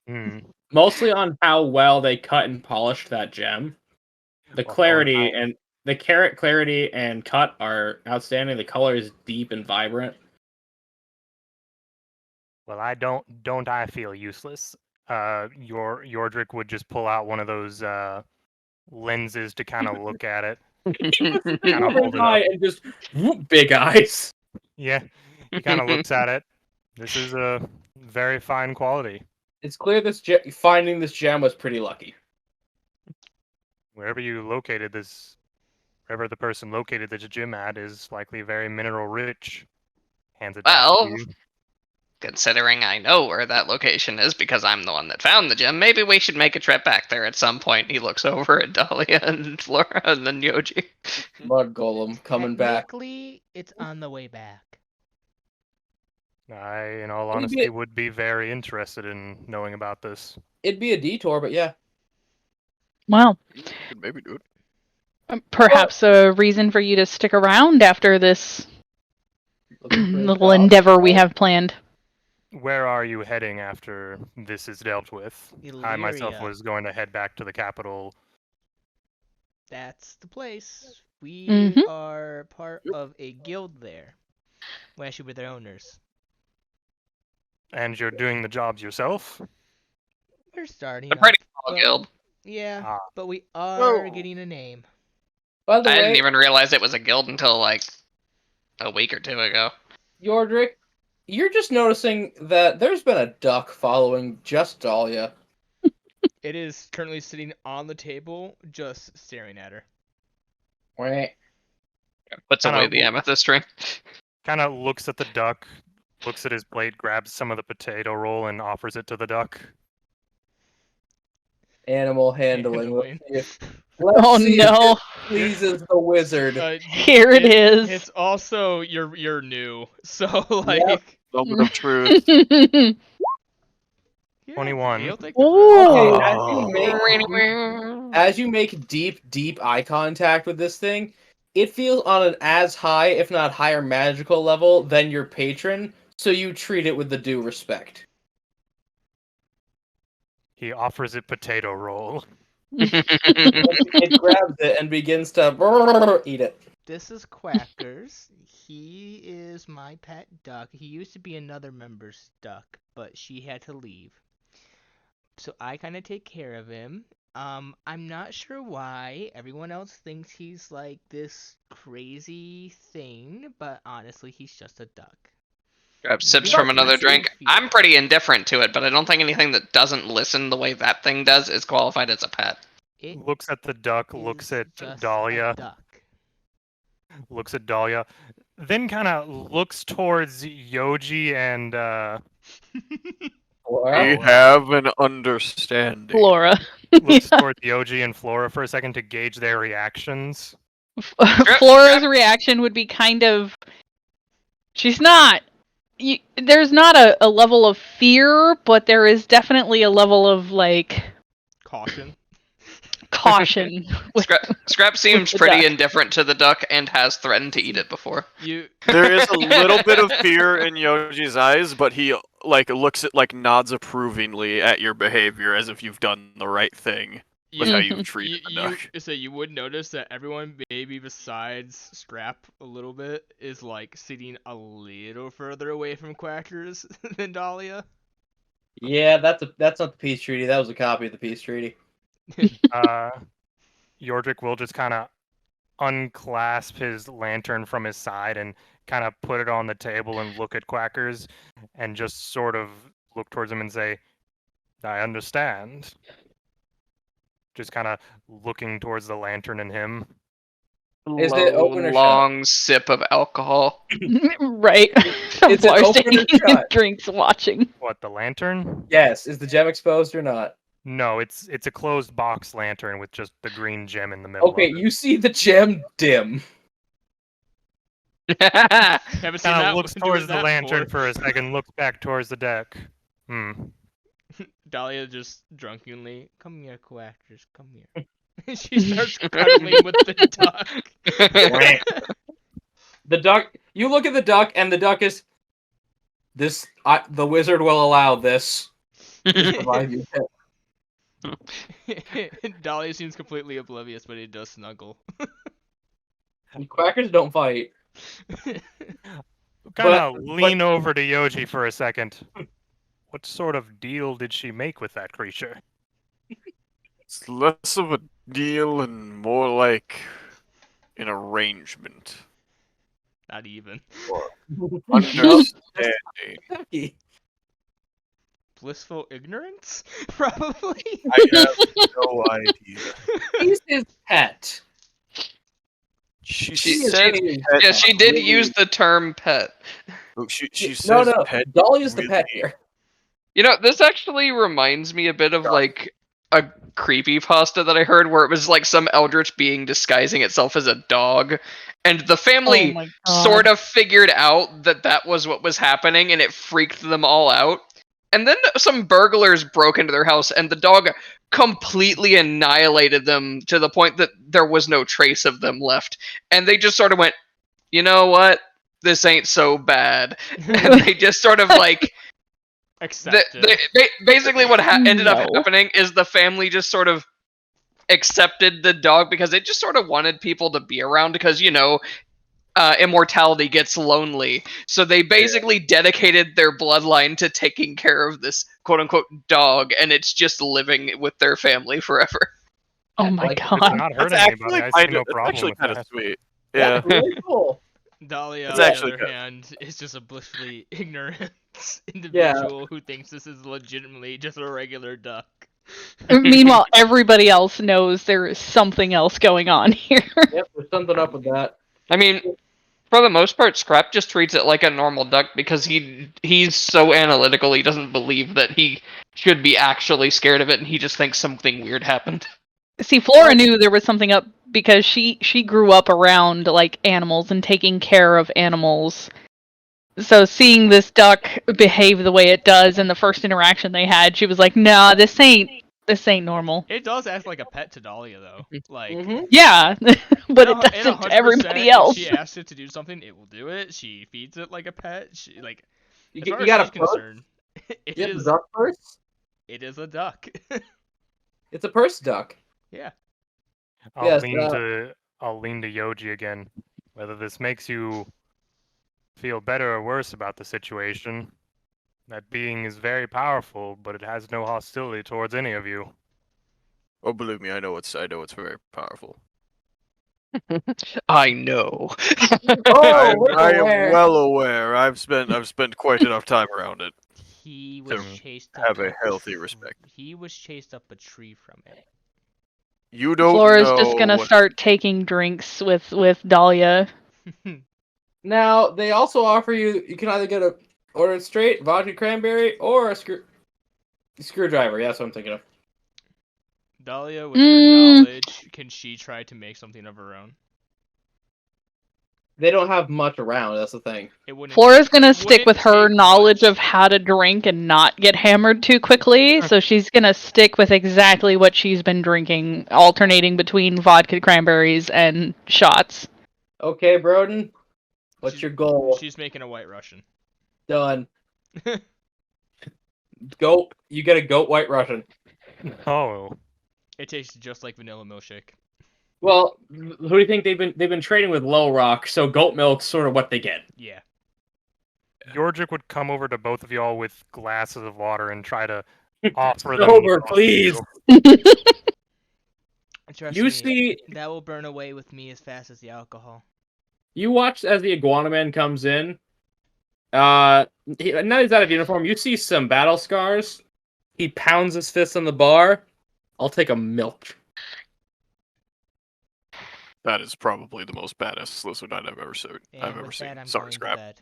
Hmm. Mostly on how well they cut and polished that gem. The clarity and cut are outstanding. The color is deep and vibrant. Well, I feel useless. Yordrick would just pull out one of those lenses to kind of look at it. Kind of hold it up. And just whoop, big eyes. Yeah, he kind of looks at it. This is a very fine quality. It's clear finding this gem was pretty lucky. Wherever the person located the gem at is likely very mineral rich. Hands it back to you. Considering I know where that location is because I'm the one that found the gem, maybe we should make a trip back there at some point. He looks over at Dahlia and Flora and then Yoji. Mud Golem coming back. Technically, it's on the way back. I, in all honesty, would be very interested in knowing about this. It'd be a detour, but yeah. Well, Could maybe do it. perhaps a reason for you to stick around after this little endeavor we have planned. Where are you heading after this is dealt with? I myself Illyria. was going to head back to the capital. That's the place. We Mhm. are part of a guild there. We actually were their owners. And you're doing the jobs yourself? We're starting. A pretty off, small but- guild. Yeah, Ah. but we are Whoa. getting a name. By the I way, didn't even realize it was a guild until a week or two ago. Yordrick, you're just noticing that there's been a duck following just Dahlia. It is currently sitting on the table, just staring at her. Wait. Puts Kinda- away the amethyst ring. Kind of looks at the duck, looks at his plate, grabs some of the potato roll, and offers it to the duck. Animal handling. Handling. Let's Oh see if no! it pleases the wizard. Here it is. It's also you're new, so like. Moment of truth. Yeah, 21. he'll take the Ooh. Okay, as you make deep eye contact with this thing, it feels on an as high, if not higher, magical level than your patron, so you treat it with the due respect. He offers it potato roll. It grabs it and begins to eat it. This is Quackers. He is my pet duck. He used to be another member's duck, but she had to leave. So I kind of take care of him. I'm not sure why everyone else thinks he's like this crazy thing, but honestly, he's just a duck. Grab sips Yeah, from another that's how you drink. feel. I'm pretty indifferent to it, but I don't think anything that doesn't listen the way that thing does is qualified as a pet. It Looks at the duck, is looks at just Dahlia, a duck. looks at Dahlia, then kind of looks towards Yoji and Flora. We have an understanding. Flora. Looks toward Yoji and Flora for a second to gauge their reactions. Flora's reaction would be kind of. She's not. There's not a level of fear, but there is definitely a level of, like, Caution. caution. Scrap seems the pretty duck. indifferent to the duck and has threatened to eat it before. There is a little bit of fear in Yoji's eyes, but he nods approvingly at your behavior as if you've done the right thing with how you've treated the duck. So you would notice that everyone, maybe besides Scrap a little bit, is like sitting a little further away from Quackers than Dahlia. Yeah, that's not the peace treaty. That was a copy of the peace treaty. Yordrick will just kind of unclasp his lantern from his side and kind of put it on the table and look at Quackers and just sort of look towards him and say, I understand. Just kind of looking towards the lantern and him. Is it open or long sip of alcohol? Right. Is it Lars open or taking shut? drinks, watching. What, the lantern? Yes. Is the gem exposed or not? No, it's a closed box lantern with just the green gem in the middle. Okay, of it. you see the gem dim. Haven't seen Kind that of looks one towards doing the that lantern before. for a second, looks back towards the deck. Dahlia just drunkenly, come here, Quackers, come here. She starts cuddling with the duck. The duck. You look at the duck, and the duck is. The wizard will allow this. Provide you Dahlia seems completely oblivious, but he does snuggle. Quackers don't fight. Kind of lean over to Yoji for a second. What sort of deal did she make with that creature? It's less of a deal and more like an arrangement. Not even. Understanding. Blissful ignorance? Probably? I have no idea. He's his pet. She is said, his yeah, she did really- use the term pet. She says No. pet Dahlia's the really- pet here. You know, this actually reminds me a bit of like a creepypasta that I heard where it was like some eldritch being disguising itself as a dog, and the family Oh my God. sort of figured out that that was what was happening, and it freaked them all out. And then some burglars broke into their house, and the dog completely annihilated them to the point that there was no trace of them left. And they just sort of went, you know what? This ain't so bad. And they just sort of like... Accept it. Basically what ended up No. happening is the family just sort of accepted the dog because it just sort of wanted people to be around because, you know, immortality gets lonely. So they basically dedicated their bloodline to taking care of this quote-unquote dog, and it's just living with their family forever. Oh my Like, It's God. not hurting That's anybody. actually I see kind no of problem with that. sweet. Yeah. Really cool. Dahlia, It's on the actually other good. hand, is just a blissfully ignorant individual who thinks this is legitimately just a regular duck. Meanwhile, everybody else knows there is something else going on here. Yep, there's something up with that. I mean, for the most part, Scrap just treats it like a normal duck because he's so analytical he doesn't believe that he should be actually scared of it, and he just thinks something weird happened. See, Flora knew there was something up because she grew up around like animals and taking care of animals. So seeing this duck behave the way it does in the first interaction they had, she was like, "Nah, this ain't normal." It does act like a pet to Dahlia, though. Like, Mm-hmm. Yeah, but it and doesn't to 100%, everybody else. If she asks it to do something, it will do it. She feeds it like a pet. She like, You, as far you as got a she's purse? concerned, it You have is the duck purse? it is a duck. It's a purse duck. Yeah. Yes, I'll lean to Yoji again. Whether this makes you feel better or worse about the situation, that being is very powerful, but it has no hostility towards any of you. Oh, believe me, I know it's very powerful. I know. Oh, we're I am aware. well aware. I've spent quite enough time around it. He was To chased have up a healthy respect. He was chased up a tree from it. You don't Flora's know. just gonna start taking drinks with Dahlia. Now, they also offer you can either get a order it straight, vodka cranberry, or a Screwdriver, yeah, that's what I'm thinking of. Dahlia, with her knowledge, can she try to make something of her own? They don't have much around, that's the thing. Flora's gonna it stick with wouldn't her take knowledge much. of how to drink and not get hammered too quickly, so she's gonna stick with exactly what she's been drinking, alternating between vodka cranberries and shots. Okay, Broden. What's your goal? She's making a White Russian. Done. Goat. You get a goat White Russian. Oh. It tastes just like vanilla milkshake. Well, who do you think they've been trading with Low Rock? So goat milk's sort of what they get. Yeah. Yorjik would come over to both of y'all with glasses of water and try to offer them. Sober, please. Trust You me, see, that will burn away with me as fast as the alcohol. you watch as the Iguana Man comes in. Now he's out of uniform. You see some battle scars. He pounds his fist on the bar. I'll take a milk. That is probably the most badass lizard I've ever seen. Sorry, Scrap.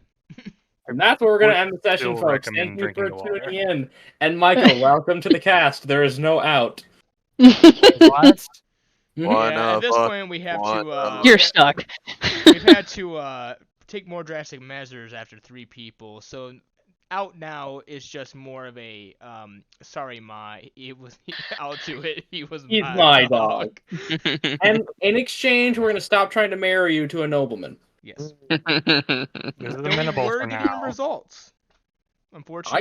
And that's where we're going to Would end the session, still folks. recommend Thank you for drinking the water. tuning in. And Michael, welcome to the cast. There is no out. What? One Yeah, at of this us, point we have one to. of You're stuck. We've had to take more drastic measures after 3 people. So out now is just more of a sorry, Ma. I'll do it. He's my dog. And in exchange, we're going to stop trying to marry you to a nobleman. Yes. This is Then we amenable were for getting now. results. Unfortunately,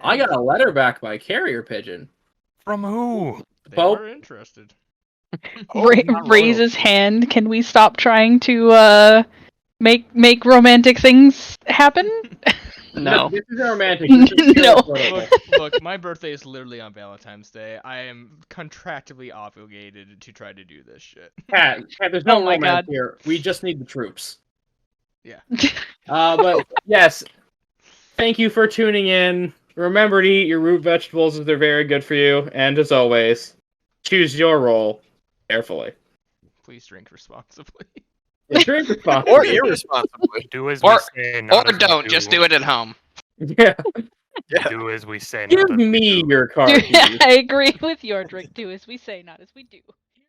I got a letter back by carrier pigeon. From who? They Pope. were interested. Raise his hand. Can we stop trying to make romantic things happen? No. This is romantic. This is No. Look, my birthday is literally on Valentine's Day. I am contractually obligated to try to do this shit. Cat, there's no Oh my romance God. here. We just need the troops. Yeah. But yes, thank you for tuning in. Remember to eat your root vegetables as they're very good for you. And as always, choose your role carefully. Please drink responsibly. Yeah, drink responsibly. Or irresponsibly. Do as Or- we say, Or not as we don't, just do it at home. Yeah. Do as we say, not Give as we me do. your car keys. I agree with your drink. Do as we say, not as we do.